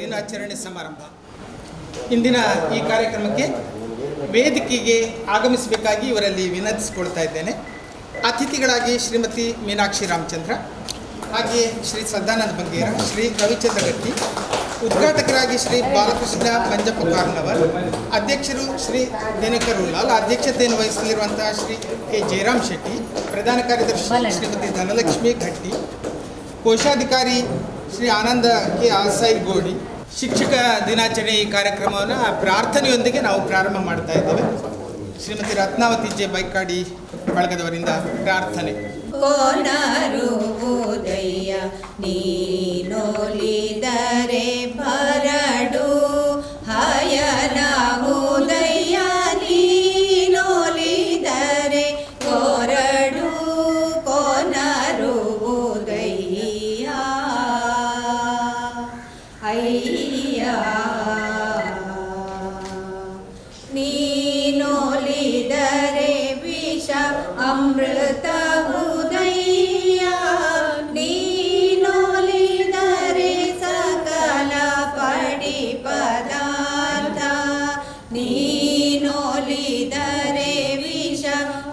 ದಿನಾಚರಣೆ ಸಮಾರಂಭ. ಇಂದಿನ ಈ ಕಾರ್ಯಕ್ರಮಕ್ಕೆ ವೇದಿಕೆಗೆ ಆಗಮಿಸಬೇಕಾಗಿ ಇವರಲ್ಲಿ ವಿನಂತಿಸಿಕೊಳ್ತಾ ಇದ್ದೇನೆ. ಅತಿಥಿಗಳಾಗಿ ಶ್ರೀಮತಿ ಮೀನಾಕ್ಷಿ ರಾಮಚಂದ್ರ, ಹಾಗೆಯೇ ಶ್ರೀ ಸದಾನಂದ ಬಂಗೇರ, ಶ್ರೀ ರವಿಚಂದ್ರ ಗಟ್ಟಿ, ಉದ್ಘಾಟಕರಾಗಿ ಶ್ರೀ ಬಾಲಕೃಷ್ಣ ಮಂಜಪ್ಪ ಕಾರ್ನವರ್, ಅಧ್ಯಕ್ಷರು ಶ್ರೀ ದಿನಕರ್ ಉಲ್ಲಾಲ್, ಅಧ್ಯಕ್ಷತೆಯನ್ನು ವಹಿಸಲಿರುವಂತಹ ಶ್ರೀ ಕೆ ಜಯರಾಮ್ ಶೆಟ್ಟಿ, ಪ್ರಧಾನ ಕಾರ್ಯದರ್ಶಿ ಶ್ರೀಮತಿ ಧನಲಕ್ಷ್ಮಿ ಘಟ್ಟಿ, ಕೋಶಾಧಿಕಾರಿ ಶ್ರೀ ಆನಂದ ಕೆ ಆಸಾಯಿ ಗೋಡಿ. ಶಿಕ್ಷಕ ದಿನಾಚರಣೆ ಈ ಕಾರ್ಯಕ್ರಮವನ್ನು ಪ್ರಾರ್ಥನೆಯೊಂದಿಗೆ ನಾವು ಪ್ರಾರಂಭ ಮಾಡ್ತಾ ಇದ್ದೇವೆ. ಶ್ರೀಮತಿ ರತ್ನಾವತಿ ಜೆ ಬೈಕಾಡಿ ಬಳಗದವರಿಂದ ಪ್ರಾರ್ಥನೆ. ಕೋನರುವುದಯ್ಯ ನೀನೊಲಿದರೆ ಬರಡು ಹಯನವುದಯ್ಯ ನೀನೊಲಿದರೆ ಕೊರಡು ಕೋನರುವುದಯ್ಯ ಅಯ್ಯ ನೀನೊಲಿದರೆ ವಿಷ ಅಮೃತ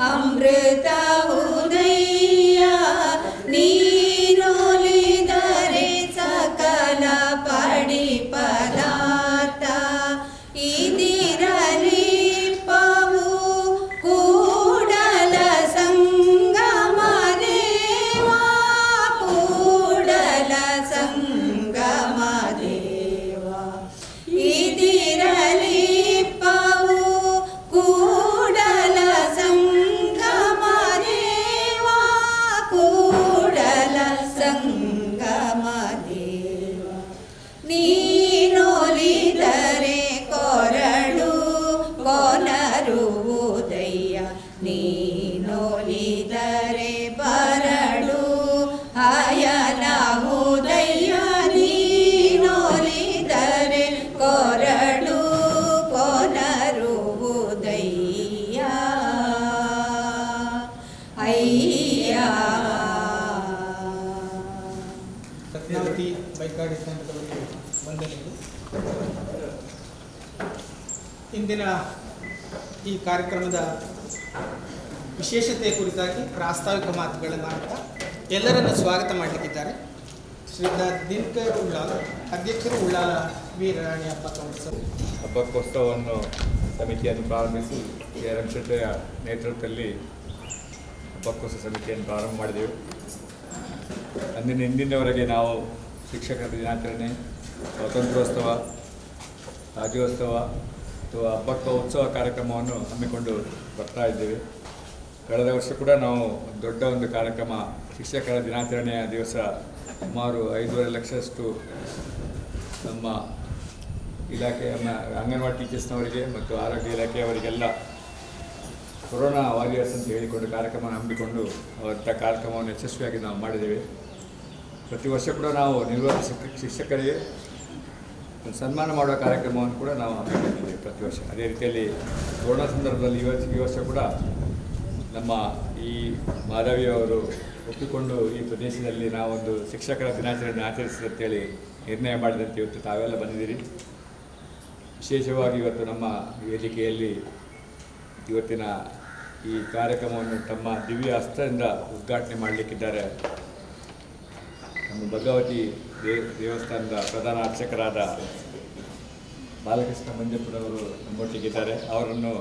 ಅಮೃತ ಉದಯ ನೀನೊಲಿದರೆ ಸಕಲ ಪಡಿ ಪದಾರ್ಥ ಇದಿರಲಿ ಪವು ಕೂಡಲ ಸಂಗಮ ದೇವ ಕೂಡಲ ಸಂಗಮ ದೇವ ಇದಿರಲಿ ಪವು ಕೂಡಲ ಸಂಗಮ ದೇವ ನೀನೊಲಿದರೆ ಕೊರಡು ಕೊನರುವುದಯ್ಯ ನೀನೊಲಿದರೆ ಬರಡು ಹಯನವುದಯ್ಯ ನೀನೊಲಿದರೆ ಕೊರಡು ಕೊನರುವುದಯ್ಯ ಅಯ್ಯ. ರತ್ನಾವತಿ ಬೈಕಾಡಿ ತಂಡದವರಿಗೆ ವಂದನೆಗಳು. ಇಂದಿನ ಈ ಕಾರ್ಯಕ್ರಮದ ವಿಶೇಷತೆಯ ಕುರಿತಾಗಿ ಪ್ರಾಸ್ತಾವಿಕ ಮಾತುಗಳನ್ನು ಆಡ್ತಾ ಎಲ್ಲರನ್ನು ಸ್ವಾಗತ ಮಾಡಲಿಕ್ಕಿದ್ದಾರೆ ಶ್ರೀಯುತ ದಿನಕರ್ ಉಳ್ಳಾಲ್, ಅಧ್ಯಕ್ಷರು ಉಳ್ಳಾಲ ವೀರರಾಣಿ ಹಬ್ಬಕ್ಕೋತ್ಸವ. ಹಬ್ಬಕ್ಕೋತ್ಸವವನ್ನು ಸಮಿತಿಯನ್ನು ಪ್ರಾರಂಭಿಸಿ ಜಯರಾಮ್ ಶೆಟ್ಟಿಯ ನೇತೃತ್ವದಲ್ಲಿ ಹಬ್ಬಕ್ಕೋತ್ಸವ ಸಮಿತಿಯನ್ನು ಪ್ರಾರಂಭ ಮಾಡಿದೆವು. ಇಂದಿನವರೆಗೆ ನಾವು ಶಿಕ್ಷಕರ ದಿನಾಚರಣೆ, ಸ್ವಾತಂತ್ರ್ಯೋತ್ಸವ, ರಾಜ್ಯೋತ್ಸವ ಅಥವಾ ಹಬ್ಬಕ್ಕ ಉತ್ಸವ ಕಾರ್ಯಕ್ರಮವನ್ನು ಹಮ್ಮಿಕೊಂಡು ಬರ್ತಾ ಇದ್ದೇವೆ. ಕಳೆದ ವರ್ಷ ಕೂಡ ನಾವು ದೊಡ್ಡ ಒಂದು ಕಾರ್ಯಕ್ರಮ, ಶಿಕ್ಷಕರ ದಿನಾಚರಣೆಯ ದಿವಸ ಸುಮಾರು 5.5 ಲಕ್ಷದಷ್ಟು ನಮ್ಮ ಇಲಾಖೆಯ ಅಂಗನವಾಡಿ ಟೀಚರ್ಸ್ನವರಿಗೆ ಮತ್ತು ಆರೋಗ್ಯ ಇಲಾಖೆಯವರಿಗೆಲ್ಲ ಕೊರೋನಾ ವಾರಿಯರ್ಸ್ ಅಂತ ಹೇಳಿಕೊಂಡು ಕಾರ್ಯಕ್ರಮವನ್ನು ಹಮ್ಮಿಕೊಂಡು ಅವರ ಕಾರ್ಯಕ್ರಮವನ್ನು ಯಶಸ್ವಿಯಾಗಿ ನಾವು ಮಾಡಿದ್ದೇವೆ. ಪ್ರತಿ ವರ್ಷ ಕೂಡ ನಾವು ನಿವೃತ್ತ ಶಿಕ್ಷಕರಿಗೆ ಒಂದು ಸನ್ಮಾನ ಮಾಡುವ ಕಾರ್ಯಕ್ರಮವನ್ನು ಕೂಡ ನಾವು ಹಮ್ಮಿಕೊಂಡಿದ್ದೇವೆ ಪ್ರತಿ ವರ್ಷ. ಅದೇ ರೀತಿಯಲ್ಲಿ ಕೊರೋನಾ ಸಂದರ್ಭದಲ್ಲಿ ಈ ವರ್ಷ ಕೂಡ ನಮ್ಮ ಈ ಮಾಧವಿಯವರು ಒಪ್ಪಿಕೊಂಡು ಈ ಪ್ರದೇಶದಲ್ಲಿ ನಾವೊಂದು ಶಿಕ್ಷಕರ ದಿನಾಚರಣೆ ಆಚರಿಸಿದಂತೇಳಿ ನಿರ್ಣಯ ಮಾಡಿದಂತೆ ಇವತ್ತು ತಾವೆಲ್ಲ ಬಂದಿದ್ದೀರಿ. ವಿಶೇಷವಾಗಿ ಇವತ್ತು ನಮ್ಮ ವೇದಿಕೆಯಲ್ಲಿ ಇವತ್ತಿನ ಈ ಕಾರ್ಯಕ್ರಮವನ್ನು ತಮ್ಮ ದಿವ್ಯ ಹಸ್ತದಿಂದ ಉದ್ಘಾಟನೆ ಮಾಡಲಿಕ್ಕಿದ್ದಾರೆ ನಮ್ಮ ಭಗವತಿ ದೇವಸ್ಥಾನದ ಪ್ರಧಾನ ಅರ್ಚಕರಾದ ಬಾಲಕೃಷ್ಣ ಮಂಜಪ್ಪನವರು ನಮ್ಮೊಟ್ಟಿಗಿದ್ದಾರೆ. ಅವರನ್ನು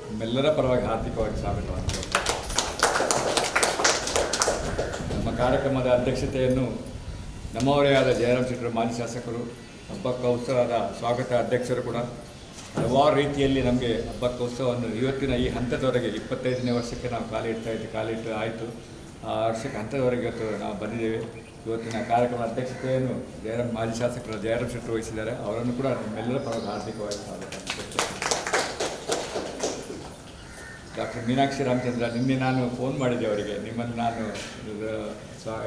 ನಮ್ಮೆಲ್ಲರ ಪರವಾಗಿ ಆರ್ಥಿಕವಾಗಿ ಸ್ವಾಗತ ಮಾಡ್ತಾರೆ. ನಮ್ಮ ಕಾರ್ಯಕ್ರಮದ ಅಧ್ಯಕ್ಷತೆಯನ್ನು ನಮ್ಮವರೇ ಆದ ಜಯರಾಮ್ ಶೆಟ್ಟರು, ಮಾಜಿ ಶಾಸಕರು, ಹಬ್ಬಕ್ಕ ಉತ್ಸವದ ಸ್ವಾಗತ ಅಧ್ಯಕ್ಷರು ಕೂಡ ಹಲವಾರು ರೀತಿಯಲ್ಲಿ ನಮಗೆ ಹಬ್ಬಕ್ಕ ಉತ್ಸವವನ್ನು ಇವತ್ತಿನ ಈ ಹಂತದವರೆಗೆ 25ನೇ ವರ್ಷಕ್ಕೆ ನಾವು ಕಾಲಿಟ್ಟು ಆಯಿತು. ಆ ವರ್ಷಕ್ಕೆ ಹಂತದವರೆಗೆ ಇವತ್ತು ನಾವು ಬಂದಿದ್ದೇವೆ. ಇವತ್ತಿನ ಕಾರ್ಯಕ್ರಮದ ಅಧ್ಯಕ್ಷತೆಯನ್ನು ಮಾಜಿ ಶಾಸಕರು ಜಯರಾಮ್ ಶೆಟ್ಟರು ವಹಿಸಿದ್ದಾರೆ. ಅವರನ್ನು ಕೂಡ ನಮ್ಮೆಲ್ಲರ ಪರವಾಗಿ ಹಾರ್ದಿಕವಾಗಿ ಸ್ವಾಗತ. ಡಾಕ್ಟರ್ ಮೀನಾಕ್ಷಿ ರಾಮಚಂದ್ರ, ನಿನ್ನೆ ನಾನು ಫೋನ್ ಮಾಡಿದ್ದೆ ಅವರಿಗೆ, ನಿಮ್ಮನ್ನು ನಾನು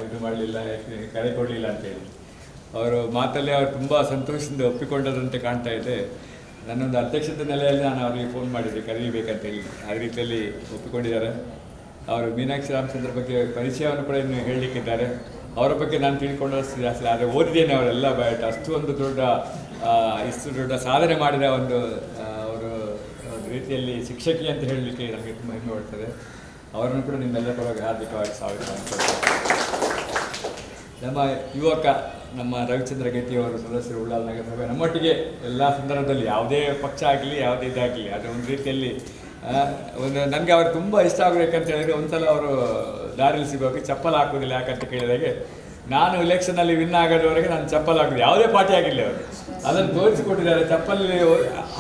ಇದು ಮಾಡಲಿಲ್ಲ, ಕರೆ ಕೊಡಲಿಲ್ಲ ಅಂತೇಳಿ. ಅವರು ಮಾತಲ್ಲಿ ಅವರು ತುಂಬ ಸಂತೋಷದಿಂದ ಒಪ್ಪಿಕೊಂಡದಂತೆ ಕಾಣ್ತಾ ಇದೆ. ನನ್ನೊಂದು ಅಧ್ಯಕ್ಷತೆ ನೆಲೆಯಲ್ಲಿ ನಾನು ಅವರಿಗೆ ಫೋನ್ ಮಾಡಿದ್ದೆ ಕರೀಬೇಕಂತೇಳಿ. ಆ ರೀತಿಯಲ್ಲಿ ಒಪ್ಪಿಕೊಂಡಿದ್ದಾರೆ. ಅವರು ಮೀನಾಕ್ಷಿ ರಾಮಚಂದ್ರ ಬಗ್ಗೆ ಪರಿಚಯವನ್ನು ಕೂಡ ಇನ್ನು ಹೇಳಲಿಕ್ಕಿದ್ದಾರೆ. ಅವರ ಬಗ್ಗೆ ನಾನು ತಿಳ್ಕೊಂಡಷ್ಟು ಜಾಸ್ತಿ. ಆದರೆ ಓದಿದ್ದೇನೆ ಅವರೆಲ್ಲ ಬಟ್ ಅಷ್ಟು ಒಂದು ಇಷ್ಟು ದೊಡ್ಡ ಸಾಧನೆ ಮಾಡಿದ ಒಂದು ಅವರು ಒಂದು ರೀತಿಯಲ್ಲಿ ಶಿಕ್ಷಕಿ ಅಂತ ಹೇಳಲಿಕ್ಕೆ ನನಗೆ ತುಂಬ ಹೆಮ್ಮೆ ಬರ್ತದೆ. ಅವರನ್ನು ಕೂಡ ನಿಮ್ಮೆಲ್ಲರ ಪರವಾಗಿ ಹಾರ್ದಿಕವಾಗಿ ಸ್ವಾಗತ ಮಾಡ್ತಾರೆ. ನಮ್ಮ ಯುವಕ ನಮ್ಮ ರವಿಚಂದ್ರ ಗೆಟ್ಟಿಯವರು ಸದಸ್ಯರು ಉಳ್ಳಾಲ ನಗರಸಭೆ ನಮ್ಮೊಟ್ಟಿಗೆ ಎಲ್ಲ ಸಂದರ್ಭದಲ್ಲಿ ಯಾವುದೇ ಪಕ್ಷ ಆಗಲಿ ಯಾವುದೇ ಇದಾಗಲಿ ಅದು ಒಂದು ರೀತಿಯಲ್ಲಿ ಒಂದು ನನಗೆ ಅವರು ತುಂಬ ಇಷ್ಟ ಆಗಬೇಕಂತ ಹೇಳಿದರೆ ಒಂದು ಸಲ ಅವರು ದಾರಿಯಲ್ಲಿ ಸಿಗುವಾಗ ಚಪ್ಪಲ್ ಹಾಕೋದಿಲ್ಲ ಯಾಕಂತ ಕೇಳಿದಾಗೆ ನಾನು ಎಲೆಕ್ಷನಲ್ಲಿ ವಿನ್ ಆಗೋದವರೆಗೆ ನಾನು ಚಪ್ಪಲ್ ಹಾಕೋದು ಯಾವುದೇ ಪಾರ್ಟಿ ಆಗಿಲ್ಲ ಅವರು ಅದನ್ನು ತೋರಿಸಿಕೊಟ್ಟಿದ್ದಾರೆ. ಚಪ್ಪಲ್ಲಿ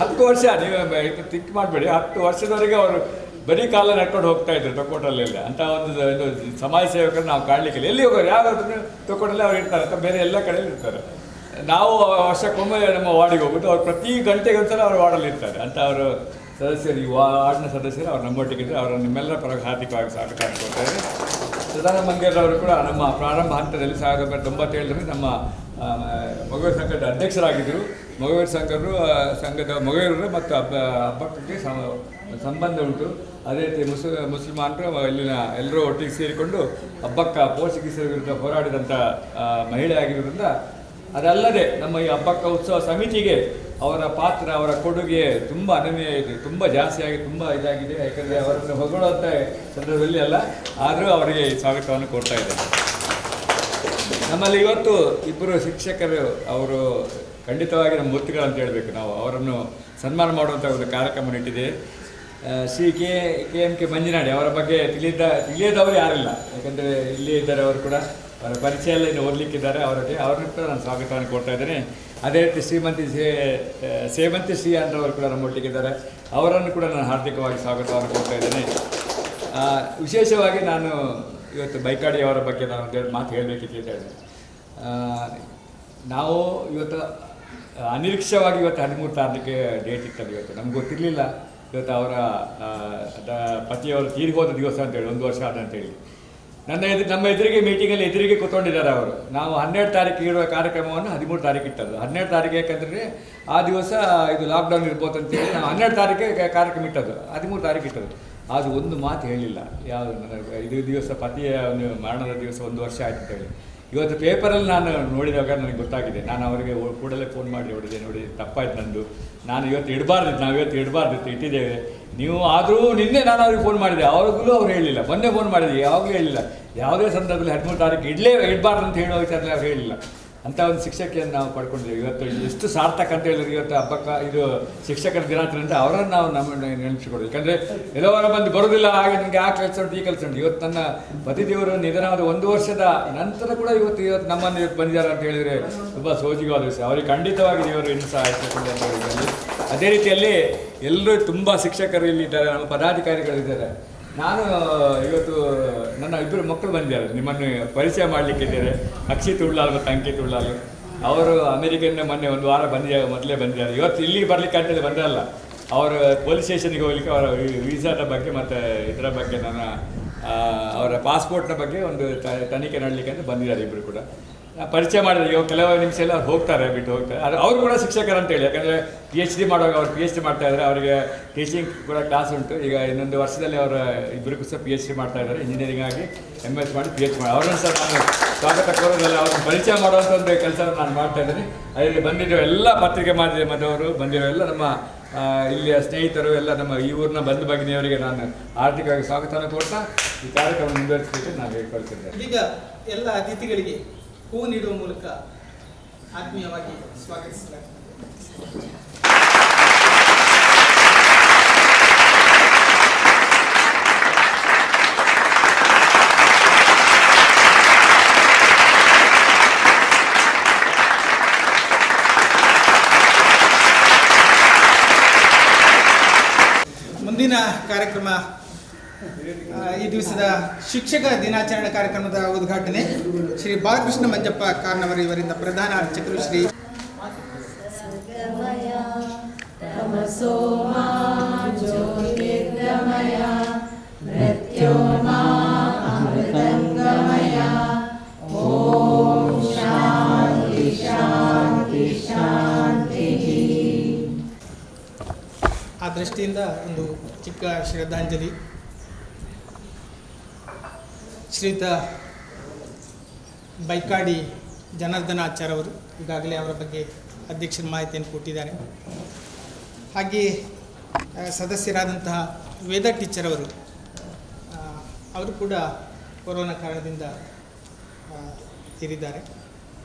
10 ವರ್ಷ ನೀವು ತಿಂಕ್ ಮಾಡಬೇಡಿ, 10 ವರ್ಷದವರೆಗೆ ಅವರು ಬರೀ ಕಾಲ ನಡ್ಕೊಂಡು ಹೋಗ್ತಾ ಇದ್ರು ತೊಕ್ಕೋಟಲ್ಲೆಲ್ಲ. ಅಂತ ಒಂದು ಸಮಾಜ ಸೇವಕರು ನಾವು ಕಾಣಲಿಕ್ಕಿಲ್ಲ. ಎಲ್ಲಿ ಹೋಗೋರು ಯಾವ್ದಾದ್ರು ತೊಕ್ಕೋಟಲ್ಲೇ ಅವ್ರು ಇರ್ತಾರೆ ಅಥವಾ ಬೇರೆ ಎಲ್ಲ ಕಡೆಯಲ್ಲಿ ಇರ್ತಾರೆ. ನಾವು ವರ್ಷಕ್ಕೊಮ್ಮೆ ನಮ್ಮ ವಾರ್ಡಿಗೆ ಹೋಗ್ಬಿಟ್ಟು ಅವ್ರು ಪ್ರತಿ ಗಂಟೆಗೆ ಒಂದ್ಸಲ ಅವ್ರು ವಾರ್ಡಲ್ಲಿ ಇರ್ತಾರೆ. ಅಂತ ಅವರು ಸದಸ್ಯರು, ಈ ವಾರ್ಡ್ನ ಸದಸ್ಯರು ಅವ್ರು ನಮ್ಮೊಟ್ಟಿಗಿದ್ರೆ ಅವರ ನಿಮ್ಮೆಲ್ಲರ ಪರವಾಗಿ ಹಾರ್ದಿಕವಾಗಿ ಸ್ವಾಗತ ಮಾಡ್ಕೊಳ್ತಾರೆ. ಸದಾನಂದ ಮಂಗೇರ್ ಅವರು ಕೂಡ ನಮ್ಮ ಪ್ರಾರಂಭ ಹಂತದಲ್ಲಿ 1997ರಲ್ಲಿ ನಮ್ಮ ಮೊಗವೀರ ಸಂಘದ ಅಧ್ಯಕ್ಷರಾಗಿದ್ದರು. ಮೊಗವೀರ ಸಂಘದ ಮೊಗವೀರರು ಮತ್ತು ಹಬ್ಬಕ್ಕೆ ಸಂಬಂಧ ಉಂಟು. ಅದೇ ರೀತಿ ಮುಸಲ್ಮಾನರು ಇಲ್ಲಿನ ಎಲ್ಲರೂ ಒಟ್ಟಿಗೆ ಸೇರಿಕೊಂಡು ಹಬ್ಬಕ್ಕ ಪೋರ್ಚುಗೀಸರ ವಿರುದ್ಧ ಹೋರಾಡಿದಂಥ ಮಹಿಳೆ ಆಗಿರೋದ್ರಿಂದ, ಅದಲ್ಲದೆ ನಮ್ಮ ಈ ಹಬ್ಬಕ್ಕ ಉತ್ಸವ ಸಮಿತಿಗೆ ಅವರ ಪಾತ್ರ, ಅವರ ಕೊಡುಗೆ ತುಂಬ ಅನನ್ಯ ಇದೆ, ತುಂಬ ಜಾಸ್ತಿಯಾಗಿ ತುಂಬ ಇದಾಗಿದೆ. ಯಾಕಂದರೆ ಅವರನ್ನು ಹೊಗಳುವಂಥ ಸಂದರ್ಭದಲ್ಲಿ ಅಲ್ಲ, ಆದರೂ ಅವರಿಗೆ ಸ್ವಾಗತವನ್ನು ಕೊಡ್ತಾ ಇದ್ದಾರೆ. ನಮ್ಮಲ್ಲಿ ಇವತ್ತು ಇಬ್ಬರು ಶಿಕ್ಷಕರು, ಅವರು ಖಂಡಿತವಾಗಿ ನಮ್ಮ ಮೂರ್ತಿಗಳು ಅಂತ ಹೇಳಬೇಕು. ನಾವು ಅವರನ್ನು ಸನ್ಮಾನ ಮಾಡುವಂಥ ಒಂದು ಕಾರ್ಯಕ್ರಮ ಇಟ್ಟಿದೆ. ಶ್ರೀ KMK ಮಂಜನಾಡಿ ಅವರ ಬಗ್ಗೆ ತಿಳಿಯದವರು ಯಾರಿಲ್ಲ. ಯಾಕಂದರೆ ಇಲ್ಲೇ ಇದ್ದಾರೆ, ಅವರು ಕೂಡ ಅವರ ಪರಿಚಯ ಎಲ್ಲ ಇನ್ನು ಓದಲಿಕ್ಕಿದ್ದಾರೆ. ಅವ್ರನ್ನ ಕೂಡ ನಾನು ಸ್ವಾಗತವನ್ನು ಕೊಡ್ತಾ ಇದ್ದೇನೆ. ಅದೇ ರೀತಿ ಸೇವಂತಿ ಶ್ರೀ ಅಂದ್ರವರು ಕೂಡ ನಮ್ಮೊಟ್ಟಿಗಿದ್ದಾರೆ. ಅವರನ್ನು ಕೂಡ ನಾನು ಹಾರ್ದಿಕವಾಗಿ ಸ್ವಾಗತವನ್ನು ಕೊಡ್ತಾ ಇದ್ದೇನೆ. ವಿಶೇಷವಾಗಿ ನಾನು ಇವತ್ತು ಬೈಕಾಡಿ ಅವರ ಬಗ್ಗೆ ನಾನು ಒಂದೆರಡು ಮಾತು ಹೇಳಬೇಕಿತ್ತು ಇದ್ದೇನೆ. ನಾವು ಇವತ್ತು ಅನಿರೀಕ್ಷವಾಗಿ ಇವತ್ತು 13 ತಾರೀಕಿಗೆ ಡೇಟ್ ಇತ್ತಲ್ಲ. ಇವತ್ತು ನಮ್ಗೆ ಗೊತ್ತಿರಲಿಲ್ಲ ಇವತ್ತು ಅವರ ಪತಿಯವರು ತೀರಿ ಹೋದ ದಿವಸ ಅಂತೇಳಿ, 1 ವರ್ಷ ಆದ ಅಂತೇಳಿ. ನಮ್ಮ ಎದುರಿಗೆ ಮೀಟಿಂಗಲ್ಲಿ ಎದುರಿಗೆ ಕೂತ್ಕೊಂಡಿದ್ದಾರೆ ಅವರು. ನಾವು 12 ತಾರೀಕಿಗೆ ಇರುವ ಕಾರ್ಯಕ್ರಮವನ್ನು 13 ತಾರೀಕು ಇಟ್ಟದ್ದು. 12 ತಾರೀಕು ಯಾಕಂದರೆ ಆ ದಿವಸ ಇದು ಲಾಕ್ಡೌನ್ ಇರ್ಬೋದು ಅಂತೇಳಿ ನಾವು 12 ತಾರೀಕಿಗೆ ಕಾರ್ಯಕ್ರಮ ಇಟ್ಟದ್ದು, 13 ತಾರೀಕು ಇಟ್ಟದ್ದು. ಅದು ಒಂದು ಮಾತು ಹೇಳಿಲ್ಲ. ಯಾವುದು ಇದು ದಿವಸ ಪತಿಯ ಒಂದು ಮರಣದ ದಿವಸ 1 ವರ್ಷ ಆಯ್ತು ಅಂತೇಳಿ. ಇವತ್ತು ಪೇಪರಲ್ಲಿ ನಾನು ನೋಡಿದಾಗ ನನಗೆ ಗೊತ್ತಾಗಿದೆ. ನಾನು ಅವರಿಗೆ ಕೂಡಲೇ ಫೋನ್ ಮಾಡಿ ನೋಡಿ ತಪ್ಪಾಯ್ತು ನಂದು, ನಾನು ಇವತ್ತು ನಾವು ಇವತ್ತು ಇಡಬಾರ್ದಿತ್ತು, ಇಟ್ಟಿದ್ದೇವೆ ನೀವು. ಆದರೂ ನಿನ್ನೆ ನಾನು ಅವ್ರಿಗೆ ಫೋನ್ ಮಾಡಿದೆ, ಅವ್ರಿಗೂ ಅವ್ರು ಹೇಳಿಲ್ಲ. ಮೊನ್ನೆ ಫೋನ್ ಮಾಡಿದೆ, ಯಾವಾಗಲೂ ಹೇಳಿಲ್ಲ. ಯಾವುದೇ ಸಂದರ್ಭದಲ್ಲಿ 13 ತಾರೀಕು ಇಡಬಾರ್ದು ಅಂತ ಹೇಳೋ ವಿಚಾರದಲ್ಲಿ ಅವ್ರು ಹೇಳಿಲ್ಲ. ಅಂಥ ಒಂದು ಶಿಕ್ಷಕಿಯನ್ನು ನಾವು ಪಡ್ಕೊಂಡಿದ್ದೇವೆ. ಇವತ್ತು ಎಷ್ಟು ಸಾರ್ಥಕ ಅಂತ ಹೇಳಿದ್ರೆ ಇವತ್ತು ಹಬ್ಬಕ್ಕೆ ಇದು ಶಿಕ್ಷಕರ ದಿನಾಚರಣೆ ಅಂತ ಅವರನ್ನು ನಾವು ನೆನಪಿಸಿಕೊಡೋದು. ಯಾಕಂದರೆ ಎಲ್ಲವರ ಬಂದು ಬರೋದಿಲ್ಲ, ಹಾಗೆ ನನಗೆ ಆ ಕೆಲಸ ಉಂಟು ಈ ಕೆಲಸ ಉಂಟು. ಇವತ್ತು ನನ್ನ ಪತಿದೇವರು ನಿಧನವಾದ 1 ವರ್ಷದ ನಂತರ ಕೂಡ ಇವತ್ತು ನಮ್ಮನ್ನು ಬಂದಿದ್ದಾರೆ ಅಂತ ಹೇಳಿದರೆ ತುಂಬ ಸೋಜಿಗವಾದ ವಿಷಯ. ಅವರಿಗೆ ಖಂಡಿತವಾಗಿ ದೇವರು ಇನ್ನೂ ಸಹ ಆಯ್ತುಕೊಂಡು ಅಂತ ಹೇಳಿದಲ್ಲಿ. ಅದೇ ರೀತಿಯಲ್ಲಿ ಎಲ್ಲರೂ ತುಂಬ ಶಿಕ್ಷಕರು ಇಲ್ಲಿದ್ದಾರೆ, ನಮ್ಮ ಪದಾಧಿಕಾರಿಗಳಿದ್ದಾರೆ. ನಾನು ಇವತ್ತು ನನ್ನ 2 ಮಕ್ಕಳು ಬಂದಿದ್ದಾರೆ, ನಿಮ್ಮನ್ನು ಪರಿಚಯ ಮಾಡಲಿಕ್ಕಿದ್ದಾರೆ. ಅಕ್ಷಿತ್ ಉಳ್ಳಾಲ್ ಮತ್ತು ಅಂಕಿತ್ ಉಳ್ಳಾಲ್. ಅವರು ಅಮೆರಿಕದಿಂದ ಮೊನ್ನೆ 1 ವಾರ ಮೊದಲೇ ಬಂದಿದ್ದಾರೆ. ಇವತ್ತು ಇಲ್ಲಿಗೆ ಬರಲಿಕ್ಕೆ ಅಂತೇಳಿ ಬಂದಲ್ಲ, ಅವರು ಪೊಲೀಸ್ ಸ್ಟೇಷನ್ಗೆ ಹೋಗ್ಲಿಕ್ಕೆ ಅವರ ವೀಸಾದ ಬಗ್ಗೆ ಮತ್ತು ಇದರ ಬಗ್ಗೆ ಅವರ ಪಾಸ್ಪೋರ್ಟ್ನ ಬಗ್ಗೆ ಒಂದು ತನಿಖೆ ಮಾಡಲಿಕ್ಕೆ ಅಂತ ಬಂದಿದ್ದಾರೆ. ಇಬ್ಬರು ಕೂಡ ಪರಿಚಯ ಮಾಡಿದ್ರೆ ಇವಾಗ ಕೆಲವು ನಿಮಿಷ ಎಲ್ಲ ಅವ್ರು ಬಿಟ್ಟು ಹೋಗ್ತಾರೆ. ಅದು ಅವರು ಕೂಡ ಶಿಕ್ಷಕರು ಅಂತೇಳಿ. ಯಾಕಂದರೆ PhD ಮಾಡುವಾಗ ಅವ್ರು PhD ಮಾಡ್ತಾ ಇದ್ದಾರೆ. ಅವರಿಗೆ ಟೀಚಿಂಗ್ ಕೂಡ ಕ್ಲಾಸ್ ಉಂಟು. ಈಗ ಇನ್ನೊಂದು ವರ್ಷದಲ್ಲಿ ಅವರು ಇಬ್ಬರಿಗೂ ಸಹ PhD ಮಾಡ್ತಾ ಇದ್ದಾರೆ. ಇಂಜಿನಿಯರಿಂಗ್ ಆಗಿ MS ಮಾಡಿ PhD ಮಾಡಿ ಅವರನ್ನು ಸಹ ನಾನು ಸ್ವಾಗತ ಕೋರೋದಲ್ಲ, ಅವ್ರನ್ನ ಪರಿಚಯ ಮಾಡುವಂಥ ಒಂದು ಕೆಲಸವನ್ನು ನಾನು ಮಾಡ್ತಾ ಇದ್ದೀನಿ. ಅದರಲ್ಲಿ ಬಂದಿರೋ ಎಲ್ಲ ಪತ್ರಿಕೆ ಮಾಧ್ಯಮದವರು, ಬಂದಿರೋ ಎಲ್ಲ ನಮ್ಮ ಇಲ್ಲಿಯ ಸ್ನೇಹಿತರು, ಎಲ್ಲ ನಮ್ಮ ಈ ಊರಿನ ಬಂಧು ಭಗಿನಿಯವರಿಗೆ ನಾನು ಆರ್ಥಿಕವಾಗಿ ಸ್ವಾಗತವನ್ನು ಕೊಡ್ತಾ ಈ ಕಾರ್ಯಕ್ರಮ ಮುಂದುವರಿಸಲಿಕ್ಕೆ ನಾನು ಹೇಳ್ಕೊಳ್ತಿದ್ದೇನೆ. ಈಗ ಎಲ್ಲ ಅತಿಥಿಗಳಿಗೆ ಹೂ ನೀಡುವ ಮೂಲಕ ಆತ್ಮೀಯವಾಗಿ ಸ್ವಾಗತಿಸಲಾಗುತ್ತದೆ. ಮುಂದಿನ ಕಾರ್ಯಕ್ರಮ ಈ ದಿವಸದ ಶಿಕ್ಷಕ ದಿನಾಚರಣೆ ಕಾರ್ಯಕ್ರಮದ ಉದ್ಘಾಟನೆ ಶ್ರೀ ಬಾಲಕೃಷ್ಣ ಮಂಜಪ್ಪ ಕಾರ್ನವರ್ ಇವರಿಂದ ಪ್ರಧಾನ ಅರ್ಚಕರು ಶ್ರೀ ಆ ದೃಷ್ಟಿಯಿಂದ ಒಂದು ಚಿಕ್ಕ ಶ್ರದ್ಧಾಂಜಲಿ. ಶ್ರೀಯುತ ಬೈಕಾಡಿ ಜನಾರ್ದನಾಚಾರ್ ಅವರು ಈಗಾಗಲೇ ಅವರ ಬಗ್ಗೆ ಅಧ್ಯಕ್ಷರ ಮಾಹಿತಿಯನ್ನು ಕೊಟ್ಟಿದ್ದಾರೆ. ಹಾಗೆಯೇ ಸದಸ್ಯರಾದಂತಹ ವೇದ ಟೀಚರ್ ಅವರು ಕೂಡ ಕೊರೋನಾ ಕಾರಣದಿಂದ ತೀರಿದ್ದಾರೆ.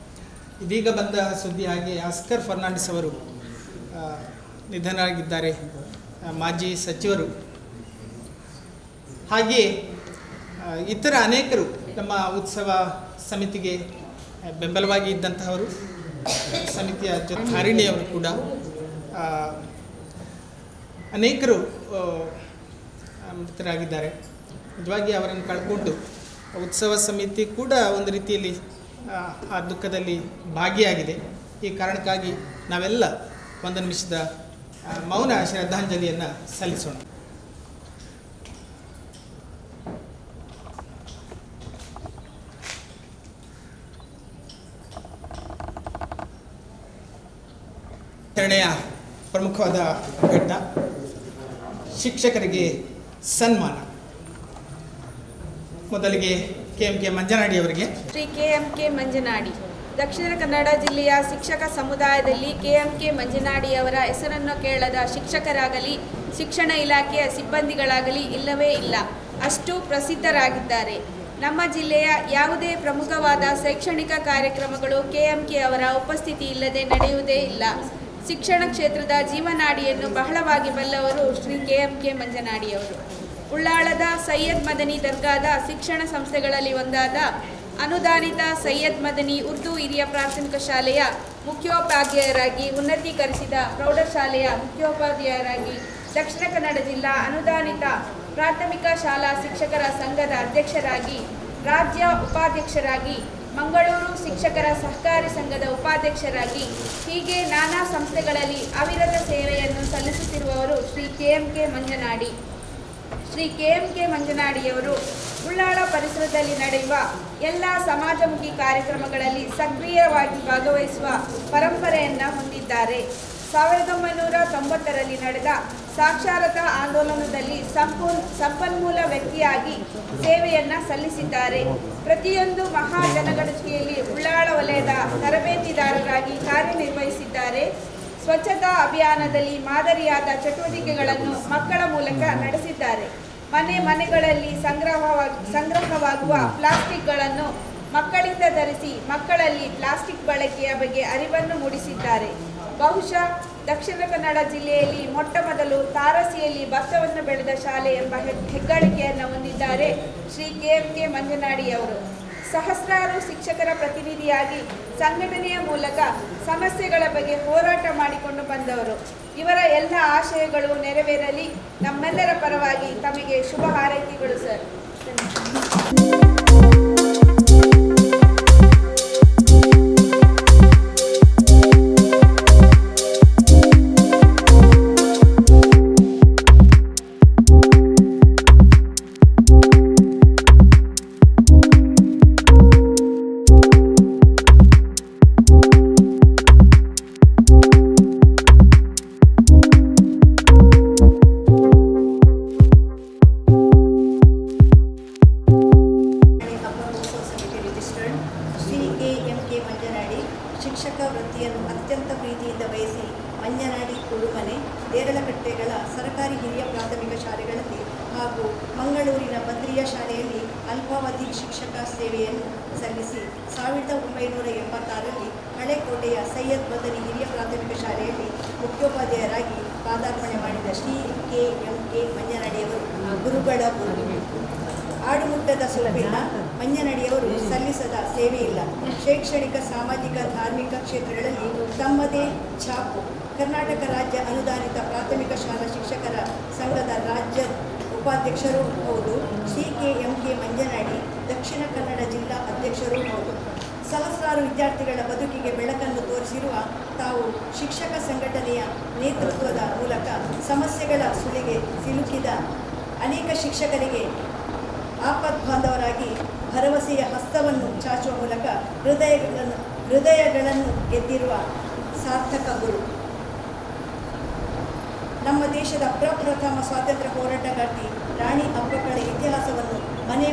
ಇದೀಗ ಬಂದ ಸುದ್ದಿ ಹಾಗೆ ಆಸ್ಕರ್ ಫರ್ನಾಂಡಿಸ್ ಅವರು ನಿಧನರಾಗಿದ್ದಾರೆ. ಮಾಜಿ ಸಚಿವರು ಹಾಗೆಯೇ ಇತರ ಅನೇಕರು ನಮ್ಮ ಉತ್ಸವ ಸಮಿತಿಗೆ ಬೆಂಬಲವಾಗಿ ಇದ್ದಂತಹವರು, ಸಮಿತಿಯ ಧಾರಿಣಿಯವರು ಕೂಡ ಅನೇಕರು ಮೃತರಾಗಿದ್ದಾರೆ. ನಿಜವಾಗಿ ಅವರನ್ನು ಕಳ್ಕೊಂಡು ಉತ್ಸವ ಸಮಿತಿ ಕೂಡ ಒಂದು ರೀತಿಯಲ್ಲಿ ಆ ದುಃಖದಲ್ಲಿ ಭಾಗಿಯಾಗಿದೆ. ಈ ಕಾರಣಕ್ಕಾಗಿ ನಾವೆಲ್ಲ ಒಂದು ನಿಮಿಷದ ಮೌನ ಶ್ರದ್ಧಾಂಜಲಿಯನ್ನು ಸಲ್ಲಿಸೋಣ. ಆಚರಣೆಯ ಪ್ರಮುಖವಾದ ಘಟ್ಟ ಶಿಕ್ಷಕರಿಗೆ ಸನ್ಮಾನ. ಮೊದಲಿಗೆ KMK ಮಂಜನಾಡಿ ಅವರಿಗೆ. ಶ್ರೀ KMK ಮಂಜನಾಡಿ ದಕ್ಷಿಣ ಕನ್ನಡ ಜಿಲ್ಲೆಯ ಶಿಕ್ಷಕ ಸಮುದಾಯದಲ್ಲಿ KMK ಮಂಜನಾಡಿಯವರ ಹೆಸರನ್ನು ಕೇಳದ ಶಿಕ್ಷಕರಾಗಲಿ ಶಿಕ್ಷಣ ಇಲಾಖೆಯ ಸಿಬ್ಬಂದಿಗಳಾಗಲಿ ಇಲ್ಲವೇ ಇಲ್ಲ, ಅಷ್ಟು ಪ್ರಸಿದ್ಧರಾಗಿದ್ದಾರೆ. ನಮ್ಮ ಜಿಲ್ಲೆಯ ಯಾವುದೇ ಪ್ರಮುಖವಾದ ಶೈಕ್ಷಣಿಕ ಕಾರ್ಯಕ್ರಮಗಳು KMK ಅವರ ಉಪಸ್ಥಿತಿ ಇಲ್ಲದೆ ನಡೆಯುವುದೇ ಇಲ್ಲ. ಶಿಕ್ಷಣ ಕ್ಷೇತ್ರದ ಜೀವನಾಡಿಯನ್ನು ಬಹಳವಾಗಿ ಬಲ್ಲವರು ಶ್ರೀ KMK ಮಂಜನಾಡಿಯವರು. ಉಳ್ಳಾಳದ ಸೈಯದ್ ಮದನಿ ದರ್ಗಾದ ಶಿಕ್ಷಣ ಸಂಸ್ಥೆಗಳಲ್ಲಿ ಒಂದಾದ ಅನುದಾನಿತ ಸೈಯದ್ ಮದನಿ ಉರ್ದು ಹಿರಿಯ ಪ್ರಾಥಮಿಕ ಶಾಲೆಯ ಮುಖ್ಯೋಪಾಧ್ಯಾಯರಾಗಿ, ಉನ್ನತೀಕರಿಸಿದ ಪ್ರೌಢಶಾಲೆಯ ಮುಖ್ಯೋಪಾಧ್ಯಾಯರಾಗಿ, ದಕ್ಷಿಣ ಕನ್ನಡ ಜಿಲ್ಲಾ ಅನುದಾನಿತ ಪ್ರಾಥಮಿಕ ಶಾಲಾ ಶಿಕ್ಷಕರ ಸಂಘದ ಅಧ್ಯಕ್ಷರಾಗಿ, ರಾಜ್ಯ ಉಪಾಧ್ಯಕ್ಷರಾಗಿ, ಮಂಗಳೂರು ಶಿಕ್ಷಕರ ಸಹಕಾರಿ ಸಂಘದ ಉಪಾಧ್ಯಕ್ಷರಾಗಿ, ಹೀಗೆ ನಾನಾ ಸಂಸ್ಥೆಗಳಲ್ಲಿ ಅವಿರತ ಸೇವೆಯನ್ನು ಸಲ್ಲಿಸುತ್ತಿರುವವರು ಶ್ರೀ KMK ಮಂಜನಾಡಿ. ಶ್ರೀ KMK ಮಂಜನಾಡಿಯವರು ಉಳ್ಳಾಳ ಪರಿಸರದಲ್ಲಿ ನಡೆಯುವ ಎಲ್ಲ ಸಮಾಜಮುಖಿ ಕಾರ್ಯಕ್ರಮಗಳಲ್ಲಿ ಸಕ್ರಿಯವಾಗಿ ಭಾಗವಹಿಸುವ ಪರಂಪರೆಯನ್ನು ಹೊಂದಿದ್ದಾರೆ. 1990ರಲ್ಲಿ ನಡೆದ ಸಾಕ್ಷರತಾ ಆಂದೋಲನದಲ್ಲಿ ಸಂಪನ್ಮೂಲ ವ್ಯಕ್ತಿಯಾಗಿ ಸೇವೆಯನ್ನು ಸಲ್ಲಿಸಿದ್ದಾರೆ. ಪ್ರತಿಯೊಂದು ಮಹಾಜನಗಣತಿಯಲ್ಲಿ ಉಳ್ಳಾಳ ವಲಯದ ತರಬೇತಿದಾರರಾಗಿ ಕಾರ್ಯನಿರ್ವಹಿಸಿದ್ದಾರೆ. ಸ್ವಚ್ಛತಾ ಅಭಿಯಾನದಲ್ಲಿ ಮಾದರಿಯಾದ ಚಟುವಟಿಕೆಗಳನ್ನು ಮಕ್ಕಳ ಮೂಲಕ ನಡೆಸಿದ್ದಾರೆ. ಮನೆಗಳಲ್ಲಿ ಸಂಗ್ರಹವಾಗುವ ಪ್ಲಾಸ್ಟಿಕ್ಗಳನ್ನು ಮಕ್ಕಳಿಂದ ಧರಿಸಿ ಮಕ್ಕಳಲ್ಲಿ ಪ್ಲಾಸ್ಟಿಕ್ ಬಳಕೆಯ ಬಗ್ಗೆ ಅರಿವನ್ನು ಮೂಡಿಸಿದ್ದಾರೆ. ಬಹುಶಃ ದಕ್ಷಿಣ ಕನ್ನಡ ಜಿಲ್ಲೆಯಲ್ಲಿ ಮೊಟ್ಟ ಮೊದಲು ತಾರಸಿಯಲ್ಲಿ ಭತ್ತವನ್ನು ಬೆಳೆದ ಶಾಲೆ ಎಂಬ ಹೆಗ್ಗಳಿಕೆಯನ್ನು ಹೊಂದಿದ್ದಾರೆ ಶ್ರೀ KMK ಮಂಜನಾಡಿಯವರು. ಸಹಸ್ರಾರು ಶಿಕ್ಷಕರ ಪ್ರತಿನಿಧಿಯಾಗಿ ಸಂಘಟನೆಯ ಮೂಲಕ ಸಮಸ್ಯೆಗಳ ಬಗ್ಗೆ ಹೋರಾಟ ಮಾಡಿಕೊಂಡು ಬಂದವರು. ಇವರ ಎಲ್ಲ ಆಶಯಗಳು ನೆರವೇರಲಿ. ನಮ್ಮೆಲ್ಲರ ಪರವಾಗಿ ತಮಗೆ ಶುಭ ಹಾರೈಕೆಗಳು ಸರ್. ಶಿಕ್ಷಕ ವೃತ್ತಿಯನ್ನು ಅತ್ಯಂತ ಪ್ರೀತಿಯಿಂದ ಬಯಸಿ ಮಂಜನಾಡಿ ಉಳುಮನೆ, ದೇರಳಕಟ್ಟೆಗಳ ಸರ್ಕಾರಿ ಹಿರಿಯ ಪ್ರಾಥಮಿಕ ಶಾಲೆಗಳಲ್ಲಿ ಹಾಗೂ ಮಂಗಳೂರಿನ ಬದ್ರಿಯಾ ಶಾಲೆಯಲ್ಲಿ ಅಲ್ಪಾವಧಿ ಶಿಕ್ಷಕ ಸೇವೆಯನ್ನು ಸಲ್ಲಿಸಿ 1986ರಲ್ಲಿ ಹಳೆಕೋಟೆಯ ಸೈಯದ್ ಮದನಿ ಹಿರಿಯ ಪ್ರಾಥಮಿಕ ಶಾಲೆಯಲ್ಲಿ ಮುಖ್ಯೋಪಾಧ್ಯಾಯರಾಗಿ ಪಾದಾರ್ಪಣೆ ಮಾಡಿದ ಶ್ರೀ KMK ಮಂಜನಾಡಿಯವರು ಗುರುಗಳ ಗುರು. ಆಡುಮುಟ್ಟದ ಸುಲಭಿಲ್ಲ ಮಂಜನಡಿಯವರು ಸಲ್ಲಿಸದ ಸೇವೆ ಇಲ್ಲ. ಶೈಕ್ಷಣಿಕ, ಸಾಮಾಜಿಕ, ಧಾರ್ಮಿಕ ಕ್ಷೇತ್ರಗಳಲ್ಲಿ ತಮ್ಮದೇ ಛಾಪು. ಕರ್ನಾಟಕ ರಾಜ್ಯ ಅನುದಾನಿತ ಪ್ರಾಥಮಿಕ ಶಾಲಾ ಶಿಕ್ಷಕರ ಸಂಘದ ರಾಜ್ಯ ಉಪಾಧ್ಯಕ್ಷರೂ ಹೌದು. ಶ್ರೀ KMK ಮಂಜನಾಡಿ ದಕ್ಷಿಣ ಕನ್ನಡ ಜಿಲ್ಲಾ ಅಧ್ಯಕ್ಷರೂ ಹೌದು. ಸಹಸ್ರಾರು ವಿದ್ಯಾರ್ಥಿಗಳ ಬದುಕಿಗೆ ಬೆಳಕನ್ನು ತೋರಿಸಿರುವ ತಾವು ಶಿಕ್ಷಕ ಸಂಘಟನೆಯ ನೇತೃತ್ವದ ಮೂಲಕ ಸಮಸ್ಯೆಗಳ ಸುಳಿಗೆ ಸಿಲುಕಿದ ಅನೇಕ ಶಿಕ್ಷಕರಿಗೆ ಆಪದ್ಬಾಂಧವರಾಗಿ ಭರವಸೆಯ ಹಸ್ತವನ್ನು ಚಾಚುವ ಮೂಲಕ ಹೃದಯಗಳನ್ನು ಗೆದ್ದಿರುವ ಸಾರ್ಥಕ ಗುರು. ನಮ್ಮ ದೇಶದ ಪ್ರಪ್ರಥಮ ಸ್ವಾತಂತ್ರ್ಯ ಹೋರಾಟಗಾರ್ತಿ ರಾಣಿ ಅಬ್ಬಕ್ಕಳ ಇತಿಹಾಸವನ್ನು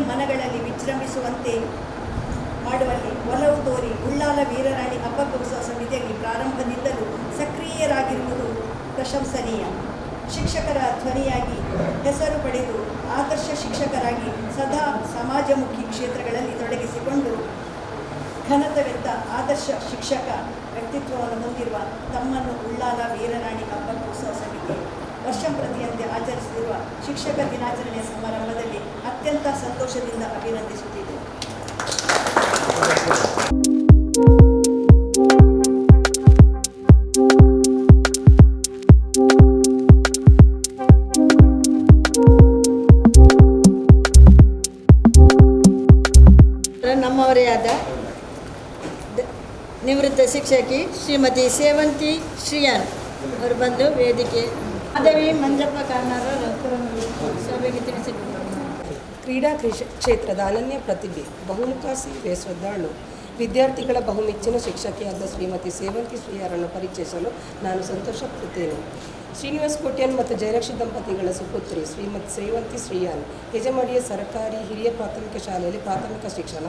ಮನೆಗಳಲ್ಲಿ ವಿಜೃಂಭಿಸುವಂತೆ ಮಾಡುವಲ್ಲಿ ಒಲವು ತೋರಿ ಉಳ್ಳಾಲ ವೀರರಾಣಿ ಅಬ್ಬಕ್ಕ ಉತ್ಸವ ಸಮಿತಿಯಲ್ಲಿ ಪ್ರಾರಂಭದಿಂದಲೂ ಸಕ್ರಿಯರಾಗಿರುವುದು ಪ್ರಶಂಸನೀಯ. ಶಿಕ್ಷಕರ ಧ್ವನಿಯಾಗಿ ಹೆಸರು ಪಡೆದು ಆದರ್ಶ ಶಿಕ್ಷಕರಾಗಿ ಸದಾ ಸಮಾಜಮುಖಿ ಕ್ಷೇತ್ರಗಳಲ್ಲಿ ತೊಡಗಿಸಿಕೊಂಡು ಘನತೆವೆತ್ತ ಆದರ್ಶ ಶಿಕ್ಷಕ ವ್ಯಕ್ತಿತ್ವವನ್ನು ಹೊಂದಿರುವ ತಮ್ಮನ್ನು ಉಳ್ಳಾಲ ವೀರರಾಣಿ ಅಬ್ಬಕ್ಕ ಉತ್ಸವ ಸಮಿತಿ ವರ್ಷಂಪ್ರತಿಯಂತೆ ಆಚರಿಸುತ್ತಿರುವ ಶಿಕ್ಷಕ ದಿನಾಚರಣೆಯ ಸಮಾರಂಭದಲ್ಲಿ ಅತ್ಯಂತ ಸಂತೋಷದಿಂದ ಅಭಿನಂದಿಸುತ್ತಿದೆ. ನಮ್ಮವರೇ ಆದ ನಿವೃತ್ತ ಶಿಕ್ಷಕಿ ಶ್ರೀಮತಿ ಸೇವಂತಿ ಶ್ರೀಯಾನ್ ಅವರು ಬಂದು ವೇದಿಕೆ ಮಾಧವಿ ಮಂಜಪ್ಪ ಕಾರ್ನಾರ ಸಭೆಗೆ ತಿಳಿಸಿದ್ದಾರೆ. ಕ್ರೀಡಾ ಕ್ಷೇತ್ರದ ಅನನ್ಯ ಪ್ರತಿಭೆ, ಬಹುಮುಖ ಸೇವೆ, ಶ್ರದ್ಧಾಳು, ವಿದ್ಯಾರ್ಥಿಗಳ ಬಹುಮೆಚ್ಚಿನ ಶಿಕ್ಷಕಿಯಾದ ಶ್ರೀಮತಿ ಸೇವಂತಿ ಶ್ರೀಯಾರನ್ನು ಪರಿಚಯಿಸಲು ನಾನು ಸಂತೋಷಪಡುತ್ತೇನೆ. ಶ್ರೀನಿವಾಸ್ ಕೋಟ್ಯಾನ್ ಮತ್ತು ಜಯಲಕ್ಷ್ಮಿ ದಂಪತಿಗಳ ಸುಪುತ್ರಿ ಶ್ರೀಮತಿ ಸೇವಂತಿ ಶ್ರೀಯಾನ್ ಹೆಜಮಾಡಿಯ ಸರ್ಕಾರಿ ಹಿರಿಯ ಪ್ರಾಥಮಿಕ ಶಾಲೆಯಲ್ಲಿ ಪ್ರಾಥಮಿಕ ಶಿಕ್ಷಣ,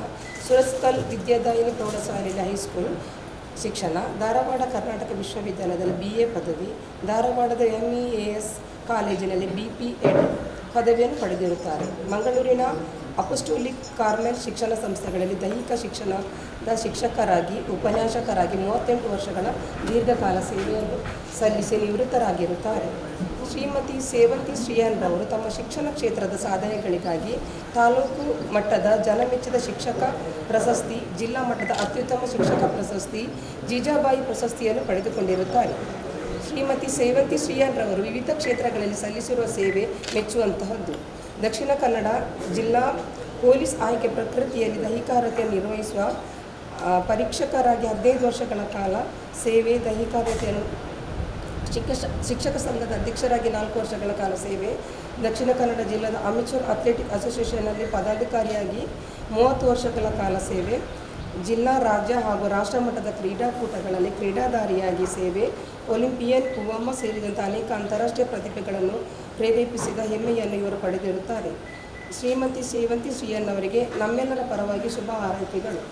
ಸುರತ್ಕಲ್ ವಿದ್ಯಾದಾಯಿನಿ ಪ್ರೌಢಶಾಲೆಯಲ್ಲಿ ಹೈಸ್ಕೂಲ್ ಶಿಕ್ಷಣ, ಧಾರವಾಡ ಕರ್ನಾಟಕ ವಿಶ್ವವಿದ್ಯಾಲಯದಲ್ಲಿ BA ಪದವಿ, ಧಾರವಾಡದ MEAS ಕಾಲೇಜಿನಲ್ಲಿ BP.Ed ಪದವಿಯನ್ನು ಪಡೆದಿರುತ್ತಾರೆ. ಮಂಗಳೂರಿನ ಅಪೋಸ್ಟೋಲಿಕ್ ಕಾರ್ಮೆಲ್ ಶಿಕ್ಷಣ ಸಂಸ್ಥೆಗಳಲ್ಲಿ ದೈಹಿಕ ಶಿಕ್ಷಣದ ಶಿಕ್ಷಕರಾಗಿ ಉಪನ್ಯಾಸಕರಾಗಿ 38 ವರ್ಷಗಳ ದೀರ್ಘಕಾಲ ಸೇವೆಯನ್ನು ಸಲ್ಲಿಸಿ ನಿವೃತ್ತರಾಗಿರುತ್ತಾರೆ. ಶ್ರೀಮತಿ ಸೇವಂತಿ ಶ್ರೀಯಾನ್ರವರು ತಮ್ಮ ಶಿಕ್ಷಣ ಕ್ಷೇತ್ರದ ಸಾಧನೆಗಳಿಗಾಗಿ ತಾಲೂಕು ಮಟ್ಟದ ಜನಮೆಚ್ಚಿದ ಶಿಕ್ಷಕ ಪ್ರಶಸ್ತಿ, ಜಿಲ್ಲಾ ಮಟ್ಟದ ಅತ್ಯುತ್ತಮ ಶಿಕ್ಷಕ ಪ್ರಶಸ್ತಿ, ಜೀಜಾಬಾಯಿ ಪ್ರಶಸ್ತಿಯನ್ನು ಪಡೆದುಕೊಂಡಿರುತ್ತಾರೆ. ಶ್ರೀಮತಿ ಸೇವಂತಿ ಶ್ರೀಯಾನ್ರವರು ವಿವಿಧ ಕ್ಷೇತ್ರಗಳಲ್ಲಿ ಸಲ್ಲಿಸಿರುವ ಸೇವೆ ಮೆಚ್ಚುವಂತಹದ್ದು. ದಕ್ಷಿಣ ಕನ್ನಡ ಜಿಲ್ಲಾ ಪೊಲೀಸ್ ಆಯ್ಕೆ ಪ್ರಕೃತಿಯಲ್ಲಿ ದೈಹಿಕಾರ್ಹತೆಯನ್ನು ನಿರ್ವಹಿಸುವ ಪರೀಕ್ಷಕರಾಗಿ 15 ವರ್ಷಗಳ ಕಾಲ ಸೇವೆ, ದೈಹಿಕಾರ್ಹತೆಯನ್ನು ಶಿಕ್ಷಕ ಸಂಘದ ಅಧ್ಯಕ್ಷರಾಗಿ 4 ವರ್ಷಗಳ ಕಾಲ ಸೇವೆ, ದಕ್ಷಿಣ ಕನ್ನಡ ಜಿಲ್ಲಾದ ಅಮೆಚೂರ್ ಅಥ್ಲೆಟಿಕ್ ಅಸೋಸಿಯೇಷನ್ನಲ್ಲಿ ಪದಾಧಿಕಾರಿಯಾಗಿ 30 ವರ್ಷಗಳ ಕಾಲ ಸೇವೆ, ಜಿಲ್ಲಾ, ರಾಜ್ಯ ಹಾಗೂ ರಾಷ್ಟ್ರ ಮಟ್ಟದ ಕ್ರೀಡಾಕೂಟಗಳಲ್ಲಿ ಕ್ರೀಡಾಧಾರಿಯಾಗಿ ಸೇವೆ, ಒಲಿಂಪಿಯನ್, ಕುವಾಮ ಸೇರಿದಂತೆ ಅನೇಕ ಅಂತಾರಾಷ್ಟ್ರೀಯ ಪ್ರತಿಭೆಗಳನ್ನು ಪ್ರೇರೇಪಿಸಿದ ಹೆಮ್ಮೆಯನ್ನು ಇವರು ಪಡೆದಿರುತ್ತಾರೆ. ಶ್ರೀಮತಿ ಸೇವಂತಿ ಶ್ರೀಯಾನ್ ಅವರಿಗೆ ನಮ್ಮೆಲ್ಲರ ಪರವಾಗಿ ಶುಭ ಹಾರೈಕೆಗಳು.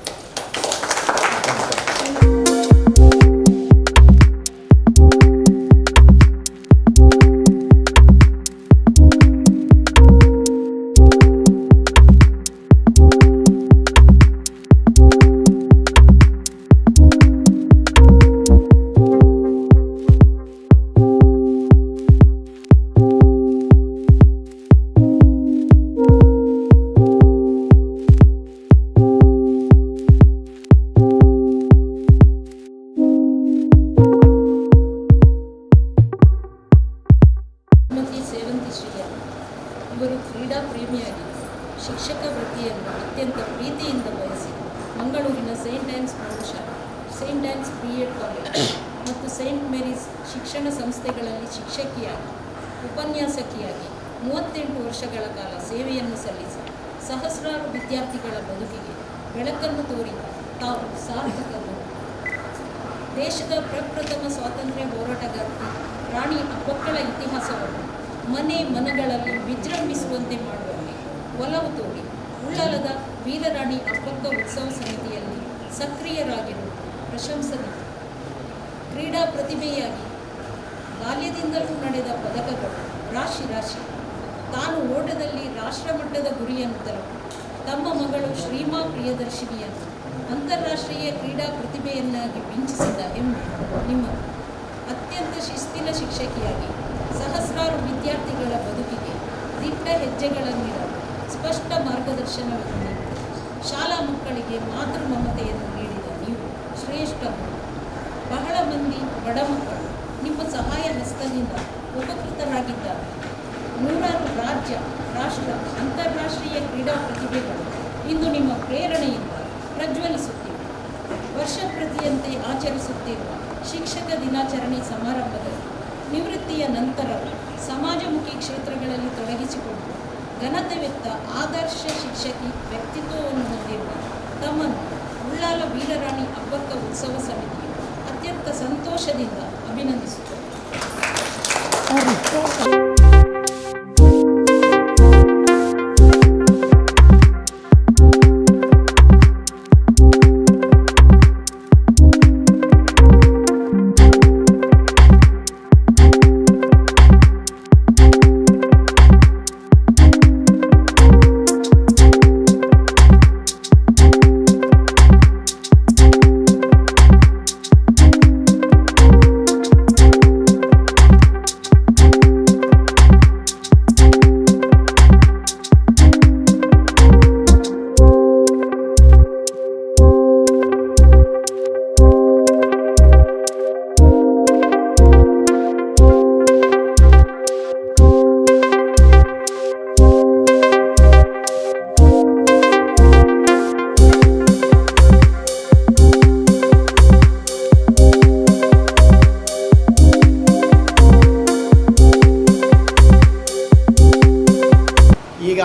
ಇವರು ಕ್ರೀಡಾ ಪ್ರೇಮಿಯಾಗಿ ಶಿಕ್ಷಕ ವೃತ್ತಿಯನ್ನು ಅತ್ಯಂತ ಪ್ರೀತಿಯಿಂದ ಬಯಸಿ ಮಂಗಳೂರಿನ ಸೇಂಟ್ ಆನ್ಸ್ ಪ್ರೌಢಶಾಲೆ, ಸೇಂಟ್ ಆನ್ಸ್ B.Ed ಕಾಲೇಜ್ ಮತ್ತು ಸೇಂಟ್ ಮೇರೀಸ್ ಶಿಕ್ಷಣ ಸಂಸ್ಥೆಗಳಲ್ಲಿ ಶಿಕ್ಷಕಿಯಾಗಿ ಉಪನ್ಯಾಸಕಿಯಾಗಿ 38 ವರ್ಷಗಳ ಕಾಲ ಸೇವೆಯನ್ನು ಸಲ್ಲಿಸಿ ಸಹಸ್ರಾರು ವಿದ್ಯಾರ್ಥಿಗಳ ಬದುಕಿಗೆ ಬೆಳಕನ್ನು ತೋರಿದ ತಾವು ಸಾರ್ಥಕರು. ದೇಶದ ಪ್ರಪ್ರಥಮ ಸ್ವಾತಂತ್ರ್ಯ ಹೋರಾಟಗಾರ್ತಿ ರಾಣಿ ಅಬ್ಬಕ್ಕಳ ಇತಿಹಾಸವನ್ನು ಮನೆ ಮನಗಳಲ್ಲಿ ವಿಜೃಂಭಿಸುವಂತೆ ಮಾಡುವಲ್ಲಿ ಒಲವು ತೋರಿ ಉಳ್ಳಾಲದ ವೀರರಾಣಿ ಅಬ್ಬಕ್ಕ ಉತ್ಸವ ಸಮಿತಿಯಲ್ಲಿ ಸಕ್ರಿಯರಾಗಿರುವುದು ಪ್ರಶಂಸನೀಯ. ಕ್ರೀಡಾ ಪ್ರತಿಭೆಯಾಗಿ ಬಾಲ್ಯದಿಂದಲೂ ನಡೆದ ಪದಕಗಳು ರಾಶಿ ರಾಶಿ. ತಾನು ಓಟದಲ್ಲಿ ರಾಷ್ಟ್ರಮಟ್ಟದ ಗುರಿಯನ್ನು ತಲುಪಿ ತಮ್ಮ ಮಗಳು ಶ್ರೀಮಾ ಪ್ರಿಯದರ್ಶಿನಿಯನ್ನು ಅಂತಾರಾಷ್ಟ್ರೀಯ ಕ್ರೀಡಾ ಪ್ರತಿಭೆಯನ್ನಾಗಿ ಮಿಂಚಿಸಿದ ಹೆಮ್ಮೆ ನಿಮ್ಮ. ಅತ್ಯಂತ ಶಿಸ್ತಿನ ಶಿಕ್ಷಕಿಯಾಗಿ ಸಹಸ್ರಾರು ವಿದ್ಯಾರ್ಥಿಗಳ ಬದುಕಿಗೆ ದಿಟ್ಟ ಹೆಜ್ಜೆಗಳನ್ನಿಡಲು ಸ್ಪಷ್ಟ ಮಾರ್ಗದರ್ಶನವನ್ನು ನೀಡಿದ ಶಾಲಾ ಮಕ್ಕಳಿಗೆ ಮಾತೃ ಮಮತೆಯನ್ನು ನೀಡಿದ ನೀವು ಶ್ರೇಷ್ಠ. ಬಹಳ ಮಂದಿ ಬಡ ಮಕ್ಕಳು ನಿಮ್ಮ ಸಹಾಯ ಹಸ್ತದಿಂದ ಉಪಕೃತರಾಗಿದ್ದಾರೆ. ನೂರಾರು ರಾಜ್ಯ, ರಾಷ್ಟ್ರ, ಅಂತಾರಾಷ್ಟ್ರೀಯ ಕ್ರೀಡಾ ಪ್ರತಿಭೆಗಳು ಇಂದು ನಿಮ್ಮ ಪ್ರೇರಣೆಯಿಂದ ಪ್ರಜ್ವಲಿಸುತ್ತಿವೆ. ವರ್ಷ ಪ್ರತಿಯಂತೆ ಆಚರಿಸುತ್ತಿರುವ ಶಿಕ್ಷಕ ದಿನಾಚರಣೆ ಸಮಾರಂಭದಲ್ಲಿ ನಿವೃತ್ತಿಯ ನಂತರವೂ ಸಮಾಜಮುಖಿ ಕ್ಷೇತ್ರಗಳಲ್ಲಿ ತೊಡಗಿಸಿಕೊಂಡು ಘನತೆವೆತ್ತ ಆದರ್ಶ ಶಿಕ್ಷಕಿ ವ್ಯಕ್ತಿತ್ವವನ್ನು ಹೊಂದಿರುವ ತಮ್ಮನ್ನು ಉಳ್ಳಾಲ ವೀರರಾಣಿ ಅಬ್ಬಕ್ಕ ಉತ್ಸವ ಸಮಿತಿಯು ಅತ್ಯಂತ ಸಂತೋಷದಿಂದ ಅಭಿನಂದಿಸುತ್ತದೆ.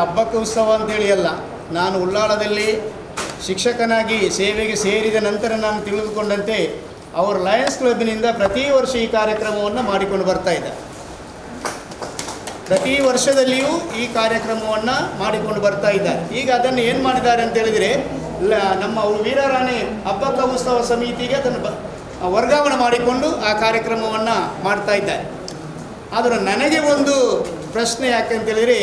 ಹಬ್ಬಕ್ಕೆ ಉತ್ಸವ ಅಂತೇಳಿ ಅಲ್ಲ, ನಾನು ಉಳ್ಳಾಳದಲ್ಲಿ ಶಿಕ್ಷಕನಾಗಿ ಸೇವೆಗೆ ಸೇರಿದ ನಂತರ ನಾನು ತಿಳಿದುಕೊಂಡಂತೆ ಅವರು ಲಯನ್ಸ್ ಕ್ಲಬ್ಬಿನಿಂದ ಪ್ರತಿ ವರ್ಷ ಈ ಕಾರ್ಯಕ್ರಮವನ್ನು ಮಾಡಿಕೊಂಡು ಬರ್ತಾ ಇದ್ದಾರೆ. ಪ್ರತಿ ವರ್ಷದಲ್ಲಿಯೂ ಈ ಕಾರ್ಯಕ್ರಮವನ್ನು ಮಾಡಿಕೊಂಡು ಬರ್ತಾ ಇದ್ದಾರೆ. ಈಗ ಅದನ್ನು ಏನು ಮಾಡಿದ್ದಾರೆ ಅಂತ ಹೇಳಿದರೆ, ನಮ್ಮ ವೀರರಾಣಿ ಹಬ್ಬಕ್ಕ ಉತ್ಸವ ಸಮಿತಿಗೆ ಅದನ್ನು ವರ್ಗಾವಣೆ ಮಾಡಿಕೊಂಡು ಆ ಕಾರ್ಯಕ್ರಮವನ್ನು ಮಾಡ್ತಾ ಇದ್ದಾರೆ. ಆದರೆ ನನಗೆ ಒಂದು ಪ್ರಶ್ನೆ ಯಾಕೆಂತೇಳಿದರೆ,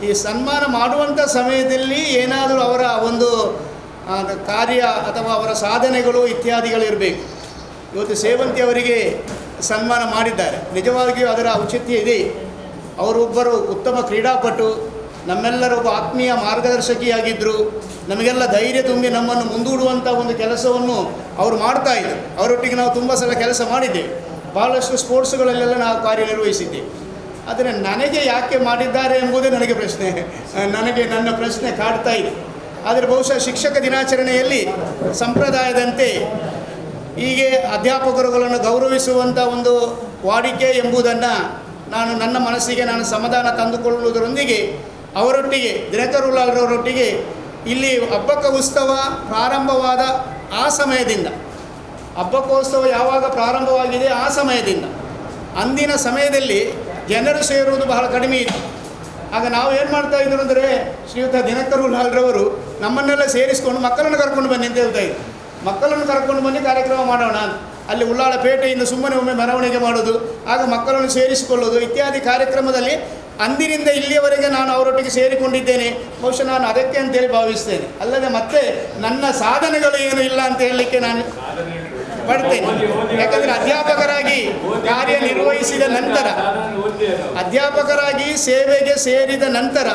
ಈ ಸನ್ಮಾನ ಮಾಡುವಂಥ ಸಮಯದಲ್ಲಿ ಏನಾದರೂ ಅವರ ಒಂದು ಕಾರ್ಯ ಅಥವಾ ಅವರ ಸಾಧನೆಗಳು ಇತ್ಯಾದಿಗಳು ಇರಬೇಕು. ಇವತ್ತು ಸೇವಂತಿ ಅವರಿಗೆ ಸನ್ಮಾನ ಮಾಡಿದ್ದಾರೆ, ನಿಜವಾಗಿಯೂ ಅದರ ಔಚಿತ್ಯ ಇದೆ. ಅವರೊಬ್ಬರು ಉತ್ತಮ ಕ್ರೀಡಾಪಟು, ನಮ್ಮೆಲ್ಲರ ಒಬ್ಬ ಆತ್ಮೀಯ ಮಾರ್ಗದರ್ಶಕಿಯಾಗಿದ್ದರು. ನಮಗೆಲ್ಲ ಧೈರ್ಯ ತುಂಬಿ ನಮ್ಮನ್ನು ಮುಂದೂಡುವಂಥ ಒಂದು ಕೆಲಸವನ್ನು ಅವರು ಮಾಡ್ತಾಯಿದ್ರು. ಅವರೊಟ್ಟಿಗೆ ನಾವು ತುಂಬ ಸಲ ಕೆಲಸ ಮಾಡಿದ್ದೇವೆ, ಭಾಳಷ್ಟು ಸ್ಪೋರ್ಟ್ಸ್ಗಳಲ್ಲೆಲ್ಲ ನಾವು ಕಾರ್ಯನಿರ್ವಹಿಸಿದ್ದೇವೆ. ಆದರೆ ನನಗೆ ಯಾಕೆ ಮಾಡಿದ್ದಾರೆ ಎಂಬುದೇ ನನ್ನ ಪ್ರಶ್ನೆ ಕಾಡ್ತಾ ಇದೆ. ಆದರೆ ಬಹುಶಃ ಶಿಕ್ಷಕ ದಿನಾಚರಣೆಯಲ್ಲಿ ಸಂಪ್ರದಾಯದಂತೆ ಹೀಗೆ ಅಧ್ಯಾಪಕರುಗಳನ್ನು ಗೌರವಿಸುವಂಥ ಒಂದು ವಾಡಿಕೆ ಎಂಬುದನ್ನು ನನ್ನ ಮನಸ್ಸಿಗೆ ಸಮಾಧಾನ ತಂದುಕೊಳ್ಳುವುದರೊಂದಿಗೆ ಅವರೊಟ್ಟಿಗೆ ದಿನಕರ್ ಉಳ್ಳಾಳ್ರವರೊಟ್ಟಿಗೆ ಇಲ್ಲಿ ಹಬ್ಬಕ್ಕ ಉತ್ಸವ ಪ್ರಾರಂಭವಾದ ಆ ಸಮಯದಿಂದ, ಹಬ್ಬಕ್ಕೋತ್ಸವ ಯಾವಾಗ ಪ್ರಾರಂಭವಾಗಿದೆ ಆ ಸಮಯದಿಂದ ಅಂದಿನ ಸಮಯದಲ್ಲಿ ಜನರು ಸೇರುವುದು ಬಹಳ ಕಡಿಮೆ ಇತ್ತು. ಆಗ ನಾವು ಏನು ಮಾಡ್ತಾ ಇದ್ರು ಅಂದರೆ, ಶ್ರೀಯುತ ದಿನಕರ್ ಉಳ್ಳಾಳ್ರವರು ನಮ್ಮನ್ನೆಲ್ಲ ಸೇರಿಸಿಕೊಂಡು ಮಕ್ಕಳನ್ನು ಕರ್ಕೊಂಡು ಬನ್ನಿ ಅಂತ ಹೇಳ್ತಾ ಇದ್ರು. ಮಕ್ಕಳನ್ನು ಕರ್ಕೊಂಡು ಬನ್ನಿ ಕಾರ್ಯಕ್ರಮ ಮಾಡೋಣ, ಅಲ್ಲಿ ಉಳ್ಳಾಳ ಪೇಟೆಯಿಂದ ಸುಮ್ಮನೆ ಒಮ್ಮೆ ಮೆರವಣಿಗೆ ಮಾಡೋದು, ಆಗ ಮಕ್ಕಳನ್ನು ಸೇರಿಸಿಕೊಳ್ಳೋದು ಇತ್ಯಾದಿ ಕಾರ್ಯಕ್ರಮದಲ್ಲಿ ಅಂದಿನಿಂದ ಇಲ್ಲಿಯವರೆಗೆ ನಾನು ಅವರೊಟ್ಟಿಗೆ ಸೇರಿಕೊಂಡಿದ್ದೇನೆ. ಬಹುಶಃ ನಾನು ಅದಕ್ಕೆ ಅಂತೇಳಿ ಭಾವಿಸ್ತೇನೆ. ಅಲ್ಲದೆ ಮತ್ತೆ ನನ್ನ ಸಾಧನೆಗಳು ಏನು ಇಲ್ಲ ಅಂತ ಹೇಳಲಿಕ್ಕೆ ನಾನು ಪಡ್ತೇನೆ. ಯಾಕಂದರೆ ಅಧ್ಯಾಪಕರಾಗಿ ಕಾರ್ಯನಿರ್ವಹಿಸಿದ ನಂತರ, ಅಧ್ಯಾಪಕರಾಗಿ ಸೇವೆಗೆ ಸೇರಿದ ನಂತರ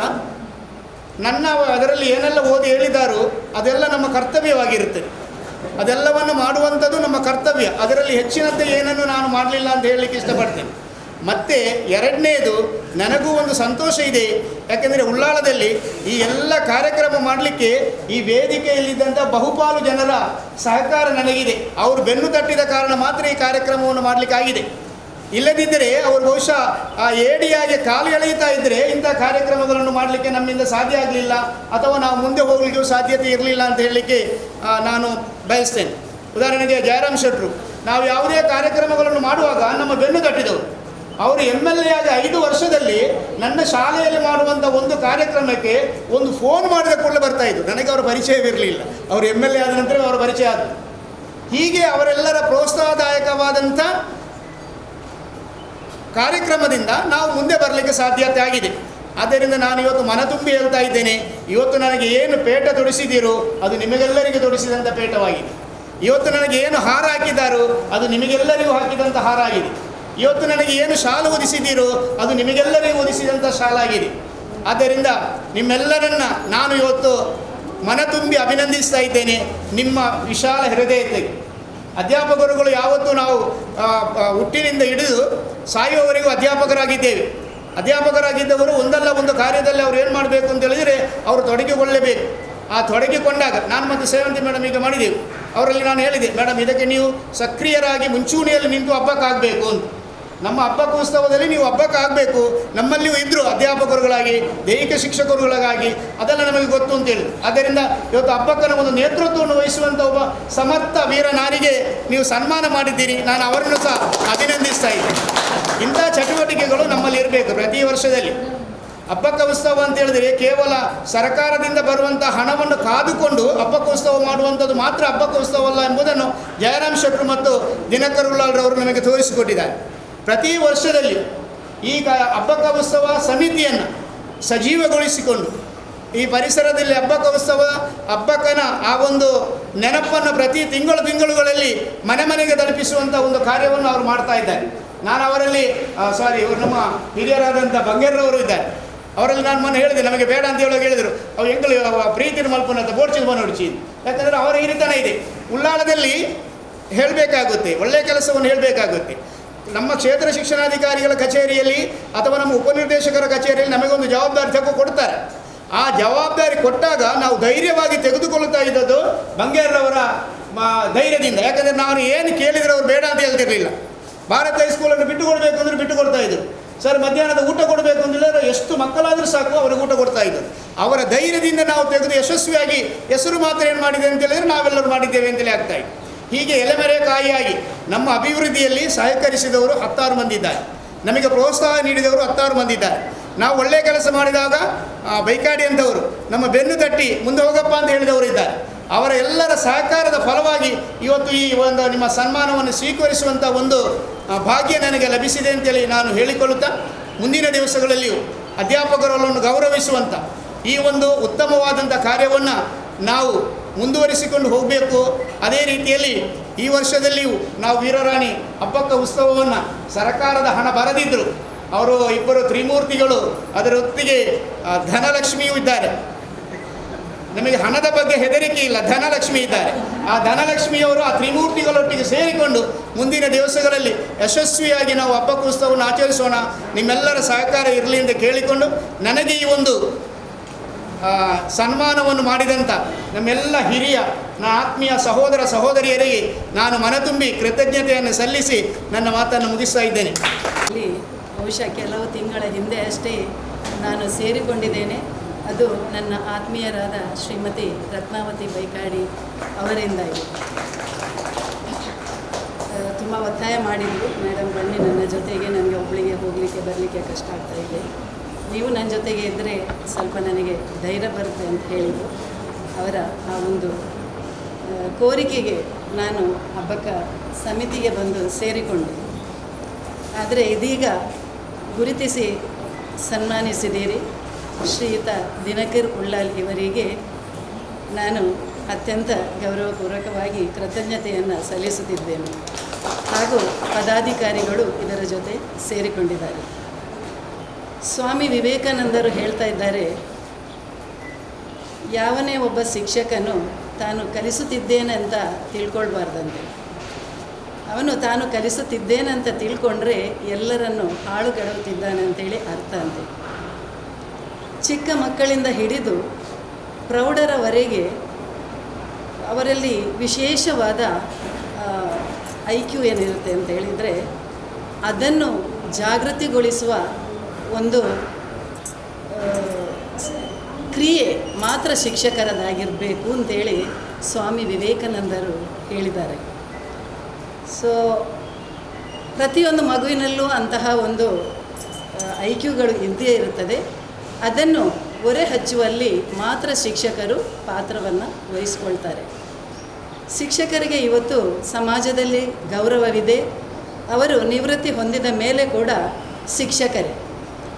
ಅದರಲ್ಲಿ ಏನೆಲ್ಲ ಓದಿ ಹೇಳಿದಾರೋ ಅದೆಲ್ಲ ನಮ್ಮ ಕರ್ತವ್ಯವಾಗಿರುತ್ತದೆ. ಅದೆಲ್ಲವನ್ನು ಮಾಡುವಂಥದ್ದು ನಮ್ಮ ಕರ್ತವ್ಯ. ಅದರಲ್ಲಿ ಹೆಚ್ಚಿನದ್ದು ಏನನ್ನು ನಾನು ಮಾಡಲಿಲ್ಲ ಅಂತ ಹೇಳಲಿಕ್ಕೆ ಇಷ್ಟಪಡ್ತೇನೆ. ಮತ್ತು ಎರಡನೇದು, ನನಗೂ ಒಂದು ಸಂತೋಷ ಇದೆ. ಯಾಕೆಂದರೆ ಉಳ್ಳಾಳದಲ್ಲಿ ಈ ಎಲ್ಲ ಕಾರ್ಯಕ್ರಮ ಮಾಡಲಿಕ್ಕೆ ಈ ವೇದಿಕೆಯಲ್ಲಿದ್ದಂಥ ಬಹುಪಾಲು ಜನರ ಸಹಕಾರ ನನಗಿದೆ. ಅವರು ಬೆನ್ನು ತಟ್ಟಿದ ಕಾರಣ ಮಾತ್ರ ಈ ಕಾರ್ಯಕ್ರಮವನ್ನು ಮಾಡಲಿಕ್ಕಾಗಿದೆ. ಇಲ್ಲದಿದ್ದರೆ ಅವರು ಬಹುಶಃ ಆ ಏಡಿಯಾಗೆ ಕಾಲು ಎಳೆಯುತ್ತಾ ಇದ್ದರೆ ಇಂಥ ಕಾರ್ಯಕ್ರಮಗಳನ್ನು ಮಾಡಲಿಕ್ಕೆ ನಮ್ಮಿಂದ ಸಾಧ್ಯ ಆಗಲಿಲ್ಲ, ಅಥವಾ ನಾವು ಮುಂದೆ ಹೋಗಲಿಕ್ಕೂ ಸಾಧ್ಯತೆ ಇರಲಿಲ್ಲ ಅಂತ ಹೇಳಲಿಕ್ಕೆ ನಾನು ಬಯಸ್ತೇನೆ. ಉದಾಹರಣೆಗೆ ಜಯರಾಮ್ ಶೆಟ್ಟರು, ನಾವು ಯಾವುದೇ ಕಾರ್ಯಕ್ರಮಗಳನ್ನು ಮಾಡುವಾಗ ನಮ್ಮ ಬೆನ್ನು ತಟ್ಟಿದವರು. ಅವರು MLA ಆಗಿ 5 ವರ್ಷದಲ್ಲಿ ನನ್ನ ಶಾಲೆಯಲ್ಲಿ ಮಾಡುವಂಥ ಒಂದು ಕಾರ್ಯಕ್ರಮಕ್ಕೆ ಒಂದು ಫೋನ್ ಮಾಡಿದ ಕೂಡಲೇ ಬರ್ತಾಯಿದ್ರು. ನನಗೆ ಅವರ ಪರಿಚಯವಿರಲಿಲ್ಲ, ಅವರು MLA ಆದ ನಂತರ ಅವರ ಪರಿಚಯ ಆದರು. ಹೀಗೆ ಅವರೆಲ್ಲರ ಪ್ರೋತ್ಸಾಹದಾಯಕವಾದಂಥ ಕಾರ್ಯಕ್ರಮದಿಂದ ನಾವು ಮುಂದೆ ಬರಲಿಕ್ಕೆ ಸಾಧ್ಯತೆ ಆಗಿದೆ. ಆದ್ದರಿಂದ ನಾನು ಇವತ್ತು ಮನ ತುಂಬಿ ಹೇಳ್ತಾ ಇದ್ದೇನೆ, ಇವತ್ತು ನನಗೆ ಏನು ಪೇಟ ತೊಡಿಸಿದ್ದೀರೋ ಅದು ನಿಮಗೆಲ್ಲರಿಗೂ ತೊಡಿಸಿದಂಥ ಪೇಟವಾಗಿದೆ. ಇವತ್ತು ನನಗೆ ಏನು ಹಾರ ಹಾಕಿದ್ದಾರೋ ಅದು ನಿಮಗೆಲ್ಲರಿಗೂ ಹಾಕಿದಂಥ ಹಾರ ಆಗಿದೆ. ಇವತ್ತು ನನಗೆ ಏನು ಶಾಲು ಹೊದಿಸಿದ್ದೀರೋ ಅದು ನಿಮಗೆಲ್ಲರಿಗೂ ಹೊದಿಸಿದಂಥ ಶಾಲಾಗಿದೆ. ಆದ್ದರಿಂದ ನಿಮ್ಮೆಲ್ಲರನ್ನ ನಾನು ಇವತ್ತು ಮನ ತುಂಬಿ ಅಭಿನಂದಿಸ್ತಾ ಇದ್ದೇನೆ, ನಿಮ್ಮ ವಿಶಾಲ ಹೃದಯತೆಗೆ. ಅಧ್ಯಾಪಕರುಗಳು ಯಾವತ್ತೂ ನಾವು ಹುಟ್ಟಿನಿಂದ ಹಿಡಿದು ಸಾಯುವವರೆಗೂ ಅಧ್ಯಾಪಕರಾಗಿದ್ದೇವೆ. ಅಧ್ಯಾಪಕರಾಗಿದ್ದವರು ಒಂದಲ್ಲ ಒಂದು ಕಾರ್ಯದಲ್ಲಿ ಅವರು ಏನು ಮಾಡಬೇಕು ಅಂತ ಹೇಳಿದರೆ ಅವರು ತೊಡಗಿಕೊಳ್ಳಲೇಬೇಕು. ಆ ತೊಡಗಿಕೊಂಡಾಗ ನಾನು ಮತ್ತು ಸೇವಂತಿ ಮೇಡಮ್ ಈಗ ಮಾಡಿದೆವು. ಅವರಲ್ಲಿ ನಾನು ಹೇಳಿದೆ, ಮೇಡಮ್ ಇದಕ್ಕೆ ನೀವು ಸಕ್ರಿಯರಾಗಿ ಮುಂಚೂಣಿಯಲ್ಲಿ ನಿಂತು ಹಬ್ಬಕ್ಕಾಗಬೇಕು ಅಂತ. ನಮ್ಮ ಹಬ್ಬಕ್ಕೋತ್ಸವದಲ್ಲಿ ನೀವು ಹಬ್ಬಕ್ಕಾಗಬೇಕು. ನಮ್ಮಲ್ಲಿಯೂ ಇದ್ದರು ಅಧ್ಯಾಪಕರುಗಳಾಗಿ, ದೈಹಿಕ ಶಿಕ್ಷಕರುಗಳಾಗಿ, ಅದೆಲ್ಲ ನಮಗೆ ಗೊತ್ತು ಅಂತೇಳಿ. ಆದ್ದರಿಂದ ಇವತ್ತು ಹಬ್ಬಕ್ಕನ ಒಂದು ನೇತೃತ್ವವನ್ನು ವಹಿಸುವಂಥ ಒಬ್ಬ ಸಮರ್ಥ ವೀರನಾರಿಗೆ ನೀವು ಸನ್ಮಾನ ಮಾಡಿದ್ದೀರಿ. ನಾನು ಅವರನ್ನು ಸಹ ಅಭಿನಂದಿಸ್ತಾ ಇದ್ದೀನಿ. ಇಂಥ ಚಟುವಟಿಕೆಗಳು ನಮ್ಮಲ್ಲಿ ಇರಬೇಕು ಪ್ರತಿ ವರ್ಷದಲ್ಲಿ. ಹಬ್ಬಕ್ಕ ಉತ್ಸವ ಅಂತ ಹೇಳಿದರೆ ಕೇವಲ ಸರ್ಕಾರದಿಂದ ಬರುವಂಥ ಹಣವನ್ನು ಕಾದುಕೊಂಡು ಹಬ್ಬಕ್ಕೋತ್ಸವ ಮಾಡುವಂಥದ್ದು ಮಾತ್ರ ಹಬ್ಬಕ್ಕೋತ್ಸವ ಅಲ್ಲ ಎಂಬುದನ್ನು ಜಯರಾಮ್ ಶೆಟ್ಟರು ಮತ್ತು ದಿನಕರ್ ಉಳ್ಳಾಳ್ರವರು ನಮಗೆ ತೋರಿಸಿಕೊಟ್ಟಿದ್ದಾರೆ. ಪ್ರತಿ ವರ್ಷದಲ್ಲಿ ಈಗ ಹಬ್ಬಕ್ಕ ಉತ್ಸವ ಸಮಿತಿಯನ್ನು ಸಜೀವಗೊಳಿಸಿಕೊಂಡು ಈ ಪರಿಸರದಲ್ಲಿ ಹಬ್ಬಕ್ಕ ಉತ್ಸವ ಹಬ್ಬಕ್ಕನ ಆ ಒಂದು ನೆನಪನ್ನು ಪ್ರತಿ ತಿಂಗಳುಗಳಲ್ಲಿ ಮನೆ ಮನೆಗೆ ತಲುಪಿಸುವಂಥ ಒಂದು ಕಾರ್ಯವನ್ನು ಅವರು ಮಾಡ್ತಾ ಇದ್ದಾರೆ. ನಾನು ಅವರಲ್ಲಿ ಇವರು ನಮ್ಮ ಹಿರಿಯರಾದಂಥ ಬಂಗೇರವರು ಇದ್ದಾರೆ. ಅವರಲ್ಲಿ ನಾನು ಮೊನ್ನೆ ಹೇಳಿದೆ, ನಮಗೆ ಬೇಡ ಅಂತ ಹೇಳೋಕೆ ಹೇಳಿದರು. ಅವ್ರು ಎಂಗಳು ಪ್ರೀತಿನ ಮಲ್ಪನ ಅಂತ ಬೋಡ್ಚಿದ ಮನೋಡಿಸಿ, ಯಾಕಂದರೆ ಅವರ ಹಿರಿತನ ಇದೆ. ಉಳ್ಳಾಳದಲ್ಲಿ ಹೇಳಬೇಕಾಗುತ್ತೆ, ಒಳ್ಳೆಯ ಕೆಲಸವನ್ನು ಹೇಳಬೇಕಾಗುತ್ತೆ. ನಮ್ಮ ಕ್ಷೇತ್ರ ಶಿಕ್ಷಣಾಧಿಕಾರಿಗಳ ಕಚೇರಿಯಲ್ಲಿ ಅಥವಾ ನಮ್ಮ ಉಪನಿರ್ದೇಶಕರ ಕಚೇರಿಯಲ್ಲಿ ನಮಗೊಂದು ಜವಾಬ್ದಾರಿ ಕೊಡ್ತಾರೆ. ಆ ಜವಾಬ್ದಾರಿ ಕೊಟ್ಟಾಗ ನಾವು ಧೈರ್ಯವಾಗಿ ತೆಗೆದುಕೊಳ್ಳುತ್ತಾ ಇದ್ದದ್ದು ಬಂಗೇರವರ ಧೈರ್ಯದಿಂದ. ಯಾಕಂದರೆ ನಾನು ಏನು ಕೇಳಿದರೆ ಅವರು ಬೇಡ ಅಂತ ಹೇಳ್ತಿರಲಿಲ್ಲ. ಭಾರತ ಹೈಸ್ಕೂಲನ್ನು ಬಿಟ್ಟುಕೊಡ್ಬೇಕು ಅಂದರೆ ಬಿಟ್ಟುಕೊಡ್ತಾ ಇದ್ದರು. ಸರ್ ಮಧ್ಯಾಹ್ನದ ಊಟ ಕೊಡಬೇಕು ಅಂತೇಳಿದ್ರೆ ಎಷ್ಟು ಮಕ್ಕಳಾದರೂ ಸಾಕು ಅವರಿಗೆ ಊಟ ಕೊಡ್ತಾ ಇದ್ದರು. ಅವರ ಧೈರ್ಯದಿಂದ ನಾವು ತೆಗೆದು ಯಶಸ್ವಿಯಾಗಿ ಹೆಸರು ಮಾತ್ರ ಏನು ಮಾಡಿದೆ ಅಂತ ಹೇಳಿದರೆ ನಾವೆಲ್ಲರೂ ಮಾಡಿದ್ದೇವೆ ಅಂತೇಳಿ ಆಗ್ತಾ ಇತ್ತು. ಹೀಗೆ ಎಲೆಮರೆ ಕಾಯಿಯಾಗಿ ನಮ್ಮ ಅಭಿವೃದ್ಧಿಯಲ್ಲಿ ಸಹಕರಿಸಿದವರು 10 ಮಂದಿ ಇದ್ದಾರೆ. ನಮಗೆ ಪ್ರೋತ್ಸಾಹ ನೀಡಿದವರು 10 ಮಂದಿ ಇದ್ದಾರೆ. ನಾವು ಒಳ್ಳೆಯ ಕೆಲಸ ಮಾಡಿದಾಗ ಬೈಕಾಡಿ ಅಂತವರು ನಮ್ಮ ಬೆನ್ನು ತಟ್ಟಿ ಮುಂದೆ ಹೋಗಪ್ಪ ಅಂತ ಹೇಳಿದವರು ಇದ್ದಾರೆ. ಅವರ ಎಲ್ಲರ ಸಹಕಾರದ ಫಲವಾಗಿ ಇವತ್ತು ಈ ಒಂದು ನಿಮ್ಮ ಸನ್ಮಾನವನ್ನು ಸ್ವೀಕರಿಸುವಂಥ ಒಂದು ಭಾಗ್ಯ ನನಗೆ ಲಭಿಸಿದೆ ಅಂತೇಳಿ ನಾನು ಹೇಳಿಕೊಳ್ಳುತ್ತಾ, ಮುಂದಿನ ದಿವಸಗಳಲ್ಲಿಯೂ ಅಧ್ಯಾಪಕರನ್ನು ಗೌರವಿಸುವಂಥ ಈ ಒಂದು ಉತ್ತಮವಾದಂಥ ಕಾರ್ಯವನ್ನು ನಾವು ಮುಂದುವರಿಸಿಕೊಂಡು ಹೋಗಬೇಕು. ಅದೇ ರೀತಿಯಲ್ಲಿ ಈ ವರ್ಷದಲ್ಲಿಯೂ ನಾವು ವೀರರಾಣಿ ಹಬ್ಬಕ್ಕ ಉತ್ಸವವನ್ನು ಸರ್ಕಾರದ ಹಣ ಬರದಿದ್ದರು, ಅವರು ಇಬ್ಬರು ತ್ರಿಮೂರ್ತಿಗಳು, ಅದರ ಹೊತ್ತಿಗೆ ಧನಲಕ್ಷ್ಮಿಯೂ ಇದ್ದಾರೆ. ನಮಗೆ ಹಣದ ಬಗ್ಗೆ ಹೆದರಿಕೆ ಇಲ್ಲ, ಧನಲಕ್ಷ್ಮಿ ಇದ್ದಾರೆ. ಆ ಧನಲಕ್ಷ್ಮಿಯವರು ಆ ತ್ರಿಮೂರ್ತಿಗಳೊಟ್ಟಿಗೆ ಸೇರಿಕೊಂಡು ಮುಂದಿನ ದಿವಸಗಳಲ್ಲಿ ಯಶಸ್ವಿಯಾಗಿ ನಾವು ಹಬ್ಬಕ್ಕ ಉತ್ಸವವನ್ನು ಆಚರಿಸೋಣ. ನಿಮ್ಮೆಲ್ಲರ ಸಹಕಾರ ಇರಲಿ ಅಂತ ಕೇಳಿಕೊಂಡು, ನನಗೆ ಈ ಒಂದು ಸನ್ಮಾನವನ್ನು ಮಾಡಿದಂಥ ನಮ್ಮೆಲ್ಲ ಹಿರಿಯ ಆತ್ಮೀಯ ಸಹೋದರ ಸಹೋದರಿಯರಿಗೆ ನಾನು ಮನತುಂಬಿ ಕೃತಜ್ಞತೆಯನ್ನು ಸಲ್ಲಿಸಿ ನನ್ನ ಮಾತನ್ನು ಮುಗಿಸ್ತಾ ಇದ್ದೇನೆ. ಇಲ್ಲಿ ಬಹುಶಃ ಕೆಲವು ತಿಂಗಳ ಹಿಂದೆ ಅಷ್ಟೇ ನಾನು ಸೇರಿಕೊಂಡಿದ್ದೇನೆ. ಅದು ನನ್ನ ಆತ್ಮೀಯರಾದ ಶ್ರೀಮತಿ ರತ್ನಾವತಿ ಬೈಕಾಡಿ ಅವರಿಂದ ಇದೆ. ತುಂಬ ಒತ್ತಾಯ ಮಾಡಿದರು, ಮೇಡಮ್ ಬನ್ನಿ ನನ್ನ ಜೊತೆಗೆ, ನನಗೆ ಒಬ್ಬಳಿಗೆ ಹೋಗಲಿಕ್ಕೆ ಬರಲಿಕ್ಕೆ ಕಷ್ಟ ಆಗ್ತಾಯಿದೆ, ನೀವು ನನ್ನ ಜೊತೆಗೆ ಇದ್ದರೆ ಸ್ವಲ್ಪ ನನಗೆ ಧೈರ್ಯ ಬರುತ್ತೆ ಅಂತ ಹೇಳಿದರು. ಅವರ ಆ ಒಂದು ಕೋರಿಕೆಗೆ ನಾನು ಹಬ್ಬಕ್ಕ ಸಮಿತಿಗೆ ಬಂದು ಸೇರಿಕೊಂಡೆ. ಆದರೆ ಇದೀಗ ಗುರುತಿಸಿ ಸನ್ಮಾನಿಸಿದ್ದೀರಿ ಶ್ರೀಯುತ ದಿನಕರ್ ಉಳ್ಳಾಲ್ ಇವರಿಗೆ ನಾನು ಅತ್ಯಂತ ಗೌರವಪೂರ್ವಕವಾಗಿ ಕೃತಜ್ಞತೆಯನ್ನು ಸಲ್ಲಿಸುತ್ತಿದ್ದೇನೆ. ಹಾಗೂ ಪದಾಧಿಕಾರಿಗಳು ಇದರ ಜೊತೆ ಸೇರಿಕೊಂಡಿದ್ದಾರೆ. ಸ್ವಾಮಿ ವಿವೇಕಾನಂದರು ಹೇಳ್ತಾ ಇದ್ದಾರೆ, ಯಾವನೇ ಒಬ್ಬ ಶಿಕ್ಷಕನು ತಾನು ಕಲಿಸುತ್ತಿದ್ದೇನೆ ಅಂತ ತಿಳ್ಕೊಳ್ಬಾರ್ದಂತೆ. ಅವನು ತಾನು ಕಲಿಸುತ್ತಿದ್ದೇನಂತ ತಿಳ್ಕೊಂಡ್ರೆ ಎಲ್ಲರನ್ನು ಹಾಳುಗೆಡುತ್ತಿದ್ದಾನೆ ಅಂತೇಳಿ ಅರ್ಥ ಅಂತೆ. ಚಿಕ್ಕ ಮಕ್ಕಳಿಂದ ಹಿಡಿದು ಪ್ರೌಢರವರೆಗೆ ಅವರಲ್ಲಿ ವಿಶೇಷವಾದ IQ ಏನಿರುತ್ತೆ ಅಂತ ಹೇಳಿದರೆ ಅದನ್ನು ಜಾಗೃತಿಗೊಳಿಸುವ ಒಂದು ಕ್ರಿಯೆ ಮಾತ್ರ ಶಿಕ್ಷಕರದಾಗಿರಬೇಕು ಅಂತೇಳಿ ಸ್ವಾಮಿ ವಿವೇಕಾನಂದರು ಹೇಳಿದ್ದಾರೆ. ಸೊ ಪ್ರತಿಯೊಂದು ಮಗುವಿನಲ್ಲೂ ಅಂತಹ ಒಂದು IQಗಳು ಇದ್ದೇ ಇರುತ್ತದೆ. ಅದನ್ನು ಹೊರೆ ಹಚ್ಚುವಲ್ಲಿ ಮಾತ್ರ ಶಿಕ್ಷಕರು ಪಾತ್ರವನ್ನು ವಹಿಸ್ಕೊಳ್ತಾರೆ. ಶಿಕ್ಷಕರಿಗೆ ಇವತ್ತು ಸಮಾಜದಲ್ಲಿ ಗೌರವವಿದೆ. ಅವರು ನಿವೃತ್ತಿ ಹೊಂದಿದ ಮೇಲೆ ಕೂಡ ಶಿಕ್ಷಕರೇ,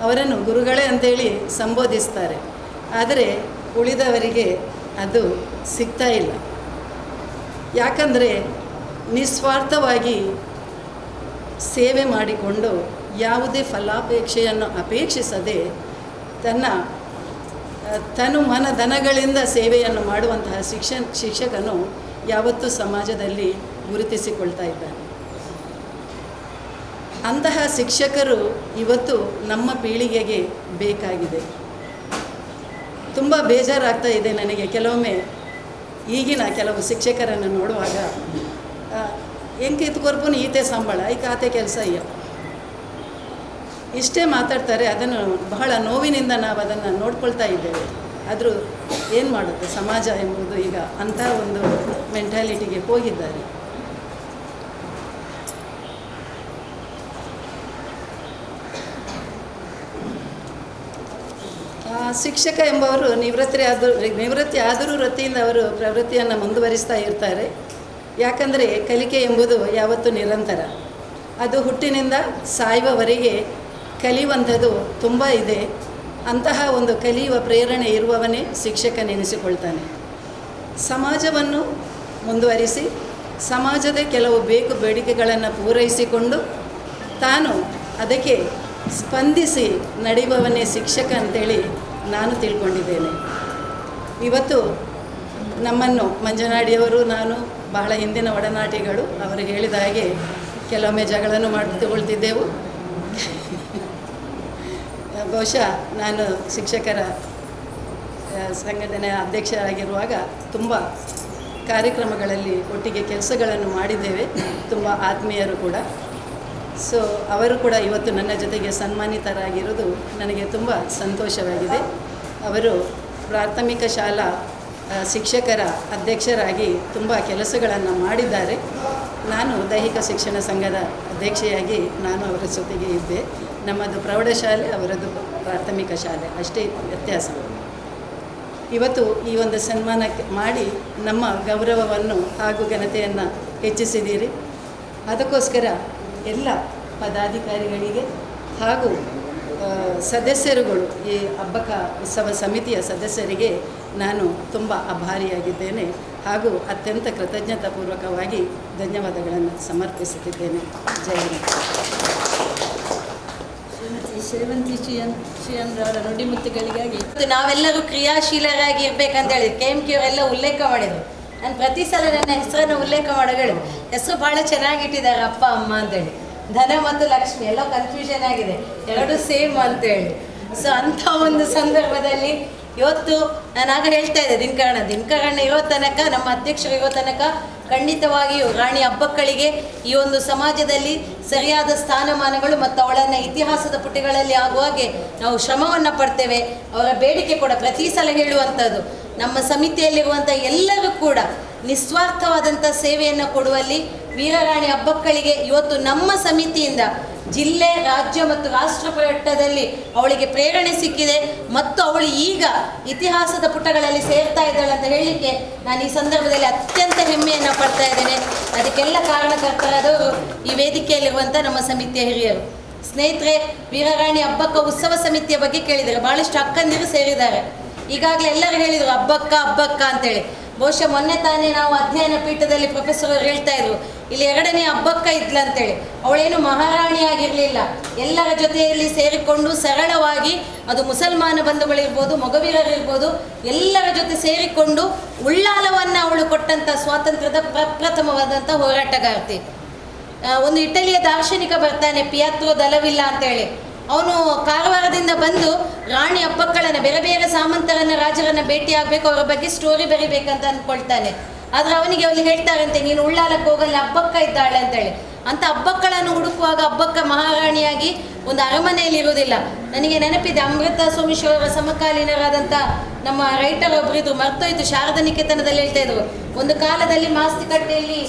ಅವರನ್ನು ಗುರುಗಳೇ ಅಂತೇಳಿ ಸಂಬೋಧಿಸ್ತಾರೆ. ಆದರೆ ಉಳಿದವರಿಗೆ ಅದು ಸಿಗ್ತಾ ಇಲ್ಲ. ಯಾಕಂದರೆ ನಿಸ್ವಾರ್ಥವಾಗಿ ಸೇವೆ ಮಾಡಿಕೊಂಡು ಯಾವುದೇ ಫಲಾಪೇಕ್ಷೆಯನ್ನು ಅಪೇಕ್ಷಿಸದೆ ತನು ಮನ ಧನಗಳಿಂದ ಸೇವೆಯನ್ನು ಮಾಡುವಂತಹ ಶಿಕ್ಷಕನು ಯಾವತ್ತೂ ಸಮಾಜದಲ್ಲಿ ಗುರುತಿಸಿಕೊಳ್ತಾ ಇದ್ದಾನೆ. ಅಂತಹ ಶಿಕ್ಷಕರು ಇವತ್ತು ನಮ್ಮ ಪೀಳಿಗೆಗೆ ಬೇಕಾಗಿದೆ. ತುಂಬ ಬೇಜಾರಾಗ್ತಾ ಇದೆ ನನಗೆ ಕೆಲವೊಮ್ಮೆ ಈಗಿನ ಕೆಲವು ಶಿಕ್ಷಕರನ್ನು ನೋಡುವಾಗ. ಹೆಂಗೆ ಇತ್ಕೊರ್ಪುನು ಈತೆ ಸಂಬಳ ಈ ಖಾತೆ ಕೆಲಸ ಅಯ್ಯ ಇಷ್ಟೇ ಮಾತಾಡ್ತಾರೆ. ಅದನ್ನು ಬಹಳ ನೋವಿನಿಂದ ನಾವು ಅದನ್ನು ನೋಡ್ಕೊಳ್ತಾ ಇದ್ದೇವೆ. ಆದರೂ ಏನು ಮಾಡುತ್ತೆ ಸಮಾಜ ಎಂಬುದು ಈಗ ಅಂಥ ಒಂದು ಮೆಂಟಾಲಿಟಿಗೆ ಹೋಗಿದ್ದಾರೆ. ಶಿಕ್ಷಕ ಎಂಬವರು ನಿವೃತ್ತಿ ಆದರೂ ವೃತ್ತಿಯಿಂದ ಅವರು ಪ್ರವೃತ್ತಿಯನ್ನು ಮುಂದುವರಿಸ್ತಾ ಇರ್ತಾರೆ. ಯಾಕಂದರೆ ಕಲಿಕೆ ಎಂಬುದು ಯಾವತ್ತೂ ನಿರಂತರ. ಅದು ಹುಟ್ಟಿನಿಂದ ಸಾಯುವವರೆಗೆ ಕಲಿಯುವಂಥದ್ದು ತುಂಬ ಇದೆ. ಅಂತಹ ಒಂದು ಕಲಿಯುವ ಪ್ರೇರಣೆ ಇರುವವನೇ ಶಿಕ್ಷಕನೆನಿಸಿಕೊಳ್ತಾನೆ. ಸಮಾಜವನ್ನು ಮುಂದುವರಿಸಿ ಸಮಾಜದ ಕೆಲವು ಬೇಡಿಕೆಗಳನ್ನು ಪೂರೈಸಿಕೊಂಡು ತಾನು ಅದಕ್ಕೆ ಸ್ಪಂದಿಸಿ ನಡೆಯುವವನೇ ಶಿಕ್ಷಕ ಅಂತೇಳಿ ನಾನು ತಿಳ್ಕೊಂಡಿದ್ದೇನೆ. ಇವತ್ತು ನಮ್ಮನ್ನು ಮಂಜನಾಡಿಯವರು ನಾನು ಬಹಳ ಹಿಂದಿನ ಒಡನಾಟಿಗಳು. ಅವರು ಹೇಳಿದ ಹಾಗೆ ಕೆಲವೊಮ್ಮೆ ಜಗಳನೂ ತಗೊಳ್ತಿದ್ದೆವು. ಬಹುಶಃ ನಾನು ಶಿಕ್ಷಕರ ಸಂಘಟನೆಯ ಅಧ್ಯಕ್ಷರಾಗಿರುವಾಗ ತುಂಬ ಕಾರ್ಯಕ್ರಮಗಳಲ್ಲಿ ಒಟ್ಟಿಗೆ ಕೆಲಸಗಳನ್ನು ಮಾಡಿದ್ದೇವೆ. ತುಂಬ ಆತ್ಮೀಯರು ಕೂಡ. ಸೊ ಅವರು ಕೂಡ ಇವತ್ತು ನನ್ನ ಜೊತೆಗೆ ಸನ್ಮಾನಿತರಾಗಿರೋದು ನನಗೆ ತುಂಬ ಸಂತೋಷವಾಗಿದೆ. ಅವರು ಪ್ರಾಥಮಿಕ ಶಾಲಾ ಶಿಕ್ಷಕರ ಅಧ್ಯಕ್ಷರಾಗಿ ತುಂಬ ಕೆಲಸಗಳನ್ನು ಮಾಡಿದ್ದಾರೆ. ನಾನು ದೈಹಿಕ ಶಿಕ್ಷಣ ಸಂಘದ ಅಧ್ಯಕ್ಷೆಯಾಗಿ ನಾನು ಅವರ ಜೊತೆಗೆ ಇದ್ದೆ. ನಮ್ಮದು ಪ್ರೌಢಶಾಲೆ, ಅವರದ್ದು ಪ್ರಾಥಮಿಕ ಶಾಲೆ, ಅಷ್ಟೇ ವ್ಯತ್ಯಾಸ. ಇವತ್ತು ಈ ಒಂದು ಸನ್ಮಾನಕ್ಕೆ ಮಾಡಿ ನಮ್ಮ ಗೌರವವನ್ನು ಹಾಗೂ ಘನತೆಯನ್ನು ಹೆಚ್ಚಿಸಿದ್ದೀರಿ. ಅದಕ್ಕೋಸ್ಕರ ಎಲ್ಲ ಪದಾಧಿಕಾರಿಗಳಿಗೆ ಹಾಗೂ ಸದಸ್ಯರುಗಳು, ಈ ಹಬ್ಬಕ ಉತ್ಸವ ಸಮಿತಿಯ ಸದಸ್ಯರಿಗೆ ನಾನು ತುಂಬ ಆಭಾರಿಯಾಗಿದ್ದೇನೆ ಹಾಗೂ ಅತ್ಯಂತ ಕೃತಜ್ಞತಾಪೂರ್ವಕವಾಗಿ ಧನ್ಯವಾದಗಳನ್ನು ಸಮರ್ಪಿಸುತ್ತಿದ್ದೇನೆ. ಜೈ ಹಿಂದ್. ಶ್ರೀಮತಿ ಸೇವಂತಿ ಶ್ರೀಯನ್ರವರ ನುಡಿಮುತ್ತುಗಳಿಗಾಗಿ ನಾವೆಲ್ಲರೂ ಕ್ರಿಯಾಶೀಲರಾಗಿ ಇರಬೇಕಂತೇಳಿ KMK ಅವರೆಲ್ಲ ಉಲ್ಲೇಖ ಮಾಡಿದರು. ನಾನು ಪ್ರತಿ ಸಲ ನನ್ನ ಹೆಸರನ್ನು ಉಲ್ಲೇಖ ಮಾಡೋ ಹೇಳು, ಹೆಸರು ಭಾಳ ಚೆನ್ನಾಗಿಟ್ಟಿದ್ದಾರೆ ಅಪ್ಪ ಅಮ್ಮ ಅಂತೇಳಿ. ಧನ ಮತ್ತು ಲಕ್ಷ್ಮಿ ಎಲ್ಲ ಕನ್ಫ್ಯೂಷನ್ ಆಗಿದೆ, ಎರಡು ಸೇಮ್ ಅಂತೇಳಿ. ಸೊ ಅಂಥ ಒಂದು ಸಂದರ್ಭದಲ್ಲಿ ಇವತ್ತು ನಾನು ಆಗ ಹೇಳ್ತಾ ಇದ್ದೆ, ದಿನಕರಣ್ಣ ಇರೋ ತನಕ, ನಮ್ಮ ಅಧ್ಯಕ್ಷರು ಇರೋ ತನಕ ಖಂಡಿತವಾಗಿಯೂ ರಾಣಿ ಹಬ್ಬಕ್ಕಳಿಗೆ ಈ ಒಂದು ಸಮಾಜದಲ್ಲಿ ಸರಿಯಾದ ಸ್ಥಾನಮಾನಗಳು ಮತ್ತು ಅವಳನ್ನು ಇತಿಹಾಸದ ಪುಟಗಳಲ್ಲಿ ಆಗುವಾಗೆ ನಾವು ಶ್ರಮವನ್ನು ಪಡ್ತೇವೆ. ಅವರ ಬೇಡಿಕೆ ಕೂಡ ಪ್ರತಿ ಸಲ ಹೇಳುವಂಥದ್ದು, ನಮ್ಮ ಸಮಿತಿಯಲ್ಲಿರುವಂಥ ಎಲ್ಲರೂ ಕೂಡ ನಿಸ್ವಾರ್ಥವಾದಂಥ ಸೇವೆಯನ್ನು ಕೊಡುವಲ್ಲಿ ವೀರರಾಣಿ ಹಬ್ಬಕ್ಕಳಿಗೆ ಇವತ್ತು ನಮ್ಮ ಸಮಿತಿಯಿಂದ ಜಿಲ್ಲೆ, ರಾಜ್ಯ ಮತ್ತು ರಾಷ್ಟ್ರ ಮಟ್ಟದಲ್ಲಿ ಅವಳಿಗೆ ಪ್ರೇರಣೆ ಸಿಕ್ಕಿದೆ ಮತ್ತು ಅವಳು ಈಗ ಇತಿಹಾಸದ ಪುಟಗಳಲ್ಲಿ ಸೇರ್ತಾ ಇದ್ದಾಳೆ ಅಂತ ಹೇಳಲಿಕ್ಕೆ ನಾನು ಈ ಸಂದರ್ಭದಲ್ಲಿ ಅತ್ಯಂತ ಹೆಮ್ಮೆಯನ್ನು ಪಡ್ತಾ ಇದ್ದೇನೆ. ಅದಕ್ಕೆಲ್ಲ ಕಾರಣಕರ್ತರಾದವರು ಈ ವೇದಿಕೆಯಲ್ಲಿರುವಂಥ ನಮ್ಮ ಸಮಿತಿಯ ಹಿರಿಯರು. ಸ್ನೇಹಿತರೆ, ವೀರರಾಣಿ ಹಬ್ಬಕ್ಕ ಉತ್ಸವ ಸಮಿತಿಯ ಬಗ್ಗೆ ಕೇಳಿದ್ದಾರೆ, ಭಾಳಷ್ಟು ಅಕ್ಕಂದಿರು ಸೇರಿದ್ದಾರೆ. ಈಗಾಗಲೇ ಎಲ್ಲರೂ ಹೇಳಿದರು ಹಬ್ಬಕ್ಕ ಅಂತೇಳಿ. ಬಹುಶಃ ಮೊನ್ನೆ ತಾನೇ ನಾವು ಅಧ್ಯಯನ ಪೀಠದಲ್ಲಿ ಪ್ರೊಫೆಸರ್ ಅವರು ಹೇಳ್ತಾ ಇದ್ರು, ಇಲ್ಲಿ 2ನೇ ಹಬ್ಬಕ್ಕ ಇದ್ಲಂತೇಳಿ. ಅವಳೇನು ಮಹಾರಾಣಿಯಾಗಿರಲಿಲ್ಲ, ಎಲ್ಲರ ಜೊತೆಯಲ್ಲಿ ಸೇರಿಕೊಂಡು ಸರಳವಾಗಿ, ಅದು ಮುಸಲ್ಮಾನ ಬಂಧುಗಳಿರ್ಬೋದು, ಮೊಗವೀರರಿರ್ಬೋದು, ಎಲ್ಲರ ಜೊತೆ ಸೇರಿಕೊಂಡು ಉಳ್ಳಾಲವನ್ನು ಅವಳು ಕೊಟ್ಟಂಥ ಸ್ವಾತಂತ್ರ್ಯದ ಪ್ರಪ್ರಥಮವಾದಂಥ ಹೋರಾಟಗಾರ್ತಿ. ಒಂದು ಇಟಲಿಯ ದಾರ್ಶನಿಕ ಬರ್ತಾನೆ, ಪಿಯಾತ್ರೋ ದಲವಿಲ್ಲ ಅಂತೇಳಿ. ಅವನು ಕಾರವಾರದಿಂದ ಬಂದು ರಾಣಿ ಹಬ್ಬಕ್ಕಳನ್ನು, ಬೇರೆ ಬೇರೆ ಸಾಮಂತರನ್ನು, ರಾಜರನ್ನು ಭೇಟಿ ಆಗಬೇಕು, ಅವರ ಬಗ್ಗೆ ಸ್ಟೋರಿ ಬರಿಬೇಕಂತ ಅಂದ್ಕೊಳ್ತಾನೆ. ಆದರೆ ಅವನಿಗೆ ಅಲ್ಲಿ ಹೇಳ್ತಾರಂತೆ, ನೀನು ಉಳ್ಳಾಲಕ್ಕೆ ಹೋಗಲ್ಲಿ ಹಬ್ಬಕ್ಕ ಇದ್ದಾಳೆ ಅಂತೇಳಿ. ಅಂಥ ಹಬ್ಬಕ್ಕಳನ್ನು ಹುಡುಕುವಾಗ ಹಬ್ಬಕ್ಕ ಮಹಾರಾಣಿಯಾಗಿ ಒಂದು ಅರಮನೆಯಲ್ಲಿ ಇರುವುದಿಲ್ಲ. ನನಗೆ ನೆನಪಿದೆ, ಅಮೃತ ಸೋಮೇಶ್ವರರ ಸಮಕಾಲೀನರಾದಂಥ ನಮ್ಮ ರೈಟರ್ ಒಬ್ಬರಿದ್ರು, ಮರ್ತೋಯ್ತು, ಶಾರದಾ ನಿಕೇತನದಲ್ಲಿ ಹೇಳ್ತಾ ಇದ್ರು, ಒಂದು ಕಾಲದಲ್ಲಿ ಮಾಸ್ತಿಕಟ್ಟೆಯಲ್ಲಿ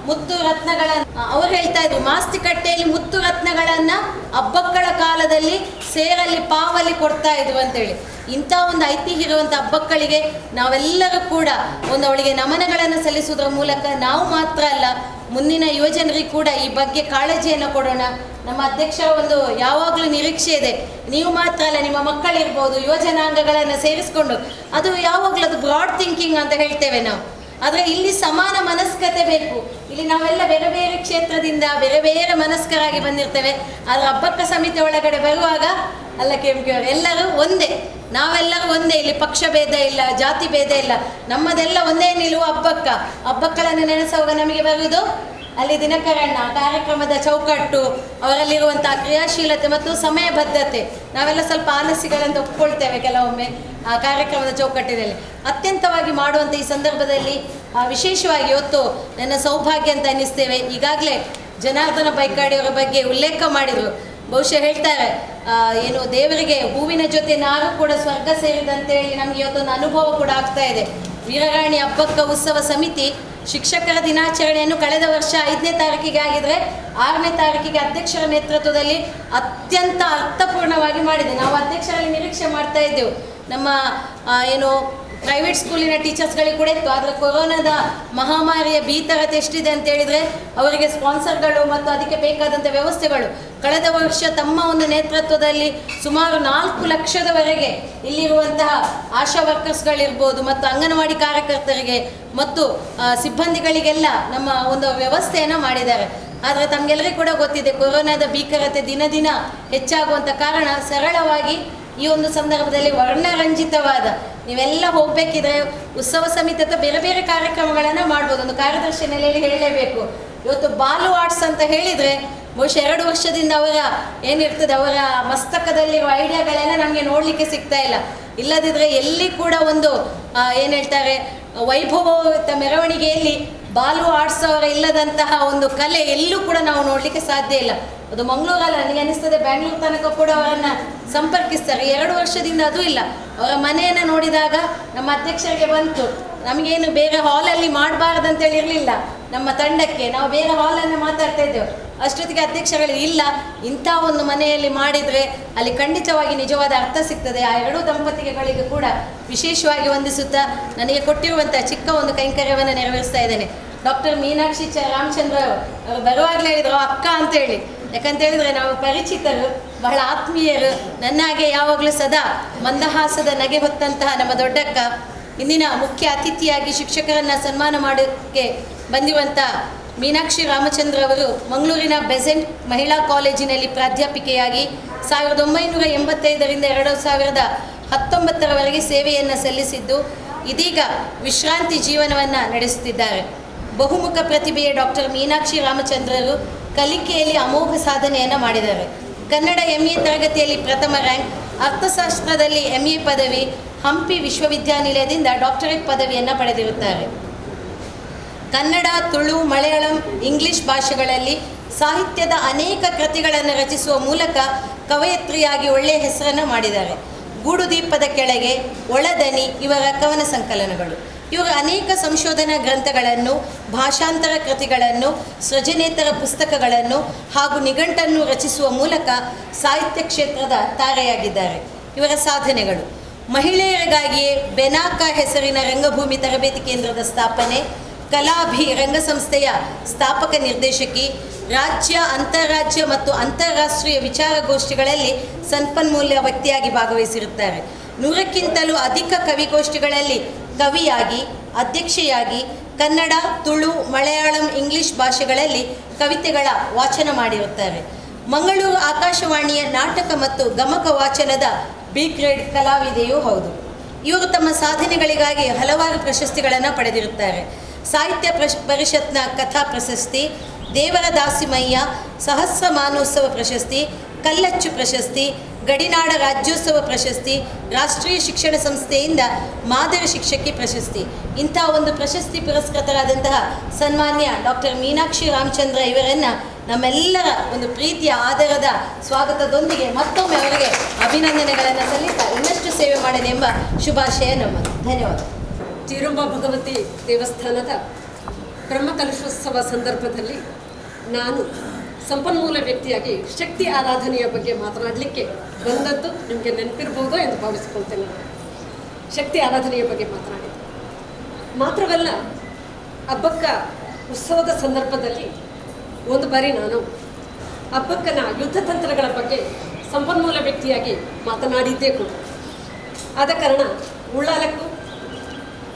ಮುತ್ತು ರತ್ನಗಳನ್ನು, ಅವ್ರು ಹೇಳ್ತಾ ಇದ್ರು, ಮಾಸ್ತಿಕಟ್ಟೆಯಲ್ಲಿ ಮುತ್ತು ರತ್ನಗಳನ್ನು ಹಬ್ಬಕ್ಕಳ ಕಾಲದಲ್ಲಿ ಸೇರಲ್ಲಿ ಪಾವಲಿ ಕೊಡ್ತಾ ಇದ್ರು ಅಂತೇಳಿ. ಇಂಥ ಒಂದು ಐತಿಹ್ಯ ಇರುವಂಥ ಹಬ್ಬಕ್ಕಳಿಗೆ ನಾವೆಲ್ಲರೂ ಕೂಡ ಒಂದು ಅವಳಿಗೆ ನಮನಗಳನ್ನು ಸಲ್ಲಿಸುವುದರ ಮೂಲಕ ನಾವು ಮಾತ್ರ ಅಲ್ಲ, ಮುಂದಿನ ಯುವಜನರಿಗೆ ಕೂಡ ಈ ಬಗ್ಗೆ ಕಾಳಜಿಯನ್ನು ಕೊಡೋಣ. ನಮ್ಮ ಅಧ್ಯಕ್ಷರ ಒಂದು ಯಾವಾಗಲೂ ನಿರೀಕ್ಷೆ ಇದೆ, ನೀವು ಮಾತ್ರ ಅಲ್ಲ, ನಿಮ್ಮ ಮಕ್ಕಳಿರ್ಬೋದು, ಯುವಜನಾಂಗಗಳನ್ನು ಸೇರಿಸ್ಕೊಂಡು, ಅದು ಯಾವಾಗಲೂ ಅದು ಬ್ರಾಡ್ ಥಿಂಕಿಂಗ್ ಅಂತ ಹೇಳ್ತೇವೆ ನಾವು. ಆದರೆ ಇಲ್ಲಿ ಸಮಾನ ಮನಸ್ಕತೆ ಬೇಕು. ಇಲ್ಲಿ ನಾವೆಲ್ಲ ಬೇರೆ ಬೇರೆ ಕ್ಷೇತ್ರದಿಂದ ಬೇರೆ ಬೇರೆ ಮನಸ್ಕರಾಗಿ ಬಂದಿರ್ತೇವೆ. ಆದರೆ ಹಬ್ಬಕ್ಕ ಸಮಿತಿ ಒಳಗಡೆ ಬರುವಾಗ ಅಲ್ಲ KMK ಅವರು ಎಲ್ಲರೂ ಒಂದೇ, ನಾವೆಲ್ಲರೂ ಒಂದೇ. ಇಲ್ಲಿ ಪಕ್ಷ ಭೇದ ಇಲ್ಲ, ಜಾತಿ ಭೇದ ಇಲ್ಲ, ನಮ್ಮದೆಲ್ಲ ಒಂದೇ ನಿಲುವು ಹಬ್ಬಕ್ಕಳನ್ನು ನೆನೆಸುವಾಗ ನಮಗೆ ಬರುವುದು ಅಲ್ಲಿ ದಿನಕರಣ್ಣ, ಕಾರ್ಯಕ್ರಮದ ಚೌಕಟ್ಟು, ಅವರಲ್ಲಿರುವಂಥ ಕ್ರಿಯಾಶೀಲತೆ ಮತ್ತು ಸಮಯಬದ್ಧತೆ. ನಾವೆಲ್ಲ ಸ್ವಲ್ಪ ಆಲಸ್ಯಗಳಂತ ಒಪ್ಕೊಳ್ತೇವೆ ಕೆಲವೊಮ್ಮೆ ಆ ಕಾರ್ಯಕ್ರಮದ ಚೌಕಟ್ಟಿನಲ್ಲಿ. ಅತ್ಯಂತವಾಗಿ ಮಾಡುವಂಥ ಈ ಸಂದರ್ಭದಲ್ಲಿ ವಿಶೇಷವಾಗಿ ಇವತ್ತು ನನ್ನ ಸೌಭಾಗ್ಯ ಅಂತ ಅನ್ನಿಸ್ತೇವೆ. ಈಗಾಗಲೇ ಜನಾರ್ದನ ಬೈಕಾಡಿಯವರ ಬಗ್ಗೆ ಉಲ್ಲೇಖ ಮಾಡಿದರು. ಬಹುಶಃ ಹೇಳ್ತಾರೆ, ಏನು ದೇವರಿಗೆ ಹೂವಿನ ಜೊತೆ ನಾರು ಕೂಡ ಸ್ವರ್ಗ ಸೇರಿದಂತೇಳಿ ನಮಗೆ ಇವತ್ತೊಂದು ಅನುಭವ ಕೂಡ ಆಗ್ತಾ ಇದೆ. ವೀರರಾಣಿ ಹಬ್ಬಕ್ಕ ಉತ್ಸವ ಸಮಿತಿ ಶಿಕ್ಷಕರ ದಿನಾಚರಣೆಯನ್ನು ಕಳೆದ ವರ್ಷ 5ನೇ ತಾರೀಕಿಗೆ ಆಗಿದ್ರೆ 6ನೇ ತಾರೀಕಿಗೆ ಅಧ್ಯಕ್ಷರ ನೇತೃತ್ವದಲ್ಲಿ ಅತ್ಯಂತ ಅರ್ಥಪೂರ್ಣವಾಗಿ ಮಾಡಿದೆ. ನಾವು ಅಧ್ಯಕ್ಷರಲ್ಲಿ ನಿರೀಕ್ಷೆ ಮಾಡ್ತಾ ಇದ್ದೆವು, ನಮ್ಮ ಏನು ಪ್ರೈವೇಟ್ ಸ್ಕೂಲಿನ ಟೀಚರ್ಸ್ಗಳಿಗೆ ಕೂಡ ಇತ್ತು. ಆದರೆ ಕೊರೋನಾದ ಮಹಾಮಾರಿಯ ಭೀಕರತೆ ಎಷ್ಟಿದೆ ಅಂತ ಹೇಳಿದರೆ ಅವರಿಗೆ ಸ್ಪಾನ್ಸರ್ಗಳು ಮತ್ತು ಅದಕ್ಕೆ ಬೇಕಾದಂಥ ವ್ಯವಸ್ಥೆಗಳು ಕಳೆದ ವರ್ಷ ತಮ್ಮ ಒಂದು ನೇತೃತ್ವದಲ್ಲಿ ಸುಮಾರು 4 ಲಕ್ಷದವರೆಗೆ ಇಲ್ಲಿರುವಂತಹ ಆಶಾ ವರ್ಕರ್ಸ್ಗಳಿರ್ಬೋದು ಮತ್ತು ಅಂಗನವಾಡಿ ಕಾರ್ಯಕರ್ತರಿಗೆ ಮತ್ತು ಸಿಬ್ಬಂದಿಗಳಿಗೆಲ್ಲ ನಮ್ಮ ಒಂದು ವ್ಯವಸ್ಥೆಯನ್ನು ಮಾಡಿದ್ದಾರೆ. ಆದರೆ ತಮಗೆಲ್ಲರಿಗೂ ಕೂಡ ಗೊತ್ತಿದೆ, ಕೊರೋನಾದ ಭೀಕರತೆ ದಿನ ದಿನ ಹೆಚ್ಚಾಗುವಂಥ ಕಾರಣ ಸರಳವಾಗಿ ಈ ಒಂದು ಸಂದರ್ಭದಲ್ಲಿ ವರ್ಣರಂಜಿತವಾದ ನೀವೆಲ್ಲ ಹೋಗಬೇಕಿದ್ರೆ ಉತ್ಸವ ಸಮಿತಿ ಅಥವಾ ಬೇರೆ ಬೇರೆ ಕಾರ್ಯಕ್ರಮಗಳನ್ನು ಮಾಡ್ಬೋದು. ಒಂದು ಕಾರ್ಯದರ್ಶಿ ನೆಲೆಯಲ್ಲಿ ಹೇಳಲೇಬೇಕು, ಇವತ್ತು ಬಾಲು ಆರ್ಟ್ಸ್ ಅಂತ ಹೇಳಿದರೆ ಬಹುಶಃ 2 ವರ್ಷದಿಂದ ಅವರ ಏನಿರ್ತದೆ ಅವರ ಮಸ್ತಕದಲ್ಲಿರುವ ಐಡಿಯಾಗಳೆಲ್ಲ ನಮಗೆ ನೋಡಲಿಕ್ಕೆ ಸಿಗ್ತಾ ಇಲ್ಲ. ಇಲ್ಲದಿದ್ದರೆ ಎಲ್ಲಿ ಕೂಡ ಒಂದು ಏನು ಹೇಳ್ತಾರೆ ವೈಭವಯುತ ಮೆರವಣಿಗೆಯಲ್ಲಿ ಬಾಲು ಆಡಿಸೋರ ಇಲ್ಲದಂತಹ ಒಂದು ಕಲೆ ಎಲ್ಲೂ ಕೂಡ ನಾವು ನೋಡಲಿಕ್ಕೆ ಸಾಧ್ಯ ಇಲ್ಲ. ಅದು ಮಂಗಳೂರಲ್ಲ, ನನಗೆ ಅನಿಸ್ತದೆ ಬ್ಯಾಂಗ್ಳೂರು ತನಕ ಕೂಡ ಅವರನ್ನು ಸಂಪರ್ಕಿಸ್ತಾರೆ. 2 ವರ್ಷದಿಂದ ಅದು ಇಲ್ಲ. ಅವರ ಮನೆಯನ್ನು ನೋಡಿದಾಗ ನಮ್ಮ ಅಧ್ಯಕ್ಷರಿಗೆ ಬಂತು, ನಮಗೇನು ಬೇರೆ ಹಾಲಲ್ಲಿ ಮಾಡಬಾರ್ದಂತೇಳಿ ಇರಲಿಲ್ಲ ನಮ್ಮ ತಂಡಕ್ಕೆ, ನಾವು ಬೇರೆ ಹಾಲನ್ನು ಮಾತಾಡ್ತಾ ಇದ್ದೆವು. ಅಷ್ಟೊತ್ತಿಗೆ ಅಧ್ಯಕ್ಷಗಳು ಇಲ್ಲ, ಇಂಥ ಒಂದು ಮನೆಯಲ್ಲಿ ಮಾಡಿದರೆ ಅಲ್ಲಿ ಖಂಡಿತವಾಗಿ ನಿಜವಾದ ಅರ್ಥ ಸಿಗ್ತದೆ. ಆ 2 ದಂಪತಿಗಳಿಗೆ ಕೂಡ ವಿಶೇಷವಾಗಿ ವಂದಿಸುತ್ತಾ ನನಗೆ ಕೊಟ್ಟಿರುವಂಥ ಚಿಕ್ಕ ಒಂದು ಕೈಂಕರ್ಯವನ್ನು ನೆರವೇರಿಸ್ತಾ ಇದ್ದೇನೆ. ಡಾಕ್ಟರ್ ಮೀನಾಕ್ಷಿ ರಾಮಚಂದ್ರ ಅವರು ಬರುವಾಗಲೇ ಹೇಳಿದರು ಅಕ್ಕ ಅಂತೇಳಿ. ಯಾಕಂತ ಹೇಳಿದರೆ ನಾವು ಪರಿಚಿತರು, ಬಹಳ ಆತ್ಮೀಯರು. ನನ್ನಾಗೆ ಯಾವಾಗಲೂ ಸದಾ ಮಂದಹಾಸದ ನಗೆ ಹೊತ್ತಂತಹ ನಮ್ಮ ದೊಡ್ಡಕ್ಕ ಇಂದಿನ ಮುಖ್ಯ ಅತಿಥಿಯಾಗಿ ಶಿಕ್ಷಕರನ್ನು ಸನ್ಮಾನ ಮಾಡೋಕ್ಕೆ ಬಂದಿರುವಂಥ ಮೀನಾಕ್ಷಿ ರಾಮಚಂದ್ರ ಅವರು ಮಂಗಳೂರಿನ ಬೆಸೆಂಟ್ ಮಹಿಳಾ ಕಾಲೇಜಿನಲ್ಲಿ ಪ್ರಾಧ್ಯಾಪಿಕೆಯಾಗಿ 1985ರಿಂದ 2019ರವರೆಗೆ ಸೇವೆಯನ್ನು ಸಲ್ಲಿಸಿದ್ದು ಇದೀಗ ವಿಶ್ರಾಂತಿ ಜೀವನವನ್ನು ನಡೆಸುತ್ತಿದ್ದಾರೆ. ಬಹುಮುಖ ಪ್ರತಿಭೆಯ ಡಾಕ್ಟರ್ ಮೀನಾಕ್ಷಿ ರಾಮಚಂದ್ರರು ಕಲಿಕೆಯಲ್ಲಿ ಅಮೋಘ ಸಾಧನೆಯನ್ನು ಮಾಡಿದ್ದಾರೆ. ಕನ್ನಡ MA ತರಗತಿಯಲ್ಲಿ ಪ್ರಥಮ ರ್ಯಾಂಕ್, ಅರ್ಥಶಾಸ್ತ್ರದಲ್ಲಿ MA ಪದವಿ, ಹಂಪಿ ವಿಶ್ವವಿದ್ಯಾನಿಲಯದಿಂದ ಡಾಕ್ಟರೇಟ್ ಪದವಿಯನ್ನು ಪಡೆದಿರುತ್ತಾರೆ. ಕನ್ನಡ, ತುಳು, ಮಲಯಾಳಂ, ಇಂಗ್ಲಿಷ್ ಭಾಷೆಗಳಲ್ಲಿ ಸಾಹಿತ್ಯದ ಅನೇಕ ಕೃತಿಗಳನ್ನು ರಚಿಸುವ ಮೂಲಕ ಕವಯತ್ರಿಯಾಗಿ ಒಳ್ಳೆಯ ಹೆಸರನ್ನು ಮಾಡಿದ್ದಾರೆ. ಗೂಡುದೀಪದ ಕೆಳಗೆ, ಒಳದನಿ ಇವರ ಕವನ ಸಂಕಲನಗಳು. ಇವರು ಅನೇಕ ಸಂಶೋಧನಾ ಗ್ರಂಥಗಳನ್ನು, ಭಾಷಾಂತರ ಕೃತಿಗಳನ್ನು, ಸೃಜನೇತರ ಪುಸ್ತಕಗಳನ್ನು ಹಾಗೂ ನಿಘಂಟನ್ನು ರಚಿಸುವ ಮೂಲಕ ಸಾಹಿತ್ಯ ಕ್ಷೇತ್ರದ ತಾರೆಯಾಗಿದ್ದಾರೆ. ಇವರ ಸಾಧನೆಗಳು: ಮಹಿಳೆಯರಿಗಾಗಿಯೇ ಬೆನಾಕ ಹೆಸರಿನ ರಂಗಭೂಮಿ ತರಬೇತಿ ಕೇಂದ್ರದ ಸ್ಥಾಪನೆ, ಕಲಾಭಿ ರಂಗಸಂಸ್ಥೆಯ ಸ್ಥಾಪಕ ನಿರ್ದೇಶಕಿ, ರಾಜ್ಯ, ಅಂತಾರಾಜ್ಯ ಮತ್ತು ಅಂತಾರಾಷ್ಟ್ರೀಯ ವಿಚಾರಗೋಷ್ಠಿಗಳಲ್ಲಿ ಸಂಪನ್ಮೂಲ ವ್ಯಕ್ತಿಯಾಗಿ ಭಾಗವಹಿಸಿರುತ್ತಾರೆ. 100ಕ್ಕಿಂತಲೂ ಅಧಿಕ ಕವಿಗೋಷ್ಠಿಗಳಲ್ಲಿ ಕವಿಯಾಗಿ, ಅಧ್ಯಕ್ಷೆಯಾಗಿ ಕನ್ನಡ, ತುಳು, ಮಲಯಾಳಂ, ಇಂಗ್ಲಿಷ್ ಭಾಷೆಗಳಲ್ಲಿ ಕವಿತೆಗಳ ವಾಚನ ಮಾಡಿರುತ್ತಾರೆ. ಮಂಗಳೂರು ಆಕಾಶವಾಣಿಯ ನಾಟಕ ಮತ್ತು ಗಮಕ ವಾಚನದ B ಗ್ರೇಡ್ ಕಲಾವಿದೆಯೂ ಹೌದು. ಇವರು ತಮ್ಮ ಸಾಧನೆಗಳಿಗಾಗಿ ಹಲವಾರು ಪ್ರಶಸ್ತಿಗಳನ್ನು ಪಡೆದಿರುತ್ತಾರೆ. ಸಾಹಿತ್ಯ ಪರಿಷತ್ನ ಕಥಾ ಪ್ರಶಸ್ತಿ, ದೇವರ ದಾಸಿಮಯ್ಯ ಸಹಸ್ರ ಮಾನೋತ್ಸವ ಪ್ರಶಸ್ತಿ, ಕಲ್ಲಚ್ಚು ಪ್ರಶಸ್ತಿ, ಗಡಿನಾಡ ರಾಜ್ಯೋತ್ಸವ ಪ್ರಶಸ್ತಿ, ರಾಷ್ಟ್ರೀಯ ಶಿಕ್ಷಣ ಸಂಸ್ಥೆಯಿಂದ ಮಾದರಿ ಶಿಕ್ಷಕಿ ಪ್ರಶಸ್ತಿ, ಇಂಥ ಒಂದು ಪ್ರಶಸ್ತಿ ಪುರಸ್ಕೃತರಾದಂತಹ ಸನ್ಮಾನ್ಯ ಡಾಕ್ಟರ್ ಮೀನಾಕ್ಷಿ ರಾಮಚಂದ್ರ ಇವರನ್ನು ನಮ್ಮೆಲ್ಲರ ಒಂದು ಪ್ರೀತಿಯ ಆಧಾರದ ಸ್ವಾಗತದೊಂದಿಗೆ ಮತ್ತೊಮ್ಮೆ ಅವರಿಗೆ ಅಭಿನಂದನೆಗಳನ್ನು ಸಲ್ಲಿಸ್ತಾ ಇನ್ನಷ್ಟು ಸೇವೆ ಮಾಡಲಿ ಎಂಬ ಶುಭಾಶಯ ನಮ್ಮದು. ಧನ್ಯವಾದ. ತೀರುಂಬ ಭಗವತಿ ದೇವಸ್ಥಾನದ ಬ್ರಹ್ಮಕಲಶೋತ್ಸವ ಸಂದರ್ಭದಲ್ಲಿ ನಾನು ಸಂಪನ್ಮೂಲ ವ್ಯಕ್ತಿಯಾಗಿ ಶಕ್ತಿ ಆರಾಧನೆಯ ಬಗ್ಗೆ ಮಾತನಾಡಲಿಕ್ಕೆ ಬಂದದ್ದು ನಿಮಗೆ ನೆನಪಿರ್ಬೋದು ಎಂದು ಭಾವಿಸಿಕೊಳ್ತೇನೆ. ಶಕ್ತಿ ಆರಾಧನೆಯ ಬಗ್ಗೆ ಮಾತನಾಡಿದೆ ಮಾತ್ರವಲ್ಲ, ಹಬ್ಬಕ್ಕ ಉತ್ಸವದ ಸಂದರ್ಭದಲ್ಲಿ ಒಂದು ಬಾರಿ ನಾನು ಹಬ್ಬಕ್ಕನ ಯುದ್ಧ ತಂತ್ರಗಳ ಬಗ್ಗೆ ಸಂಪನ್ಮೂಲ ವ್ಯಕ್ತಿಯಾಗಿ ಮಾತನಾಡಿದ್ದೇ ಕೂಡ. ಆದ ಕಾರಣ ಉಳ್ಳಾಲಕ್ಕೂ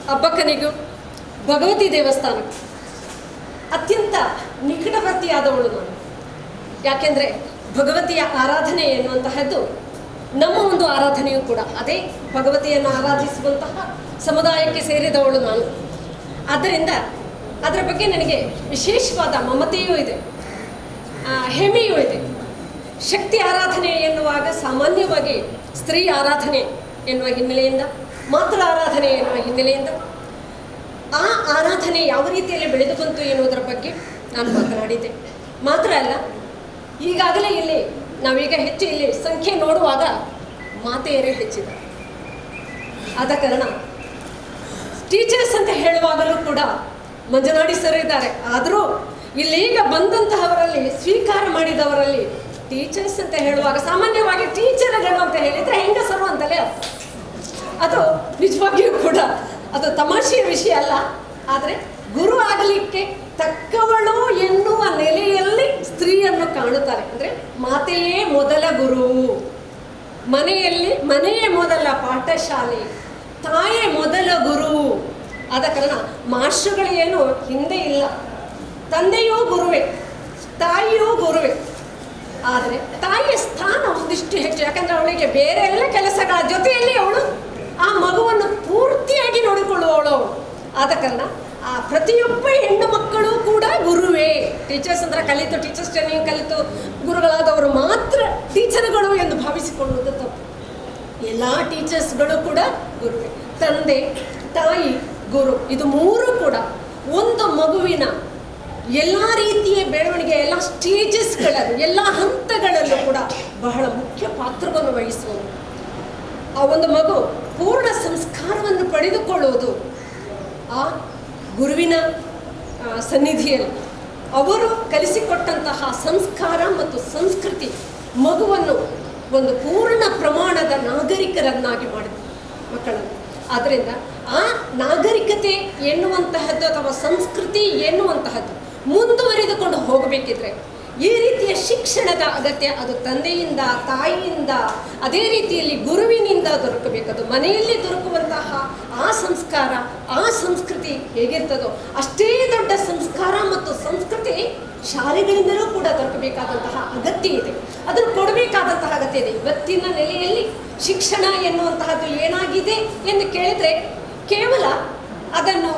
ಹಬ್ಬಕ್ಕನಿಗೂ ಭಗವತಿ ದೇವಸ್ಥಾನಕ್ಕೂ ಅತ್ಯಂತ ನಿಕಟವರ್ತಿಯಾದವಳು ನಾನು. ಯಾಕೆಂದರೆ ಭಗವತಿಯ ಆರಾಧನೆ ಎನ್ನುವಂತಹದ್ದು ನಮ್ಮ ಒಂದು ಆರಾಧನೆಯೂ ಕೂಡ ಅದೇ ಭಗವತಿಯನ್ನು ಆರಾಧಿಸುವಂತಹ ಸಮುದಾಯಕ್ಕೆ ಸೇರಿದವಳು ನಾನು. ಆದ್ದರಿಂದ ಅದರ ಬಗ್ಗೆ ನನಗೆ ವಿಶೇಷವಾದ ಮಮತೆಯೂ ಇದೆ, ಹೆಮ್ಮೆಯೂ ಇದೆ. ಶಕ್ತಿ ಆರಾಧನೆ ಎನ್ನುವಾಗ ಸಾಮಾನ್ಯವಾಗಿ ಸ್ತ್ರೀ ಆರಾಧನೆ ಎನ್ನುವ ಹಿನ್ನೆಲೆಯಿಂದ, ಮಾತೃ ಆರಾಧನೆ ಎನ್ನುವ ಹಿನ್ನೆಲೆಯಿಂದ ಆ ಆರಾಧನೆ ಯಾವ ರೀತಿಯಲ್ಲಿ ಬೆಳೆದು ಬಂತು ಎನ್ನುವುದರ ಬಗ್ಗೆ ನಾನು ಮಾತನಾಡಿದ್ದೆ. ಮಾತ್ರ ಅಲ್ಲ, ಈಗಾಗಲೇ ಇಲ್ಲಿ ನಾವೀಗ ಹೆಚ್ಚು ಇಲ್ಲಿ ಸಂಖ್ಯೆ ನೋಡುವಾಗ ಮಾತೆಯರೇ ಹೆಚ್ಚಿದ್ದಾರೆ. ಆದ ಕಾರಣ ಟೀಚರ್ಸ್ ಅಂತ ಹೇಳುವಾಗಲೂ ಕೂಡ ಮಂಜುನಾಡಿ ಸರ್ ಇದ್ದಾರೆ. ಆದರೂ ಇಲ್ಲೀಗ ಬಂದಂತಹವರಲ್ಲಿ, ಸ್ವೀಕಾರ ಮಾಡಿದವರಲ್ಲಿ ಟೀಚರ್ಸ್ ಅಂತ ಹೇಳುವಾಗ ಸಾಮಾನ್ಯವಾಗಿ ಟೀಚರ್ಗಳು ಅಂತ ಹೇಳಿದರೆ ಹೆಂಗಸರು ಅಂತಲೇ ಅರ್ಥ. ಅದು ನಿಜವಾಗಿಯೂ ಕೂಡ ಅದು ತಮಾಷೆಯ ವಿಷಯ ಅಲ್ಲ. ಆದರೆ ಗುರು ಆಗಲಿಕ್ಕೆ ತಕ್ಕವಳು ಎನ್ನುವ ನೆಲೆಯಲ್ಲಿ ಸ್ತ್ರೀಯನ್ನು ಕಾಣುತ್ತಾರೆ. ಅಂದರೆ ಮಾತೆಯೇ ಮೊದಲ ಗುರು, ಮನೆಯೇ ಮೊದಲ ಪಾಠಶಾಲೆ, ತಾಯೇ ಮೊದಲ ಗುರು. ಆದ ಕಾರಣ ಮಾಸ್ಟರ್ಗಳೇನು ಹಿಂದೆ ಇಲ್ಲ. ತಂದೆಯೂ ಗುರುವೇ, ತಾಯಿಯೂ ಗುರುವೇ. ಆದರೆ ತಾಯಿಯ ಸ್ಥಾನ ಒಂದಿಷ್ಟು ಹೆಚ್ಚು. ಯಾಕಂದರೆ ಅವಳಿಗೆ ಬೇರೆ ಎಲ್ಲ ಕೆಲಸಗಳ ಜೊತೆಯಲ್ಲಿ ಅವಳು ಆ ಮಗುವನ್ನು ಪೂರ್ತಿಯಾಗಿ ನೋಡಿಕೊಳ್ಳುವವಳು ಅವಳು. ಆದ ಕಾರಣ ಆ ಪ್ರತಿಯೊಬ್ಬ ಹೆಣ್ಣು ಮಕ್ಕಳು ಕೂಡ ಗುರುವೇ. ಟೀಚರ್ಸ್ ಅಂದರೆ ಕಲಿತು, ಟೀಚರ್ಸ್ ಟ್ರೈನಿಂಗ್ ಕಲಿತು ಗುರುಗಳಾದವರು ಮಾತ್ರ ಟೀಚರ್ಗಳು ಎಂದು ಭಾವಿಸಿಕೊಳ್ಳುವುದು ತಪ್ಪು. ಎಲ್ಲ ಟೀಚರ್ಸ್ಗಳು ಕೂಡ ಗುರುವೇ. ತಂದೆ, ತಾಯಿ, ಗುರು, ಇದು ಮೂರು ಕೂಡ ಒಂದು ಮಗುವಿನ ಎಲ್ಲ ರೀತಿಯ ಬೆಳವಣಿಗೆ, ಎಲ್ಲ ಸ್ಟೇಜಸ್ಗಳಲ್ಲಿ, ಎಲ್ಲ ಹಂತಗಳಲ್ಲೂ ಕೂಡ ಬಹಳ ಮುಖ್ಯ ಪಾತ್ರವನ್ನು ವಹಿಸುವುದು. ಆ ಒಂದು ಮಗು ಪೂರ್ಣ ಸಂಸ್ಕಾರವನ್ನು ಪಡೆದುಕೊಳ್ಳುವುದು ಆ ಗುರುವಿನ ಸನ್ನಿಧಿಯಲ್ಲಿ. ಅವರು ಕಲಿಸಿಕೊಟ್ಟಂತಹ ಸಂಸ್ಕಾರ ಮತ್ತು ಸಂಸ್ಕೃತಿ ಮಗುವನ್ನು ಒಂದು ಪೂರ್ಣ ಪ್ರಮಾಣದ ನಾಗರಿಕರನ್ನಾಗಿ ಮಾಡಿದೆ ಮಕ್ಕಳನ್ನು. ಆದ್ದರಿಂದ ಆ ನಾಗರಿಕತೆ ಎನ್ನುವಂತಹದ್ದು ಅಥವಾ ಸಂಸ್ಕೃತಿ ಎನ್ನುವಂತಹದ್ದು ಮುಂದುವರಿದುಕೊಂಡು ಹೋಗಬೇಕಿದ್ರೆ ಈ ರೀತಿಯ ಶಿಕ್ಷಣದ ಅಗತ್ಯ ಅದು ತಂದೆಯಿಂದ, ತಾಯಿಯಿಂದ, ಅದೇ ರೀತಿಯಲ್ಲಿ ಗುರುವಿನಿಂದ ದೊರಕಬೇಕು. ಅದು ಮನೆಯಲ್ಲಿ ದೊರಕುವಂತಹ ಆ ಸಂಸ್ಕಾರ, ಆ ಸಂಸ್ಕೃತಿ ಹೇಗಿರ್ತದೋ ಅಷ್ಟೇ ದೊಡ್ಡ ಸಂಸ್ಕಾರ ಮತ್ತು ಸಂಸ್ಕೃತಿ ಶಾಲೆಗಳಿಂದಲೂ ಕೂಡ ದೊರಕಬೇಕಾದಂತಹ ಅಗತ್ಯ ಇದೆ. ಅದನ್ನು ಕೊಡಬೇಕಾದಂತಹ ಅಗತ್ಯ ಇದೆ. ಇವತ್ತಿನ ನೆಲೆಯಲ್ಲಿ ಶಿಕ್ಷಣ ಎನ್ನುವಂತಹದ್ದು ಏನಾಗಿದೆ ಎಂದು ಕೇಳಿದರೆ ಕೇವಲ ಅದನ್ನು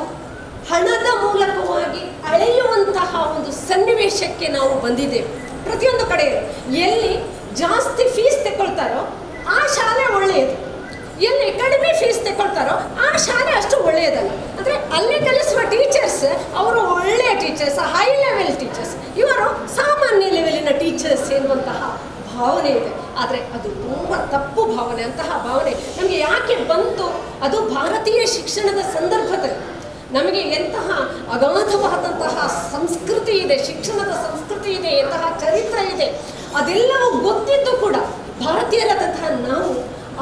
ಹಣದ ಮೂಲಕವಾಗಿ ಅಳೆಯುವಂತಹ ಒಂದು ಸನ್ನಿವೇಶಕ್ಕೆ ನಾವು ಬಂದಿದ್ದೇವೆ. ಪ್ರತಿಯೊಂದು ಕಡೆ ಎಲ್ಲಿ ಜಾಸ್ತಿ ಫೀಸ್ ತಗೊಳ್ತಾರೋ ಆ ಶಾಲೆ ಒಳ್ಳೆಯದು, ಎಲ್ಲಿ ಕಡಿಮೆ ಫೀಸ್ ತಗೊಳ್ತಾರೋ ಆ ಶಾಲೆ ಅಷ್ಟು ಒಳ್ಳೆಯದಲ್ಲ. ಅಂದರೆ ಅಲ್ಲಿ ಕಲಿಸುವ ಟೀಚರ್ಸ್ ಅವರು ಒಳ್ಳೆಯ ಟೀಚರ್ಸ್, ಹೈ ಲೆವೆಲ್ ಟೀಚರ್ಸ್, ಇವರು ಸಾಮಾನ್ಯ ಲೆವೆಲಿನ ಟೀಚರ್ಸ್ ಎನ್ನುವಂತಹ ಭಾವನೆ ಇದೆ. ಆದರೆ ಅದು ತುಂಬ ತಪ್ಪು ಭಾವನೆ. ಅಂತಹ ಭಾವನೆ ನಮಗೆ ಯಾಕೆ ಬಂತು? ಅದು ಭಾರತೀಯ ಶಿಕ್ಷಣದ ಸಂದರ್ಭದಲ್ಲಿ ನಮಗೆ ಎಂತಹ ಅಗಾಧವಾದಂತಹ ಸಂಸ್ಕೃತಿ ಇದೆ, ಶಿಕ್ಷಣದ ಸಂಸ್ಕೃತಿ ಇದೆ, ಎಂತಹ ಚರಿತ್ರೆ ಇದೆ, ಅದೆಲ್ಲವೂ ಗೊತ್ತಿದ್ದು ಕೂಡ ಭಾರತೀಯರಾದಂತಹ ನಾವು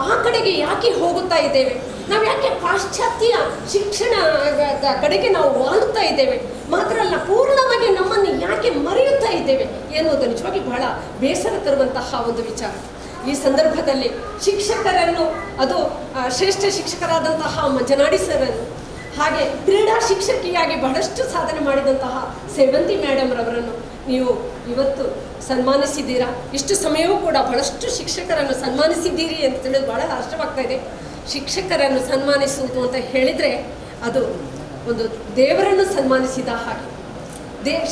ಆ ಕಡೆಗೆ ಯಾಕೆ ಹೋಗುತ್ತಾ ಇದ್ದೇವೆ? ನಾವು ಯಾಕೆ ಪಾಶ್ಚಾತ್ಯ ಶಿಕ್ಷಣದ ಕಡೆಗೆ ನಾವು ವಾಲುತ್ತಾ ಇದ್ದೇವೆ? ಮಾತ್ರ ಅಲ್ಲ, ಪೂರ್ಣವಾಗಿ ನಮ್ಮನ್ನು ಯಾಕೆ ಮರೆಯುತ್ತಾ ಇದ್ದೇವೆ ಎನ್ನುವುದು ನಿಜವಾಗಿ ಬಹಳ ಬೇಸರ ತರುವಂತಹ ಒಂದು ವಿಚಾರ. ಈ ಸಂದರ್ಭದಲ್ಲಿ ಶಿಕ್ಷಕರನ್ನು, ಅದು ಶ್ರೇಷ್ಠ ಶಿಕ್ಷಕರಾದಂತಹ ಮಂಜನಾಡಿ ಸರನ್ನು, ಹಾಗೆ ಕ್ರೀಡಾ ಶಿಕ್ಷಕಿಯಾಗಿ ಬಹಳಷ್ಟು ಸಾಧನೆ ಮಾಡಿದಂತಹ ಸೇವಂತಿ ಮೇಡಮ್ ರವರನ್ನು ನೀವು ಇವತ್ತು ಸನ್ಮಾನಿಸಿದ್ದೀರಾ. ಇಷ್ಟು ಸಮಯವೂ ಕೂಡ ಬಹಳಷ್ಟು ಶಿಕ್ಷಕರನ್ನು ಸನ್ಮಾನಿಸಿದ್ದೀರಿ ಅಂತ ತಿಳಿದು ಬಹಳ ಹರ್ಷವಾಗ್ತಾ ಇದೆ. ಶಿಕ್ಷಕರನ್ನು ಸನ್ಮಾನಿಸುವುದು ಅಂತ ಹೇಳಿದರೆ ಅದು ಒಂದು ದೇವರನ್ನು ಸನ್ಮಾನಿಸಿದ ಹಾಗೆ,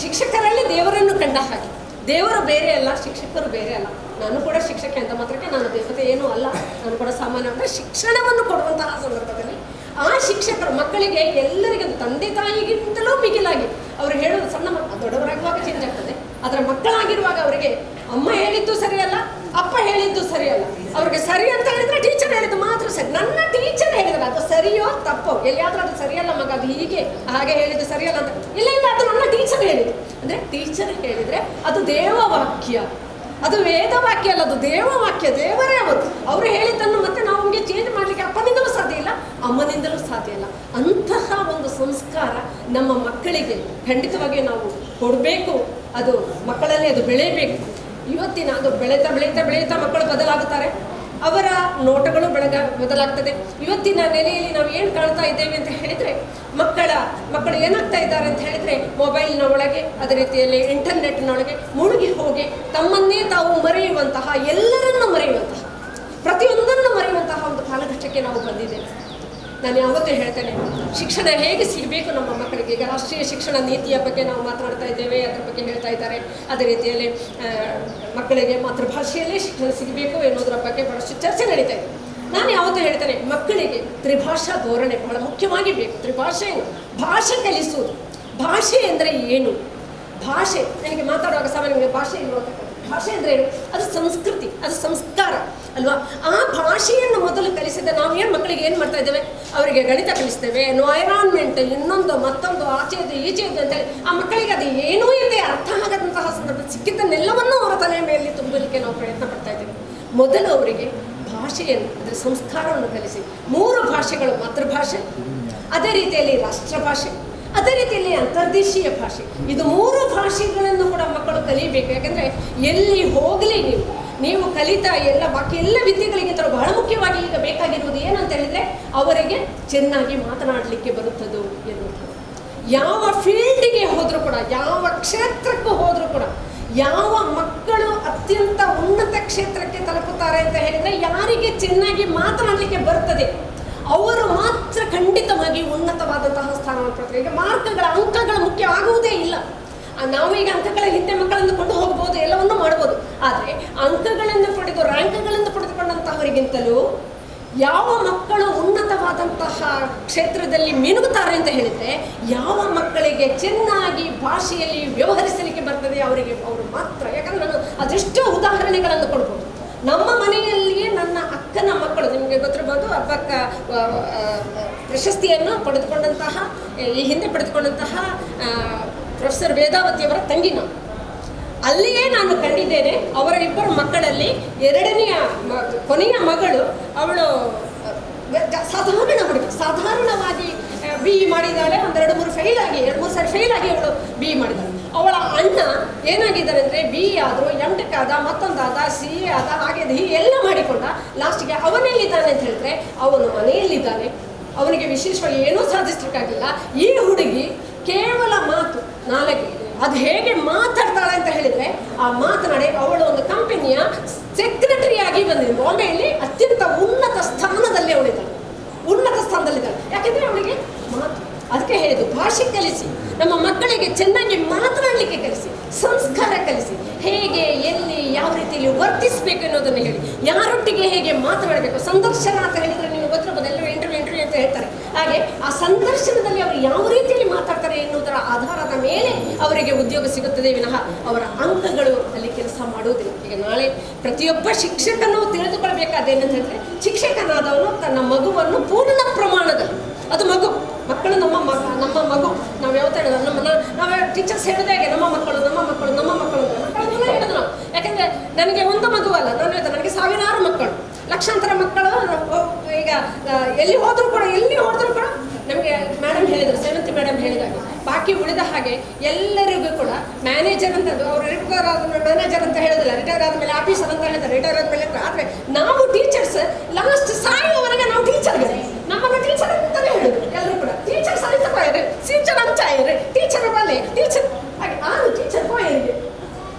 ಶಿಕ್ಷಕರಲ್ಲಿ ದೇವರನ್ನು ಕಂಡ ಹಾಗೆ. ದೇವರು ಬೇರೆ ಅಲ್ಲ, ಶಿಕ್ಷಕರು ಬೇರೆ ಅಲ್ಲ. ನಾನು ಕೂಡ ಶಿಕ್ಷಕಿ ಅಂತ ಮಾತ್ರಕ್ಕೆ ನಾನು ದೇವತೆ ಏನೂ ಅಲ್ಲ, ನಾನು ಕೂಡ ಸಾಮಾನ್ಯವಾಗಿ ಶಿಕ್ಷಣವನ್ನು ಕೊಡುವಂತಹ ಸಂದರ್ಭದಲ್ಲಿ ಆ ಶಿಕ್ಷಕರು ಮಕ್ಕಳಿಗೆ ಎಲ್ಲರಿಗೂ ತಂದೆ ತಾಯಿಗಿಂತಲೂ ಮಿಗಿಲಾಗಿ ಅವರು ಹೇಳೋದು, ಸಣ್ಣ ಮಕ್ಕಳು ದೊಡ್ಡವರಾಗುವಾಗ ಚೇಂಜ್ ಆಗ್ತದೆ, ಆದರೆ ಮಕ್ಕಳಾಗಿರುವಾಗ ಅವರಿಗೆ ಅಮ್ಮ ಹೇಳಿದ್ದು ಸರಿಯಲ್ಲ, ಅಪ್ಪ ಹೇಳಿದ್ದು ಸರಿಯಲ್ಲ. ಅವ್ರಿಗೆ ಸರಿ ಅಂತ ಹೇಳಿದ್ರೆ ಟೀಚರ್ ಹೇಳಿದ್ದು ಮಾತ್ರ ಸರಿ. ನನ್ನ ಟೀಚರ್ ಹೇಳಿದ್ರೆ ಅದು ಸರಿಯೋ ತಪ್ಪೋ, ಎಲ್ಲಿಯಾದ್ರೂ ಅದು ಸರಿಯಲ್ಲ ಮಗ, ಅದು ಹೀಗೆ ಹಾಗೆ ಹೇಳಿದ್ದು ಸರಿಯಲ್ಲ ಅಂತ, ಇಲ್ಲ ಇಲ್ಲ ಅದು ನನ್ನ ಟೀಚರ್ ಹೇಳಿದ್ದು. ಅಂದರೆ ಟೀಚರ್ ಹೇಳಿದರೆ ಅದು ದೇವವಾಕ್ಯ, ಅದು ವೇದವಾಕ್ಯ ಅಲ್ಲ, ಅದು ದೇವವಾಕ್ಯ. ದೇವರೇ ಅವರು ಹೇಳಿದ್ದನ್ನು ಮತ್ತೆ ನಾವು ನಮಗೆ ಚೇಂಜ್ ಮಾಡಲಿಕ್ಕೆ ಅಪ್ಪನಿಂದಲೂ ಸಾಧ್ಯ ಇಲ್ಲ, ಅಮ್ಮನಿಂದಲೂ ಸಾಧ್ಯ ಇಲ್ಲ. ಅಂತಹ ಒಂದು ಸಂಸ್ಕಾರ ನಮ್ಮ ಮಕ್ಕಳಿಗೆ ಖಂಡಿತವಾಗಿ ನಾವು ಕೊಡಬೇಕು. ಅದು ಮಕ್ಕಳಲ್ಲಿ ಅದು ಬೆಳೆಯಬೇಕು. ಇವತ್ತಿನ ಅದು ಬೆಳೀತಾ ಬೆಳೀತಾ ಬೆಳೀತಾ ಮಕ್ಕಳು ಬದಲಾಗುತ್ತಾರೆ, ಅವರ ನೋಟಗಳು ಬದಲಾಗ್ತದೆ. ಇವತ್ತಿನ ನೆಲೆಯಲ್ಲಿ ನಾವು ಏನು ಕಾಣ್ತಾ ಇದ್ದೇವೆ ಅಂತ ಹೇಳಿದರೆ ಮಕ್ಕಳು ಏನಾಗ್ತಾ ಇದ್ದಾರೆ ಅಂತ ಹೇಳಿದರೆ ಮೊಬೈಲ್ನ ಒಳಗೆ, ಅದೇ ರೀತಿಯಲ್ಲಿ ಇಂಟರ್ನೆಟ್ನೊಳಗೆ ಮುಳುಗಿ ಹೋಗಿ ತಮ್ಮನ್ನೇ ತಾವು ಮರೆಯುವಂತಹ, ಎಲ್ಲರನ್ನು ಮರೆಯುವಂತಹ, ಪ್ರತಿಯೊಂದನ್ನು ಮರೆಯುವಂತಹ ಒಂದು ಕಾಲಘಟ್ಟಕ್ಕೆ ನಾವು ಬಂದಿದ್ದೇವೆ. ನಾನು ಯಾವತ್ತೂ ಹೇಳ್ತೇನೆ, ಶಿಕ್ಷಣ ಹೇಗೆ ಸಿಗಬೇಕು ನಮ್ಮ ಮಕ್ಕಳಿಗೆ. ಈಗ ರಾಷ್ಟ್ರೀಯ ಶಿಕ್ಷಣ ನೀತಿಯ ಬಗ್ಗೆ ನಾವು ಮಾತನಾಡ್ತಾ ಇದ್ದೇವೆ, ಅದರ ಬಗ್ಗೆ ಹೇಳ್ತಾ ಇದ್ದಾರೆ. ಅದೇ ರೀತಿಯಲ್ಲಿ ಮಕ್ಕಳಿಗೆ ಮಾತೃಭಾಷೆಯಲ್ಲೇ ಶಿಕ್ಷಣ ಸಿಗಬೇಕು ಎನ್ನುವುದರ ಬಗ್ಗೆ ಬಹಳಷ್ಟು ಚರ್ಚೆ ನಡೀತಾ ಇದೆ. ನಾನು ಯಾವತ್ತೂ ಹೇಳ್ತೇನೆ, ಮಕ್ಕಳಿಗೆ ತ್ರಿಭಾಷಾ ಧೋರಣೆ ಬಹಳ ಮುಖ್ಯವಾಗಿ ಬೇಕು. ಭಾಷೆ ಕಲಿಸುವುದು. ಭಾಷೆ ಅಂದರೆ ಏನು? ಭಾಷೆ ನನಗೆ ಮಾತಾಡುವಾಗ ಸಾಮಾನ್ಯ ಭಾಷೆ ಇರುವಂಥದ್ದು. ಭಾಷೆ ಅಂದರೆ ಏನು? ಅದು ಸಂಸ್ಕೃತಿ, ಅದು ಸಂಸ್ಕಾರ ಅಲ್ವಾ? ಆ ಭಾಷೆಯನ್ನು ಮೊದಲು ಕಲಿಸಿದ ನಾವು ಏನು ಮಕ್ಕಳಿಗೆ ಏನು ಮಾಡ್ತಾ ಇದ್ದೇವೆ? ಅವರಿಗೆ ಗಣಿತ ಕಲಿಸ್ತೇವೆ, ಎನ್ವೈರಾನ್ಮೆಂಟ್, ಇನ್ನೊಂದು ಮತ್ತೊಂದು, ಆಚೆದು ಈಚೆದು ಅಂತೇಳಿ ಆ ಮಕ್ಕಳಿಗೆ ಅದು ಏನೂ ಇಲ್ಲದೆ ಅರ್ಥ ಆಗದಂತಹ ಸಂದರ್ಭ ಸಿಕ್ಕಿದ್ದನ್ನೆಲ್ಲವನ್ನೂ ಅವರ ತಲೆಯ ಮೇಲೆ ತುಂಬಲಿಕ್ಕೆ ನಾವು ಪ್ರಯತ್ನ ಪಡ್ತಾ ಇದ್ದೇವೆ. ಮೊದಲು ಅವರಿಗೆ ಭಾಷೆಯನ್ನು, ಅದರ ಸಂಸ್ಕಾರವನ್ನು ಕಲಿಸಿ. 3 ಭಾಷೆಗಳು, ಮಾತೃಭಾಷೆ, ಅದೇ ರೀತಿಯಲ್ಲಿ ರಾಷ್ಟ್ರಭಾಷೆ, ಅದೇ ರೀತಿಯಲ್ಲಿ ಅಂತರ್ದೇಶೀಯ ಭಾಷೆ. ಇದು 3 ಭಾಷೆಗಳನ್ನು ಕೂಡ ಮಕ್ಕಳು ಕಲಿಯಬೇಕು. ಯಾಕೆಂದರೆ ಎಲ್ಲಿ ಹೋಗಲಿ ನೀವು ಕಲಿತಾ ಬಾಕಿ ಎಲ್ಲ ವಿದ್ಯೆಗಳಿಗಿಂತಲೂ ಬಹಳ ಮುಖ್ಯವಾಗಿ ಈಗ ಬೇಕಾಗಿರುವುದು ಏನಂತ ಹೇಳಿದರೆ ಅವರಿಗೆ ಚೆನ್ನಾಗಿ ಮಾತನಾಡಲಿಕ್ಕೆ ಬರುತ್ತದೋ ಎನ್ನುವಂಥದ್ದು. ಯಾವ ಫೀಲ್ಡಿಗೆ ಹೋದರೂ ಕೂಡ, ಯಾವ ಕ್ಷೇತ್ರಕ್ಕೂ ಹೋದರೂ ಕೂಡ, ಯಾವ ಮಕ್ಕಳು ಅತ್ಯಂತ ಉನ್ನತ ಕ್ಷೇತ್ರಕ್ಕೆ ತಲುಪುತ್ತಾರೆ ಅಂತ ಹೇಳಿದರೆ ಯಾರಿಗೆ ಚೆನ್ನಾಗಿ ಮಾತನಾಡಲಿಕ್ಕೆ ಬರ್ತದೆ ಅವರು ಮಾತ್ರ ಖಂಡಿತವಾಗಿ ಉನ್ನತವಾದಂತಹ ಸ್ಥಾನವನ್ನು ಪಡ್ತಾರೆ. ಈಗ ಮಾರ್ಕ್ಗಳ, ಅಂಕಗಳ ಮುಖ್ಯ ಆಗುವುದೇ ಇಲ್ಲ. ನಾವು ಈಗ ಅಂಕಗಳ ಹಿಂದೆ ಮಕ್ಕಳನ್ನು ಕೊಂಡು ಹೋಗ್ಬೋದು, ಎಲ್ಲವನ್ನೂ ಮಾಡ್ಬೋದು. ಆದರೆ ಅಂಕಗಳನ್ನು ಪಡೆದು ರ್ಯಾಂಕ್ಗಳನ್ನು ಪಡೆದುಕೊಂಡಂತಹವರಿಗಿಂತಲೂ ಯಾವ ಮಕ್ಕಳು ಉನ್ನತವಾದಂತಹ ಕ್ಷೇತ್ರದಲ್ಲಿ ಮಿನುಗುತ್ತಾರೆ ಅಂತ ಹೇಳಿದರೆ, ಯಾವ ಮಕ್ಕಳಿಗೆ ಚೆನ್ನಾಗಿ ಭಾಷೆಯಲ್ಲಿ ವ್ಯವಹರಿಸಲಿಕ್ಕೆ ಬರ್ತದೆ ಅವರು ಮಾತ್ರ. ಯಾಕಂದರೆ ನಾನು ಅದೆಷ್ಟೋ ಉದಾಹರಣೆಗಳನ್ನು ಕೊಡ್ಬೋದು. ನಮ್ಮ ಮನೆಯಲ್ಲಿಯೇ ನನ್ನ ಅಕ್ಕನ ಮಕ್ಕಳು, ನಿಮಗೆ ಗೊತ್ತಿರಬಹುದು, ಅಬ್ಬಕ್ಕ ಪ್ರಶಸ್ತಿಯನ್ನು ಪಡೆದುಕೊಂಡಂತಹ, ಈ ಹಿಂದೆ ಪಡೆದುಕೊಂಡಂತಹ ಪ್ರೊಫೆಸರ್ ವೇದಾವತಿಯವರ ತಂಗಿನ ಅಲ್ಲಿಯೇ ನಾನು ಕಂಡಿದ್ದೇನೆ. ಅವರ ಇಬ್ಬರು ಮಕ್ಕಳಲ್ಲಿ ಕೊನೆಯ ಮಗಳು, ಅವಳು ಸಾಧಾರಣ ಹುಡುಗಿ, ಸಾಧಾರಣವಾಗಿ BE ಮಾಡಿದ್ದಾಳೆ. ಎರಡು ಮೂರು ಸಾರಿ ಫೇಲ್ ಆಗಿ ಅವಳು BE ಮಾಡಿದ್ದಾಳೆ. ಅವಳ ಅಣ್ಣ ಏನಾಗಿದ್ದಾನೆ ಅಂದರೆ BE ಆದರೂ M.Tech ಆದ, ಮತ್ತೊಂದಾದ, CA ಆದ, ಹಾಗೆ ಎಲ್ಲ ಮಾಡಿಕೊಂಡ. ಲಾಸ್ಟಿಗೆ ಅವನೆಲ್ಲಿದ್ದಾನೆ ಅಂತ ಹೇಳಿದ್ರೆ ಅವನು ಮನೆಯಲ್ಲಿದ್ದಾನೆ. ಅವನಿಗೆ ವಿಶೇಷವಾಗಿ ಏನೂ ಸಾಧಿಸಲಿಕ್ಕಾಗಿಲ್ಲ. ಈ ಹುಡುಗಿ ಕೇವಲ ಮಾತು, ನಾಲ್ಗೆ, ಅದು ಹೇಗೆ ಮಾತಾಡ್ತಾಳೆ ಅಂತ ಹೇಳಿದರೆ, ಆ ಮಾತನಾಡಿ ಅವಳು ಒಂದು ಕಂಪನಿಯ ಸೆಕ್ರೆಟರಿಯಾಗಿ ಬಂದಿದೆ. ಬಾಂಬೆಯಲ್ಲಿ ಅತ್ಯಂತ ಉನ್ನತ ಸ್ಥಾನದಲ್ಲಿದ್ದಾಳೆ. ಯಾಕೆಂದರೆ ಅವಳಿಗೆ ಮಾತು. ಅದಕ್ಕೆ ಹೇಳಿದ್ದು, ಭಾಷೆ ಕಲಿಸಿ, ನಮ್ಮ ಮಕ್ಕಳಿಗೆ ಚೆನ್ನಾಗಿ ಮಾತನಾಡಲಿಕ್ಕೆ ಕಲಿಸಿ, ಸಂಸ್ಕಾರ ಕಲಿಸಿ, ಹೇಗೆ ಎಲ್ಲಿ ಯಾವ ರೀತಿಯಲ್ಲಿ ವರ್ತಿಸಬೇಕು ಅನ್ನೋದನ್ನು ಹೇಳಿ, ಯಾರೊಟ್ಟಿಗೆ ಹೇಗೆ ಮಾತನಾಡಬೇಕು. ಸಂದರ್ಶನ ಅಂತ ಹೇಳಿದರೆ ನೀವು ಗೊತ್ತಿರಬಹುದು, ಎಲ್ಲರೂ ಇಂಟರ್ವ್ಯೂ ಅಂತ ಹೇಳ್ತಾರೆ. ಹಾಗೆ ಆ ಸಂದರ್ಶನದಲ್ಲಿ ಅವರು ಯಾವ ರೀತಿಯಲ್ಲಿ ಮಾತಾಡ್ತಾರೆ ಎನ್ನುವುದರ ಆಧಾರದ ಮೇಲೆ ಅವರಿಗೆ ಉದ್ಯೋಗ ಸಿಗುತ್ತದೆ ವಿನಃ ಅವರ ಅಂಕಗಳು ಅಲ್ಲಿ ಕೆಲಸ ಮಾಡುವುದಿಲ್ಲ. ಈಗ ನಾಳೆ ಪ್ರತಿಯೊಬ್ಬ ಶಿಕ್ಷಕನು ತಿಳಿದುಕೊಳ್ಬೇಕಾದೇನಂತ ಹೇಳಿದ್ರೆ, ಶಿಕ್ಷಕನಾದವನು ತನ್ನ ಮಗುವನ್ನು ಪೂರ್ಣ ಪ್ರಮಾಣದಲ್ಲಿ, ಅದು ಮಕ್ಕಳು ನಮ್ಮ ಮಗು, ನಾವು ಯಾವತ್ತೂ ಹೇಳೋದು, ನಾವು ಟೀಚರ್ಸ್ ಹೇಳಿದಾಗ ನಮ್ಮ ಮಕ್ಕಳು ಹೇಳೋದು ನಾವು. ಯಾಕೆಂದರೆ ನನಗೆ ಒಂದು ಮಗು ಅಲ್ಲ, ನಾನು ಹೇಳ್ತೇನೆ, ನನಗೆ ಸಾವಿರಾರು ಮಕ್ಕಳು, ಲಕ್ಷಾಂತರ ಮಕ್ಕಳು. ಈಗ ಎಲ್ಲಿ ಹೋದರೂ ಕೂಡ ನಮಗೆ ಮೇಡಮ್ ಹೇಳಿದರು, ಸೇವಂತಿ ಮೇಡಮ್ ಹೇಳಿದಾಗ, ಬಾಕಿ ಉಳಿದ ಹಾಗೆ ಎಲ್ಲರಿಗೂ ಕೂಡ ಮ್ಯಾನೇಜರ್ ಅಂತ, ಅವರು ರಿಟೈರ್ ಆದ ಮ್ಯಾನೇಜರ್ ಅಂತ ಹೇಳೋದಿಲ್ಲ, ರಿಟೈರ್ ಆದಮೇಲೆ ಆಫೀಸರ್ ಅಂತ ಹೇಳ್ತಾರೆ, ರಿಟೈರ್ ಆದಮೇಲೆ. ಆದರೆ ನಾವು ಟೀಚರ್ಸ್ ಲಾಸ್ಟ್ ಸಾಯುವವರೆಗೆ ನಾವು ಟೀಚರ್ಗಳು, ನಮ್ಮನ್ನು ಟೀಚರ್ ಅಂತಲೇ ಹೇಳೋದು ಎಲ್ಲರೂ ಕೂಡ. ಟೀಚರ್ ಸರಿತ ಪಾಯರೆ, ಟೀಚರ್ ಅಂಚಾಯರೆ, ಟೀಚರ್ ಬಲ್ಲೆ, ಟೀಚರ್ ಹಾಗೆ 6 ಟೀಚರ್